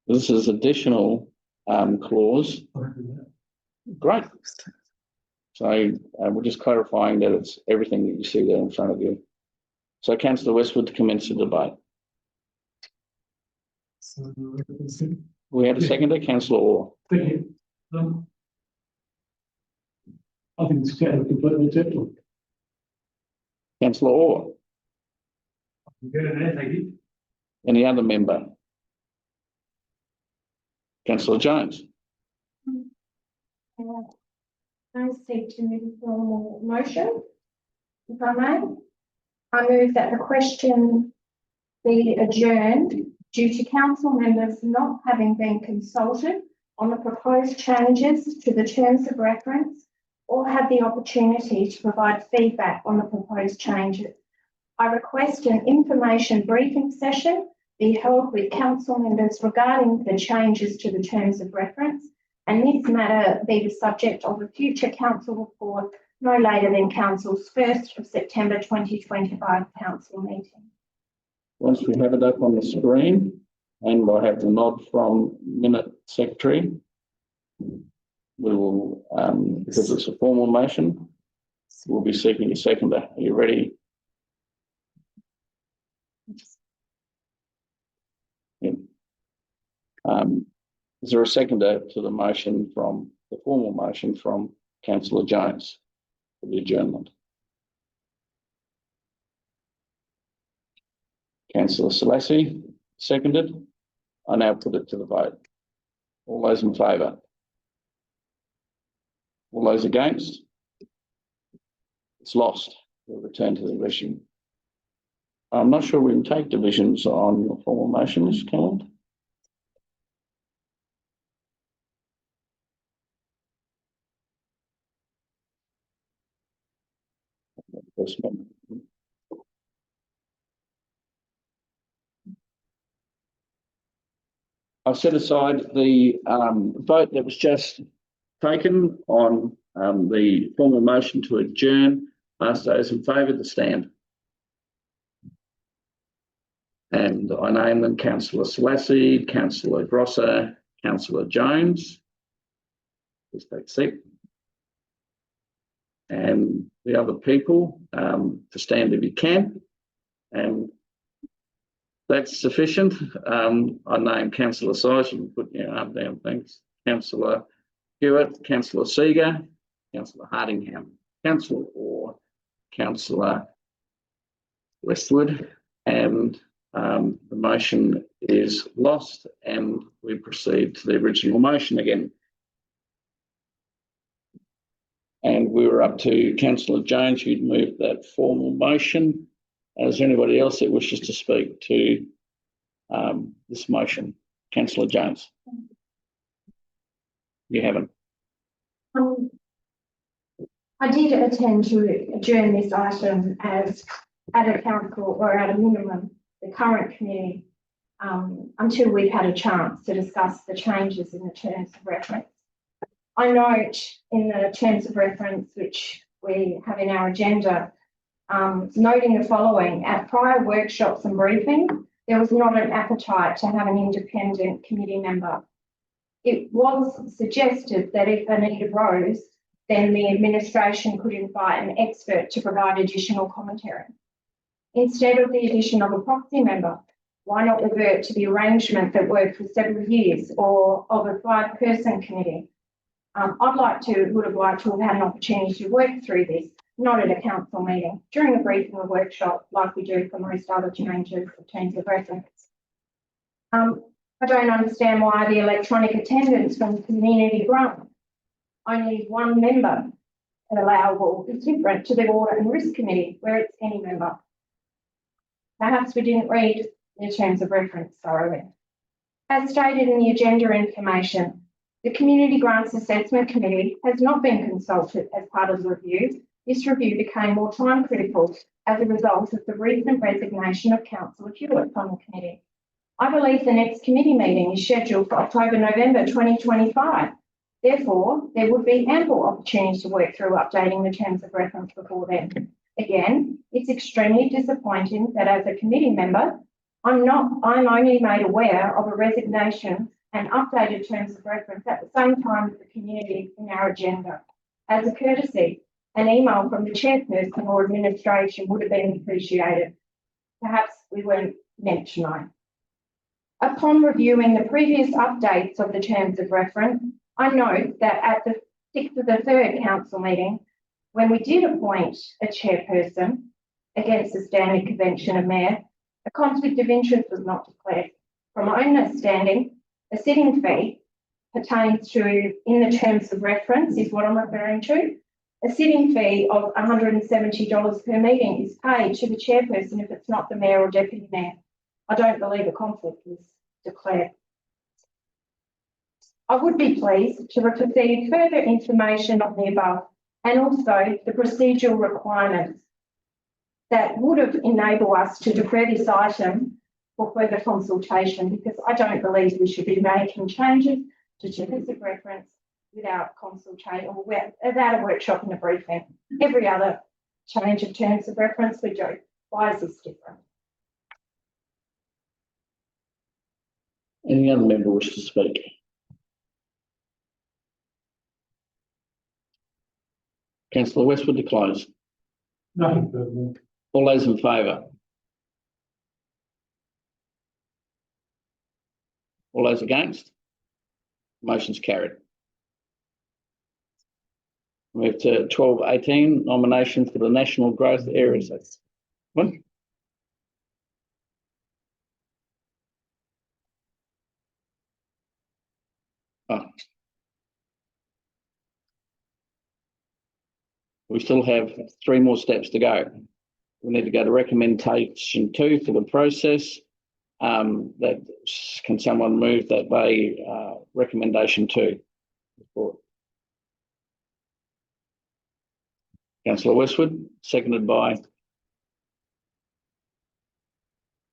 This is additional clause. Great. So we're just clarifying that it's everything that you see there in front of you. So Councillor Westwood to commence the debate. We had a seconder, Councillor Orr. Thank you. I think it's completely acceptable. Councillor Orr. Thank you. Any other member? Councillor Jones. I seek to move a formal motion, if I may. I move that the question be adjourned due to council members not having been consulted on the proposed changes to the terms of reference or had the opportunity to provide feedback on the proposed changes. I request an information briefing session be held with council members regarding the changes to the terms of reference, and this matter be the subject of a future council report no later than council's 1st of September 2025 council meeting. Once we have it up on the screen, and I have the nod from Minute Secretary, we will, because it's a formal motion, we'll be seeking a seconder. Are you ready? Yeah. Is there a seconder to the motion from the formal motion from Councillor Jones for the adjournment? Councillor Selassie, seconded. I now put it to the vote. All those in favour? All those against? It's lost. We'll return to the division. I'm not sure we can take divisions on formal motions, can we? I've set aside the vote that was just taken on the formal motion to adjourn. Ask those in favour to stand. And I name them: Councillor Selassie, Councillor Grosser, Councillor Jones. Please take a seat. And the other people to stand if you can. And that's sufficient. I name Councillor Syes. You can put your arm down, thanks. Councillor Hewitt, Councillor Seeger, Councillor Hardingham, Councillor Orr, Councillor Westwood, and the motion is lost, and we proceed to the original motion again. And we were up to Councillor Jones, who'd moved that formal motion. Is there anybody else that wishes to speak to this motion? Councillor Jones. You haven't. I did attend to adjourn this item as at a council or at a minimum, the current committee, until we've had a chance to discuss the changes in the terms of reference. I note in the terms of reference, which we have in our agenda, noting the following: at prior workshops and briefings, there was not an appetite to have an independent committee member. It was suggested that if a need arose, then the administration could invite an expert to provide additional commentary. Instead of the addition of a proxy member, why not revert to the arrangement that worked for several years, or of a 5-person committee? Would have liked to have had an opportunity to work through this, not at a council meeting, during a briefing or workshop like we do for most other changes of terms of reference. I don't understand why the electronic attendance from the community grant, only one member allowable, is different to the audit and risk committee where it's any member. Perhaps we didn't read the terms of reference thoroughly. As stated in the agenda information, the Community Grants Assessment Committee has not been consulted as part of the review. This review became more time critical as a result of the recent resignation of Councillor Hewitt from the committee. I believe the next committee meeting is scheduled for October-November 2025. Therefore, there would be ample opportunity to work through updating the terms of reference before then. Again, it's extremely disappointing that as a committee member, I'm only made aware of a resignation and updated terms of reference at the same time as the community in our agenda. As a courtesy, an email from the chairperson or administration would have been appreciated. Perhaps we weren't meant to know. Upon reviewing the previous updates of the terms of reference, I note that at the 6th of the 3rd council meeting, when we did appoint a chairperson against the standing convention of mayor, a conflict of interest was not declared. From my understanding, a sitting fee pertains to, in the terms of reference, is what I'm referring to. A sitting fee of $170 per meeting is paid to the chairperson if it's not the mayor or deputy mayor. I don't believe a conflict was declared. I would be pleased to receive further information on the above and also the procedural requirements that would have enabled us to defer this item for further consultation, because I don't believe we should be making changes to terms of reference without consultation or without a workshop and a briefing. Every other change of terms of reference we do. Why is this different? Any other member wish to speak? Councillor Westwood to close. Nothing further. All those in favour? All those against? Motion's carried. Move to 12.18, nomination for the National Growth Areas. What? Oh. We still have 3 more steps to go. We need to go to recommendation 2 for the process. That can someone move that they recommendation 2? Councillor Westwood, seconded by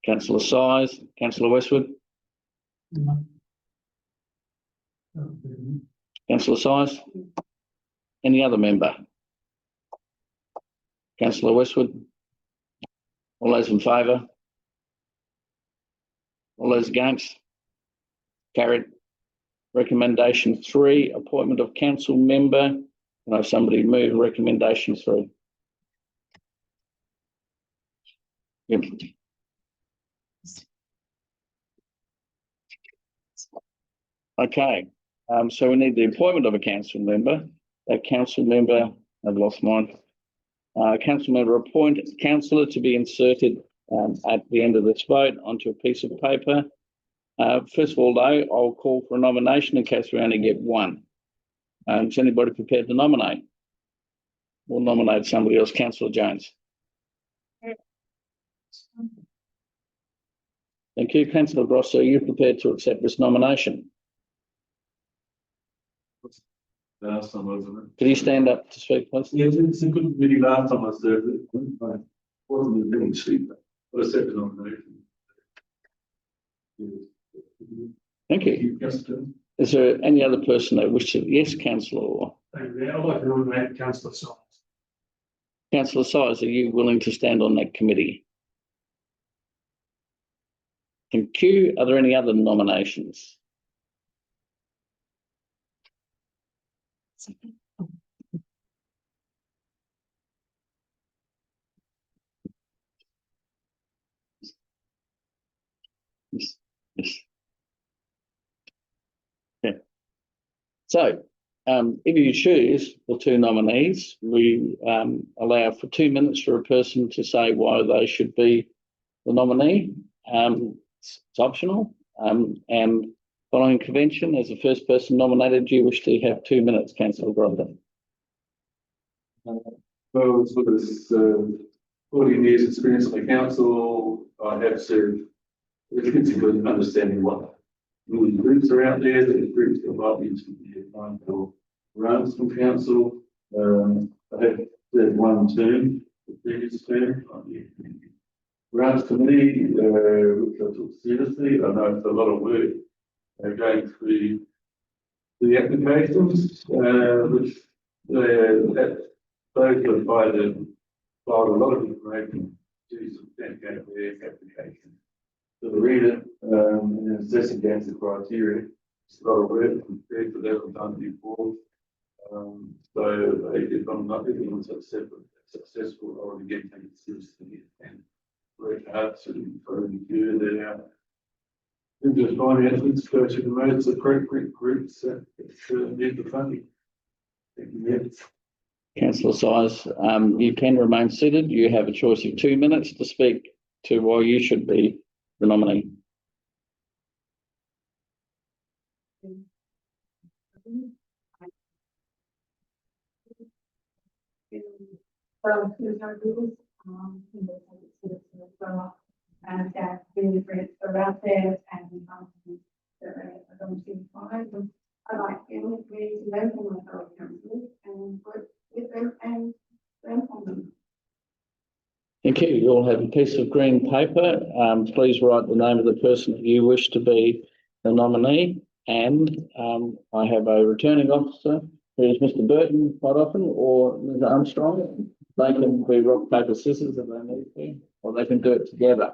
Councillor Syes. Councillor Westwood. Councillor Size? Any other member? Councillor Westwood? All those in favour? All those against? Carried. Recommendation 3, appointment of council member. Can I have somebody move recommendation 3? Yep. Okay, so we need the appointment of a council member. That council member, I've lost mine. Council member appoint councillor to be inserted at the end of this vote onto a piece of paper. First of all, though, I'll call for a nomination in case we only get one. Is anybody prepared to nominate? We'll nominate somebody else. Councillor Jones. Thank you. Councillor Grosso, are you prepared to accept this nomination? Last time, wasn't it? Could you stand up to speak, please? Yeah, it's a good meeting last time I served it. Wasn't a big sheet, but I said the nomination. Thank you. Is there any other person that wishes to? Yes, councillor. Thank you. I'd like to nominate Councillor Size. Councillor Size, are you willing to stand on that committee? Thank you. Are there any other nominations? Yes. Okay. So, if you choose the 2 nominees, we allow for 2 minutes for a person to say why they should be the nominee. It's optional. And following convention, as the first person nominated, you wish to have 2 minutes, Councillor Grosso. Well, it's with this 14 years experience on the council, I have served. It's good understanding what really groups are out there, the groups that might be interested in applying for grants from council. I have served 1 term, the previous term on the grants committee, which I took seriously. I know it's a lot of work going through the applications, which that those that apply to filed a lot of information to substantiate their application. So to read it and assess against the criteria, it's a lot of work compared to that I've done before. So if I'm not being successful, I want to get things seriously and work hard to try to do that. Into finances, go to the most appropriate groups that need the funding. Thank you. Councillor Size, you can remain seated. You have a choice of 2 minutes to speak to why you should be the nominee. Well, there's no rules, and that really great are out there and are going to find them. I like them, really to learn from my fellow councillors and work with them and learn from them. Thank you. You all have a piece of green paper. Please write the name of the person that you wish to be the nominee. And I have a returning officer, who is Mr. Burton quite often, or Ms. Armstrong. They can be rock, paper, scissors if they need to, or they can do it together.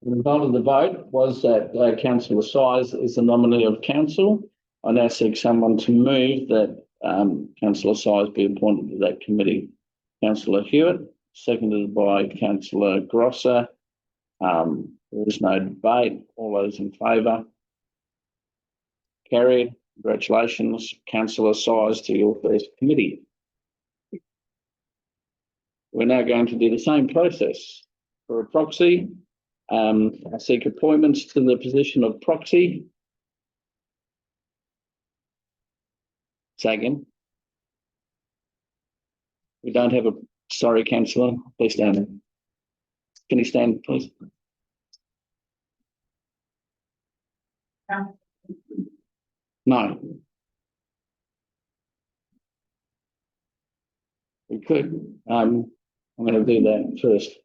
The result of the vote was that councillor Size is the nominee of council. I now seek someone to move that councillor Size be appointed to that committee. Councillor Hewitt, seconded by councillor Grosser. There is no debate. All those in favour? Carried. Congratulations, councillor Size, to your first committee. We're now going to do the same process for a proxy. I seek appointments to the position of proxy. Say again. We don't have a, sorry, councillor, please stand. Can you stand, please? No. We could. I'm going to do that first.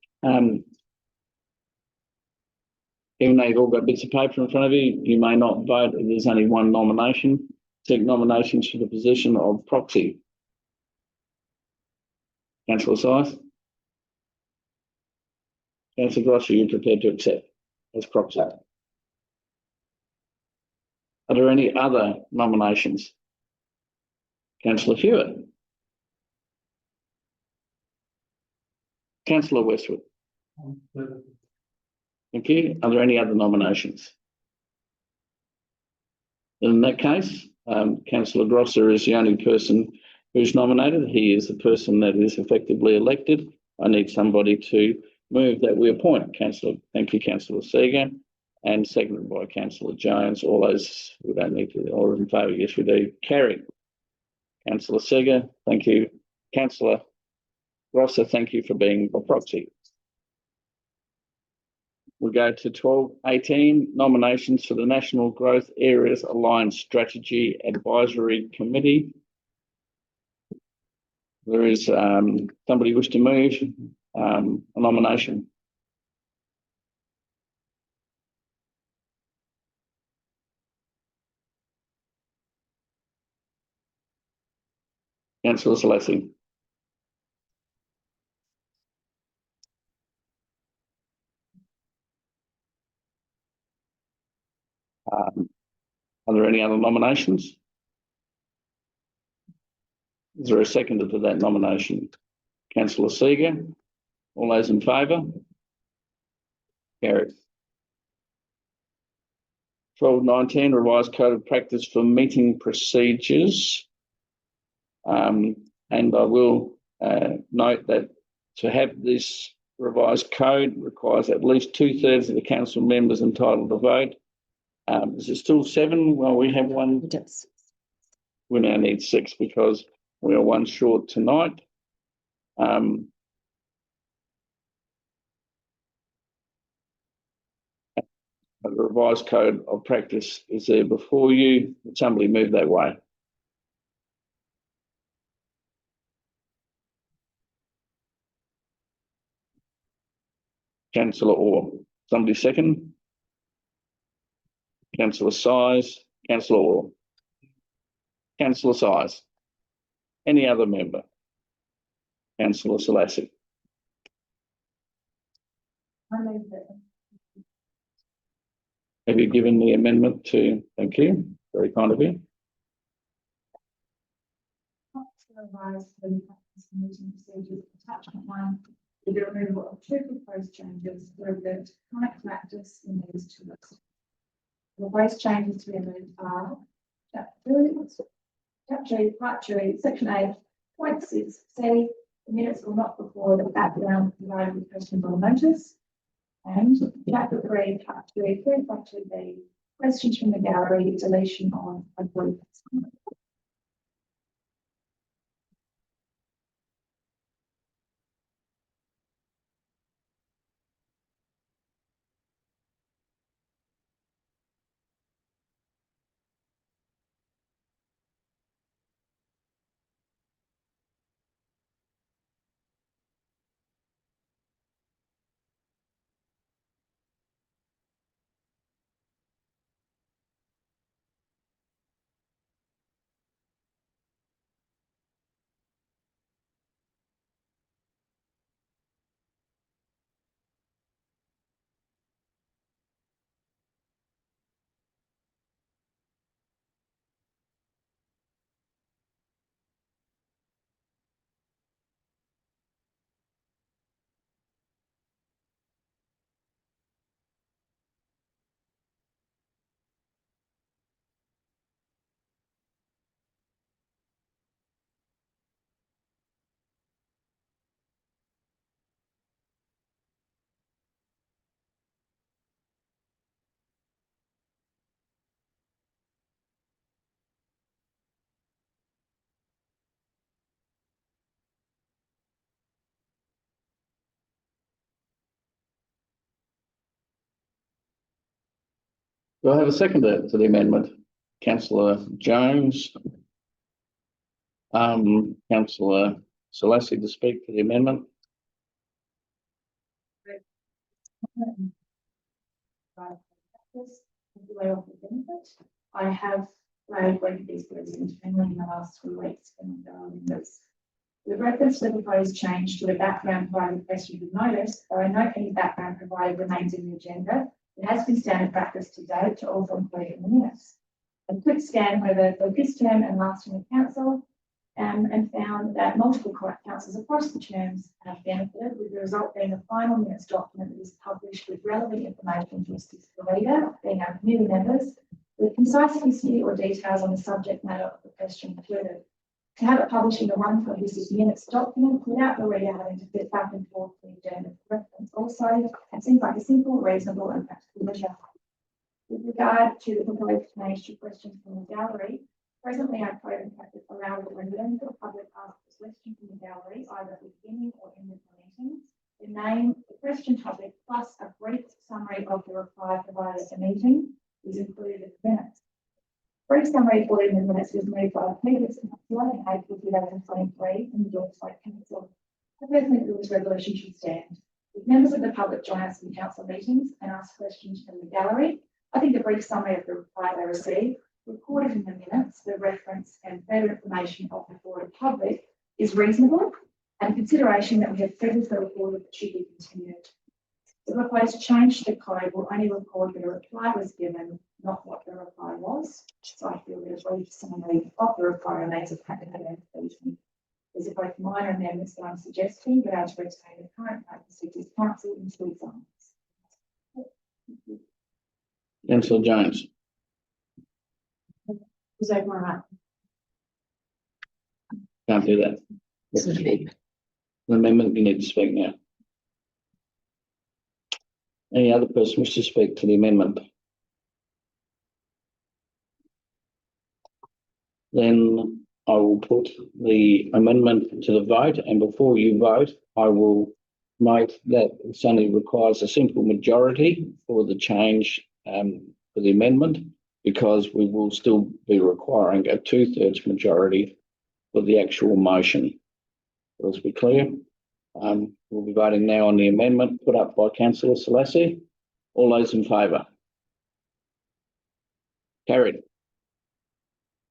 Even though you've all got bits of paper in front of you, you may not vote if there's only one nomination. Seek nominations for the position of proxy. Councillor Size? Councillor Gross, are you prepared to accept as proxy? Are there any other nominations? Councillor Hewitt? Councillor Westwood? Thank you. Are there any other nominations? In that case, councillor Grosser is the only person who's nominated. He is the person that is effectively elected. I need somebody to move that we appoint councillor. Thank you, councillor Seeger, and seconded by councillor Jones. All those we don't need to. All in favour? Yes, we do. Carried. Councillor Seeger, thank you. Councillor Grosser, thank you for being a proxy. We go to 12.18, nominations for the National Growth Areas Alliance Strategy Advisory Committee. There is somebody wish to move a nomination. Councillor Selassie. Are there any other nominations? Is there a seconder to that nomination? Councillor Seeger. All those in favour? Carried. 12.19, revised code of practice for meeting procedures. And I will note that to have this revised code requires at least 2/3 of the council members entitled to vote. Is it still 7? Well, we have one. Yes. We now need 6 because we are one short tonight. The revised code of practice is there before you. Would somebody move that way? Councillor Orr. Somebody second? Councillor Size. Councillor Orr. Councillor Size. Any other member? Councillor Selassie. Have you given the amendment to? Thank you. Very kind of you. Meeting procedures, attachment 1, with the removal of 2 proposed changes where the current practice in these 2 lists. The proposed changes to be amended are Chapter Part 2, Section 8.6 say the minutes will not record the background provided with questions on notice. And Chapter 3, Part 3, 3.2b, questions from the gallery, deletion of a group. Do I have a seconder to the amendment? Councillor Jones. Councillor Selassie to speak for the amendment. I have raised these words internally in the last 2 weeks and members. With reference to the proposed change to the background provided question with notice, there are no any background provided remains in the agenda. It has been standard practice to date to also include it in the minutes. A quick scan over for this term and last term of council and found that multiple councils across the terms have benefited, with the result being a final minutes document that is published with relevant information to assist the reader, being our committee members, with concise history or details on the subject matter of the question included. To have it published in a one for this minutes document without the reader having to fit back and forth the agenda for reference also, it seems like a simple, reasonable and practical measure. With regard to the proposed change to questions from the gallery, presently our code and practice allow that when members of the public ask a question from the gallery, either at the beginning or in the meeting, the name, the question topic, plus a brief summary of the reply provided at the meeting is included in the minutes. Brief summary for the minutes was moved by the previous councillor in April 2023 and endorsed by council. I personally feel this resolution should stand. If members of the public join us in council meetings and ask questions from the gallery, I think the brief summary of the reply they receive, recorded in the minutes, the reference and further information of the broader public is reasonable and consideration that we have previously reported that should be continued. The proposed change to the code will only record that a reply was given, not what the reply was. So I feel that a brief summary of the reply remains a practical application. These are both minor amendments that I'm suggesting, but as to retain the current practice of this council in two zones. Councillor Jones. Is that right? Can't do that. The amendment, you need to speak now. Any other person wish to speak to the amendment? Then I will put the amendment to the vote, and before you vote, I will note that it only requires a simple majority for the change for the amendment, because we will still be requiring a 2/3 majority for the actual motion. Let's be clear. We'll be voting now on the amendment put up by Councillor Selassie. All those in favour? Carried.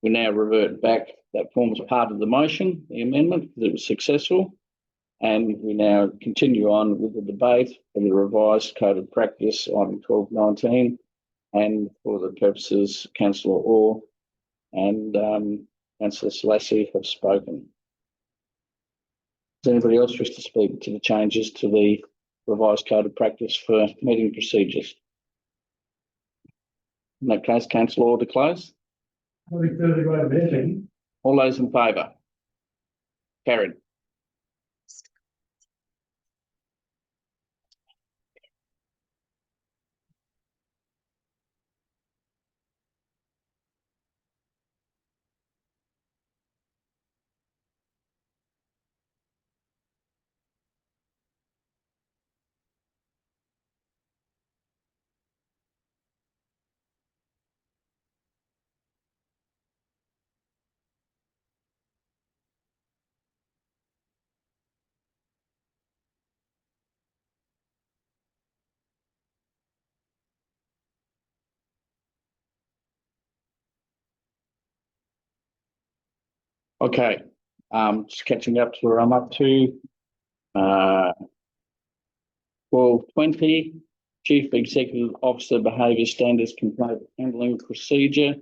We now revert back. That forms part of the motion, the amendment, that was successful. And we now continue on with the debate for the revised code of practice on 1219. And for the purposes, Councillor Orr and Councillor Selassie have spoken. Does anybody else wish to speak to the changes to the revised code of practice for meeting procedures? In that case, Councillor Orr to close. All those in favour? Carried. Okay, just catching up to where I'm up to. 1220, Chief Executive Officer Behaviour Standards Complaint Handling Procedure.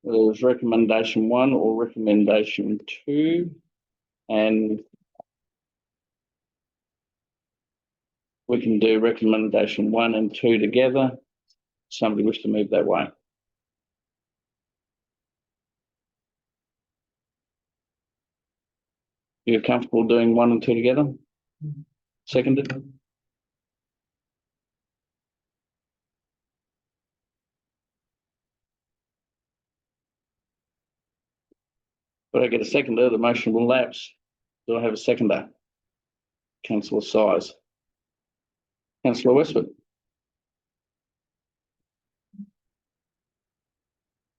There was recommendation 1 or recommendation 2, and we can do recommendation 1 and 2 together. Somebody wish to move that way? You're comfortable doing 1 and 2 together? Seconded? But I get a seconder, the motion will lapse. Do I have a seconder? Councillor Size. Councillor Westwood.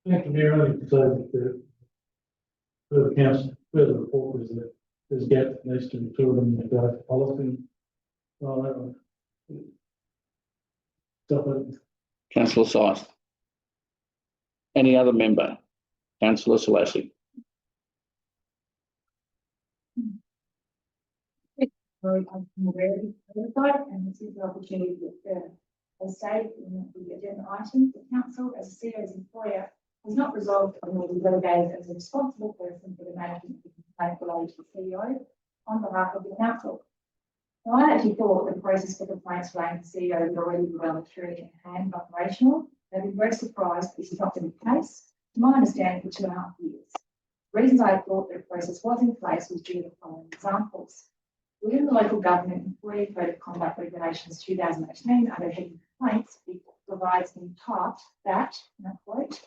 Thank you, Mayor. I think to say that the council, further report is that there's a gap that needs to be filled in the growth policy. Councillor Syth. Any other member? Councillor Selassie. I'm aware of this oversight, and this is the opportunity that as stated in the agenda item, the council as a CEO's employer has not resolved and will be relegated as a responsible person for the management of the complaint related to the CEO on behalf of the council. Now, I actually thought the process for complaints relating to the CEO would already be well matured in hand and operational. I've been very surprised this is not been the case, to my understanding, for 2.5 years. Reasons I thought the process was in place was due to the following examples. Within the Local Government Employee Code of Conduct Regulations 2018, under heading complaints, it provides in part that, and I quote,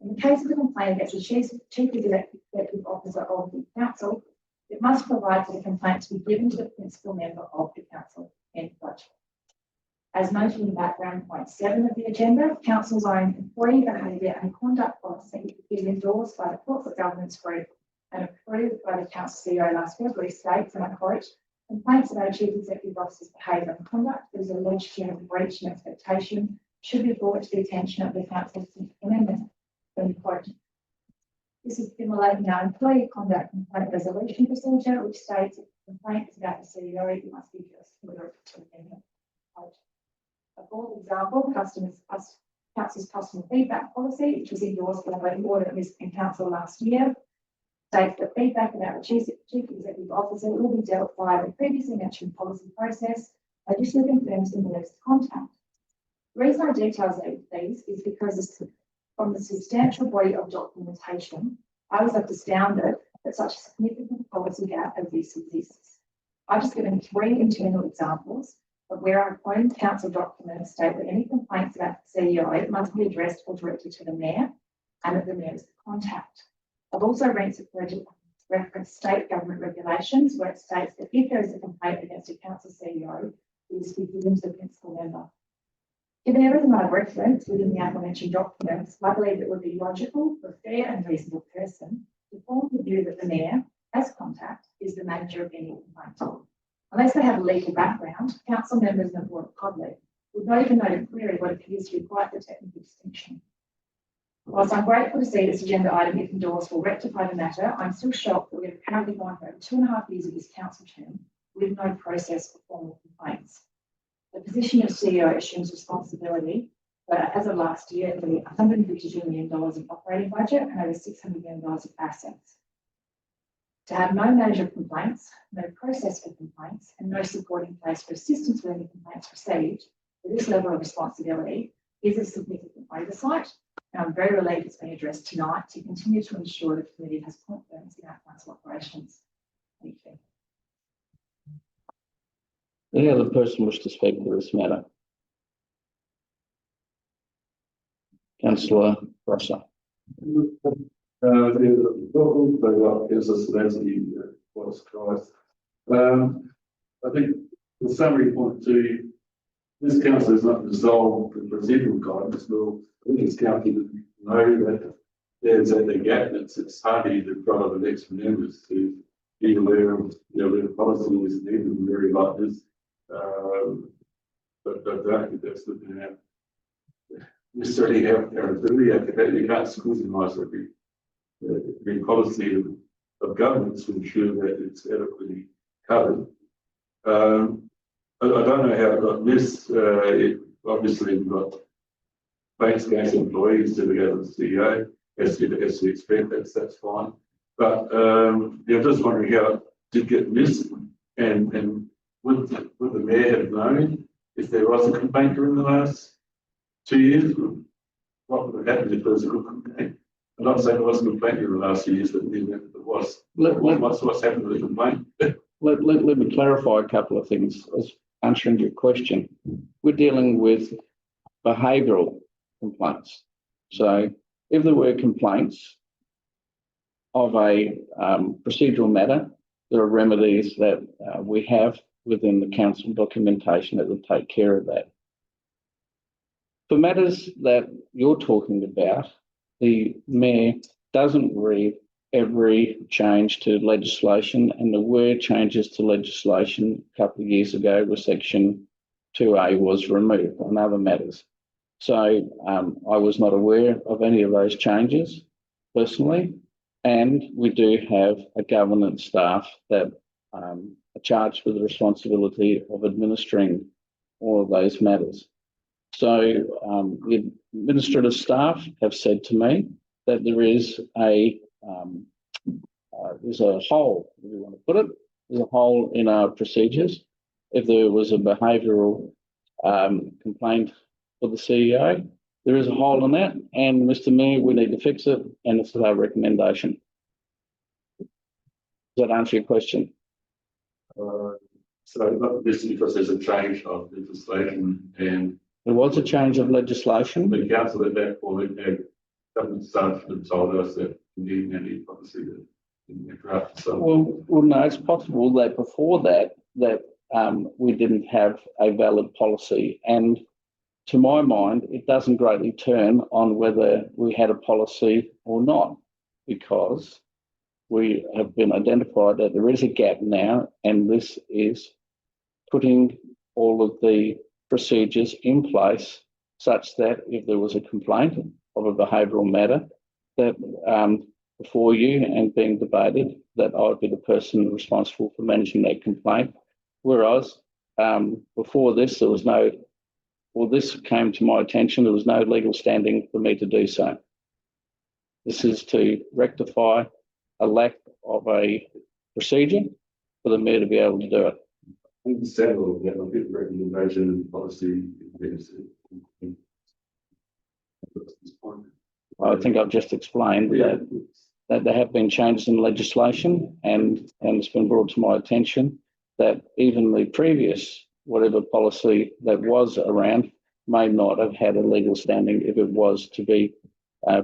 in the case of a complaint against the Chief Executive Officer of the Council, it must provide for the complaint to be given to the principal member of the Council, end quote. As noted in background point 7 of the agenda, Council's own employee behaviour and conduct policy is endorsed by the Corporate Governance Group and approved by the Council CEO last February states, and I quote, complaints about a Chief Executive Officer's behaviour and conduct that is alleged to have breached an expectation should be brought to the attention of the Council amendment, end quote. This is similar in our employee conduct complaint resolution procedure, which states if the complaint is about the CEO, it must be addressed to the amendment. A fourth example, Council's customer feedback policy, which was endorsed by the Audit and Council last year, states that feedback about the Chief Executive Officer will be dealt via the previously mentioned policy process, additionally confirms the next contact. The reason I detail these is because from the substantial body of documentation, I was left astounded that such a significant policy gap as this exists. I've just given 3 internal examples of where our own council documents state that any complaints about the CEO must be addressed or directed to the Mayor and that the Mayor is the contact. I've also referenced state government regulations where it states that if there is a complaint against a council CEO, it is to be given to the principal member. Given everything I've referenced within the aforementioned documents, I believe it would be logical for a fair and reasonable person to form the view that the Mayor, as contact, is the manager of any complaint. Unless they have a legal background, council members and the board of public would not even know to query what appears to be quite the technical distinction. Whilst I'm grateful to see this agenda item, if endorsed, will rectify the matter, I'm still shocked that we have apparently gone for over 2.5 years of this council term with no process for formal complaints. The position of CEO assumes responsibility, but as of last year, there were $152 million in operating budget and over $600 million of assets. To have no manager of complaints, no process for complaints, and no support in place for assistance with any complaints received, for this level of responsibility is a significant oversight, and I'm very relieved it's been addressed tonight to continue to ensure the committee has confidence in our council operations. Thank you. Any other person wish to speak to this matter? Councillor Rosser. I think the summary point 2, this council has not resolved the procedural guidance. Well, I think it's council to know that there's a gap, and it's hardly the right of the next members to be aware of, where the policy is needed and very like this. But I don't think that's looking at necessarily our ability. You can't scrutinise every policy of government to ensure that it's adequately covered. I don't know how it got missed. Obviously, we've got banks against employees to go to the CEO, as you expect, that's fine. But I'm just wondering how it did get missed, and would the Mayor have known if there was a complaint during the last 2 years? What would have happened if there was a good complaint? I'm not saying there wasn't a complaint during the last 2 years, but in the event there was, what's happened to the complaint? Let me clarify a couple of things as answering your question. We're dealing with behavioural complaints. So if there were complaints of a procedural matter, there are remedies that we have within the council documentation that would take care of that. For matters that you're talking about, the Mayor doesn't read every change to legislation, and there were changes to legislation a couple of years ago where Section 2A was removed on other matters. So I was not aware of any of those changes personally, and we do have a governance staff that are charged with the responsibility of administering all of those matters. So the administrative staff have said to me that there is there's a hole, if you want to put it, there's a hole in our procedures. If there was a behavioural complaint for the CEO, there is a hole in that, and Mr. Mayor, we need to fix it, and it's our recommendation. Does that answer your question? So this is because there's a change of legislation and there was a change of legislation. the council at that point had government staff that told us that indeed any policy that in the draft. So Well, no, it's possible that before that we didn't have a valid policy, and to my mind, it doesn't greatly turn on whether we had a policy or not, because we have been identified that there is a gap now, and this is putting all of the procedures in place such that if there was a complaint of a behavioural matter, that before you and being debated, that I would be the person responsible for managing that complaint. Whereas before this, there was no, well, this came to my attention, there was no legal standing for me to do so. This is to rectify a lack of a procedure for the Mayor to be able to do it. several that will get recommendation policy. I think I've just explained that there have been changes in legislation, and it's been brought to my attention that even the previous whatever policy that was around may not have had a legal standing if it was to be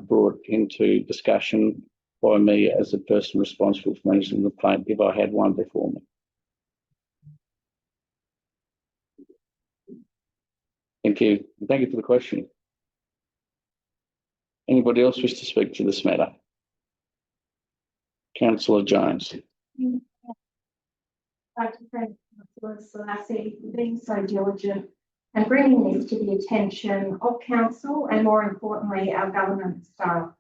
brought into discussion by me as the person responsible for managing the complaint if I had one before me. Thank you. Thank you for the question. Anybody else wish to speak to this matter? Councillor Jones. I'd like to thank Councillor Selassie for being so diligent and bringing this to the attention of council and, more importantly, our government staff.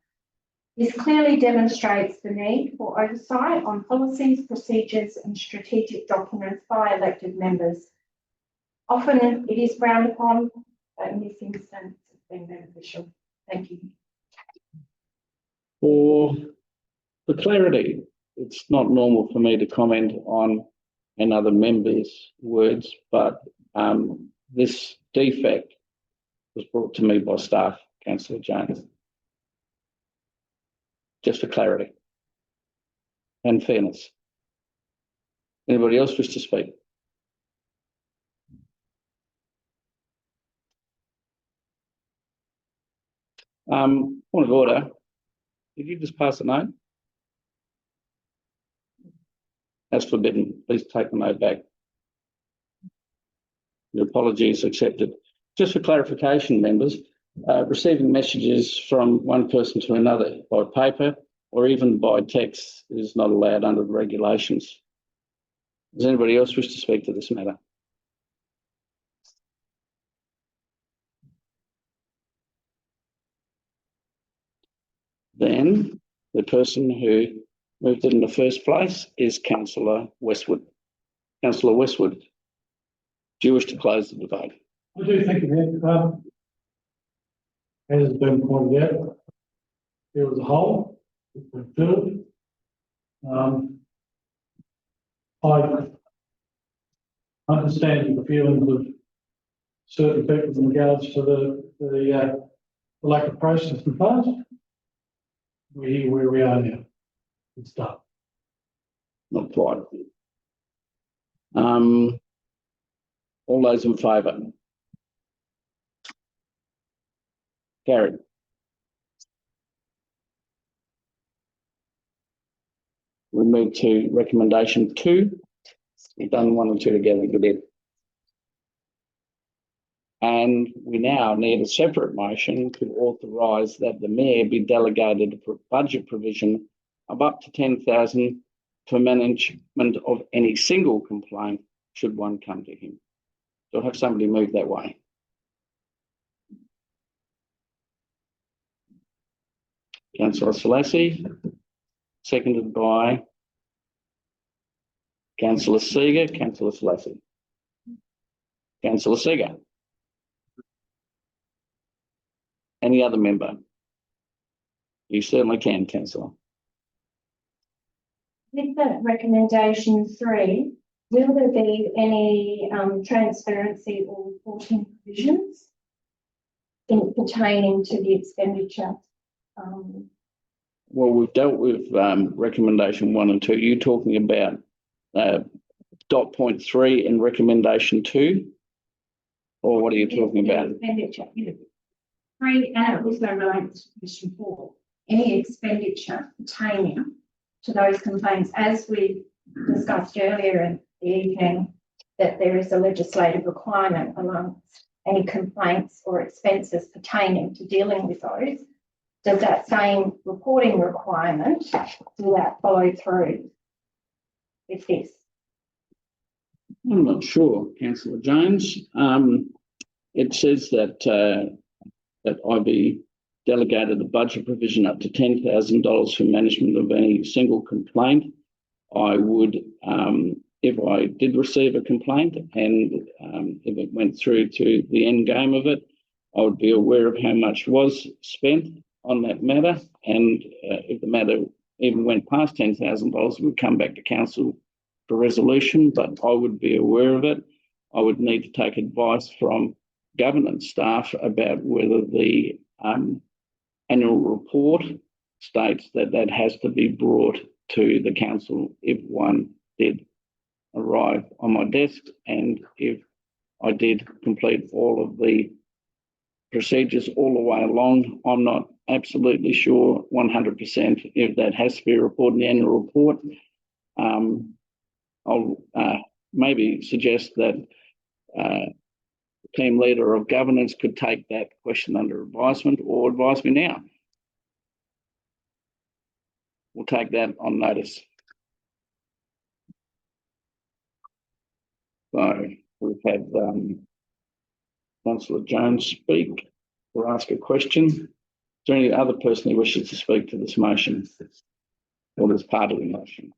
This clearly demonstrates the need for oversight on policies, procedures and strategic documents by elected members. Often it is frowned upon, but in this instance it's been beneficial. Thank you. For clarity, it's not normal for me to comment on another member's words, but this defect was brought to me by staff, Councillor Jones. Just for clarity and fairness. Anybody else wish to speak? Point of order. Did you just pass a note? That's forbidden. Please take the note back. Your apology is accepted. Just for clarification, members, receiving messages from one person to another by paper or even by text is not allowed under the regulations. Does anybody else wish to speak to this matter? Then the person who moved it in the first place is Councillor Westwood. Councillor Westwood, do you wish to close the debate? I do think that, as has been pointed out, there was a hole, it's been filled. I understand the feelings of certain people in regards to the lack of process in the past. We're here where we are now. It's done. Not quite. All those in favour? Carried. We move to recommendation 2. We've done 1 and 2 together. Good. And we now need a separate motion to authorise that the mayor be delegated a budget provision of up to 10,000 for management of any single complaint should one come to him. So I'll have somebody move that way. Councillor Selassie, seconded by Councillor Seeger. Councillor Selassie. Councillor Seeger. Any other member? You certainly can, Councillor. With that recommendation 3, will there be any transparency or reporting provisions pertaining to the expenditure? Well, we've dealt with recommendation 1 and 2. You're talking about dot point 3 in recommendation 2? Or what are you talking about? Expenditure. 3, and it also relates to question 4. Any expenditure pertaining to those complaints, as we discussed earlier in the evening, that there is a legislative requirement amongst any complaints or expenses pertaining to dealing with those. Does that same reporting requirement, will that follow through with this? I'm not sure, Councillor Jones. It says that that I be delegated a budget provision up to $10,000 for management of any single complaint. I would, if I did receive a complaint and if it went through to the end game of it, I would be aware of how much was spent on that matter. And if the matter even went past $10,000, we would come back to council for resolution, but I would be aware of it. I would need to take advice from governance staff about whether the annual report states that that has to be brought to the council if one did arrive on my desk, and if I did complete all of the procedures all the way along. I'm not absolutely sure 100% if that has to be reported in the annual report. I'll maybe suggest that team leader of governance could take that question under advisement or advise me now. We'll take that on notice. So we've had Councillor Jones speak or ask a question. Is there any other person who wishes to speak to this motion or this part of the motion?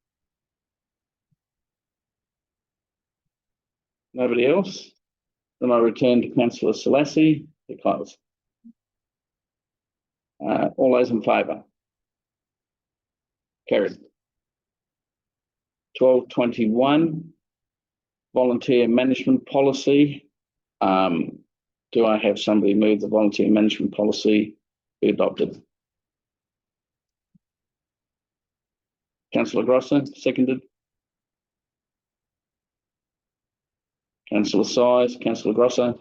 Nobody else? Then I return to Councillor Selassie to close. All those in favour? Carried. 1221, volunteer management policy. Do I have somebody move the volunteer management policy be adopted? Councillor Grosso, seconded. Councillor Size, Councillor Grosso.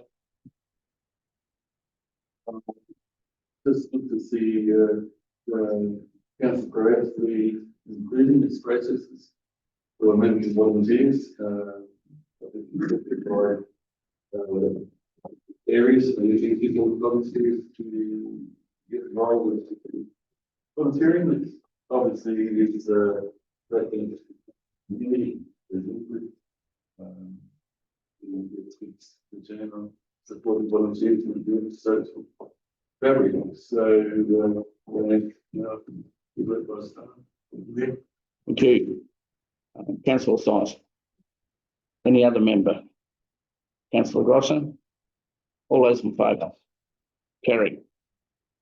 Just good to see Council proactively improving its processes for managing volunteers. I think for areas where you think people volunteers to get involved with volunteering. It's obviously it's a great thing for the community. It's the general supporting volunteers and doing so very well. So Thank you. Councillor Size. Any other member? Councillor Grosso? All those in favour? Carried.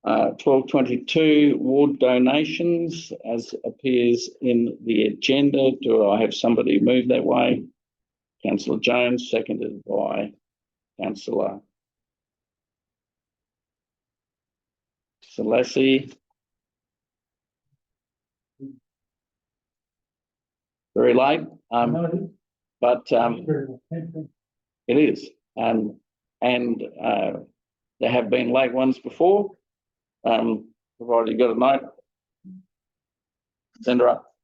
1222, ward donations as appears in the agenda. Do I have somebody move that way? Councillor Jones, seconded by Councillor Selassie. Very late, but it is. And there have been late ones before. Provided you got a note, send her up.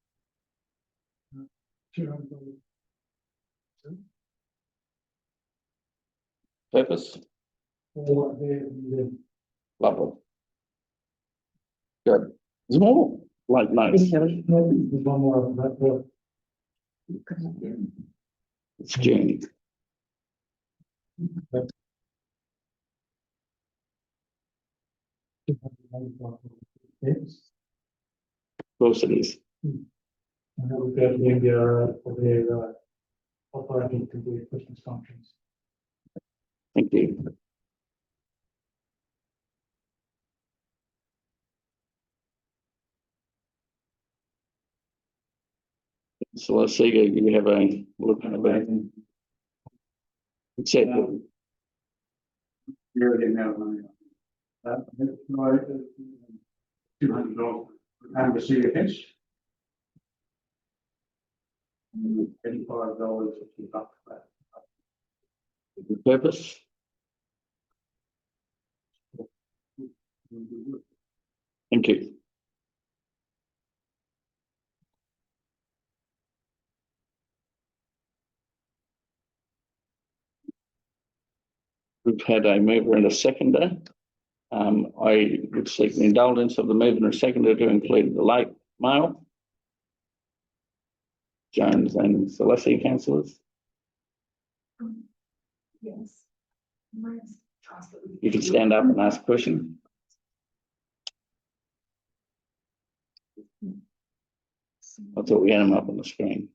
Purpose? or there. Lovely. Good. There's more like notes. There's one more of that. It's June. Yes. Of course it is. And that would go to the MBRO for their operating to their Christmas functions. Thank you. So let's see, you have a look at that. Except You're the amount of money. $200 and receive a hitch. $85 to keep up with that. the purpose. Thank you. We've had a mover and a seconder. I would seek the indulgence of the mover and seconder to include the late mail. Jones and Celeste councillors. Yes. You can stand up and ask a question. I thought we had them up on the screen.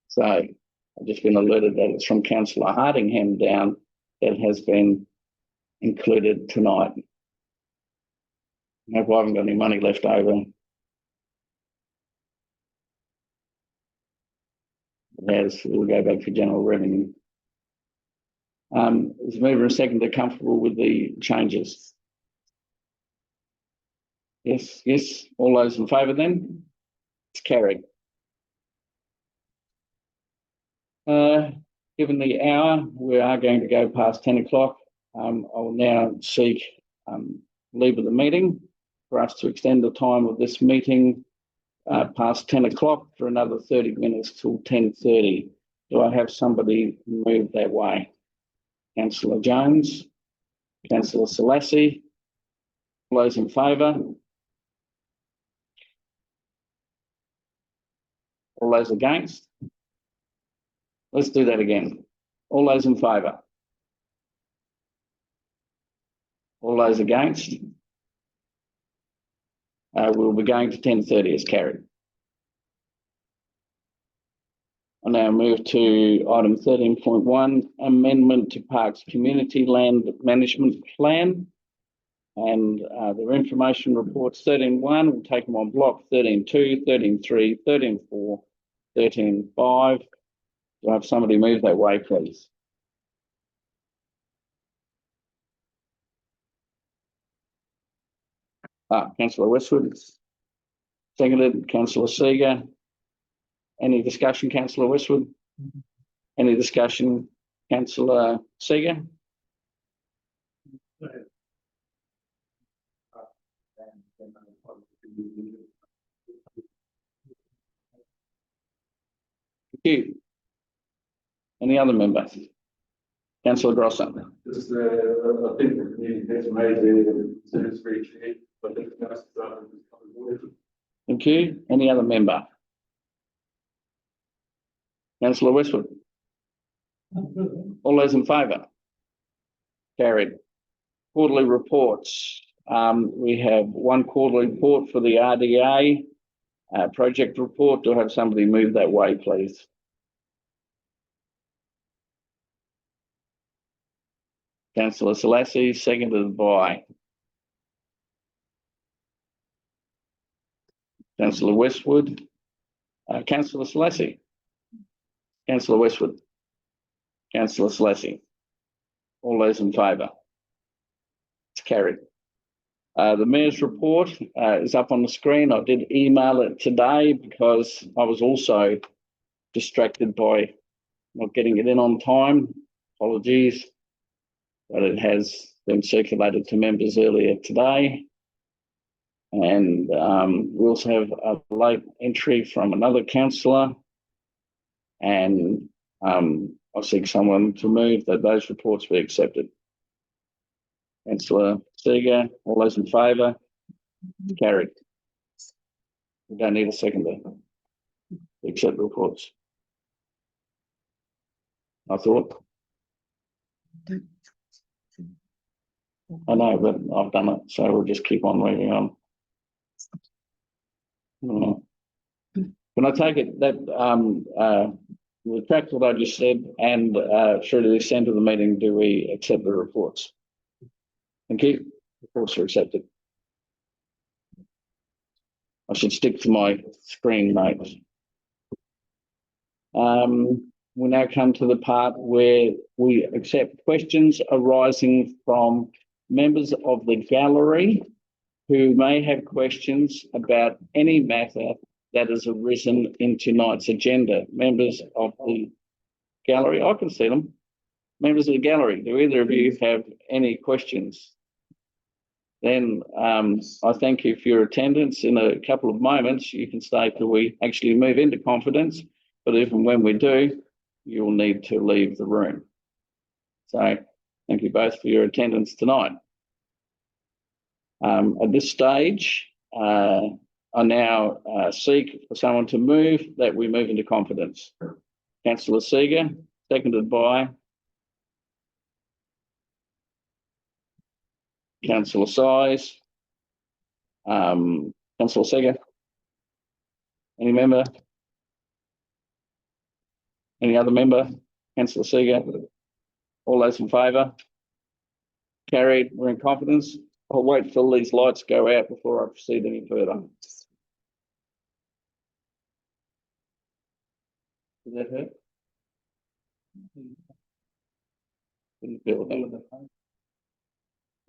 So I've just been alerted that it's from Councillor Hardingham down that has been included tonight. I hope I haven't got any money left over. Yes, we'll go back for general revenue. Is mover and seconder comfortable with the changes? Yes, yes. All those in favour then? It's carried. Given the hour, we are going to go past 10 o'clock. I will now seek leave of the meeting for us to extend the time of this meeting past 10 o'clock for another 30 minutes till 10:30. Do I have somebody move that way? Councillor Jones, Councillor Selassie, all those in favour? All those against? Let's do that again. All those in favour? All those against? We'll be going to 10:30 as carried. I now move to item 13.1, amendment to Parks Community Land Management Plan. And their information reports 13.1, we'll take them on block 13.2, 13.3, 13.4, 13.5. Do I have somebody move that way, please? Councillor Westwood, seconded, Councillor Seeger. Any discussion, Councillor Westwood? Any discussion, Councillor Seeger? Thank you. Any other members? Councillor Grosser. Just, I think the community has made the service very clear, but I think that's Thank you. Any other member? Councillor Westwood. All those in favour? Carried. Quarterly reports. We have one quarterly report for the RDA project report. Do I have somebody move that way, please? Councillor Selassie, seconded by Councillor Westwood. Councillor Selassie. Councillor Westwood. Councillor Selassie. All those in favour? It's carried. The Mayor's report is up on the screen. I did email it today because I was also distracted by not getting it in on time. Apologies. But it has been circulated to members earlier today. And we also have a late entry from another councillor. And I'll seek someone to move that those reports be accepted. Councillor Seeger, all those in favour? Carried. We don't need a seconder to accept the reports. I thought. I know, but I've done it, so we'll just keep on moving on. Can I take it that retract what I just said, and through to this end of the meeting, do we accept the reports? Thank you. Reports are accepted. I should stick to my screen notes. We now come to the part where we accept questions arising from members of the gallery who may have questions about any matter that has arisen in tonight's agenda. Members of the gallery, I can see them. Members of the gallery, do either of you have any questions? Then I thank you for your attendance. In a couple of moments, you can stay till we actually move into confidence, but even when we do, you'll need to leave the room. So thank you both for your attendance tonight. At this stage, I now seek for someone to move that we move into confidence. Councillor Seeger, seconded by Councillor Size. Councillor Seeger, any member? Any other member? Councillor Seeger, all those in favour? Carried. We're in confidence. I'll wait till these lights go out before I proceed any further. Does that hurt? Didn't feel it.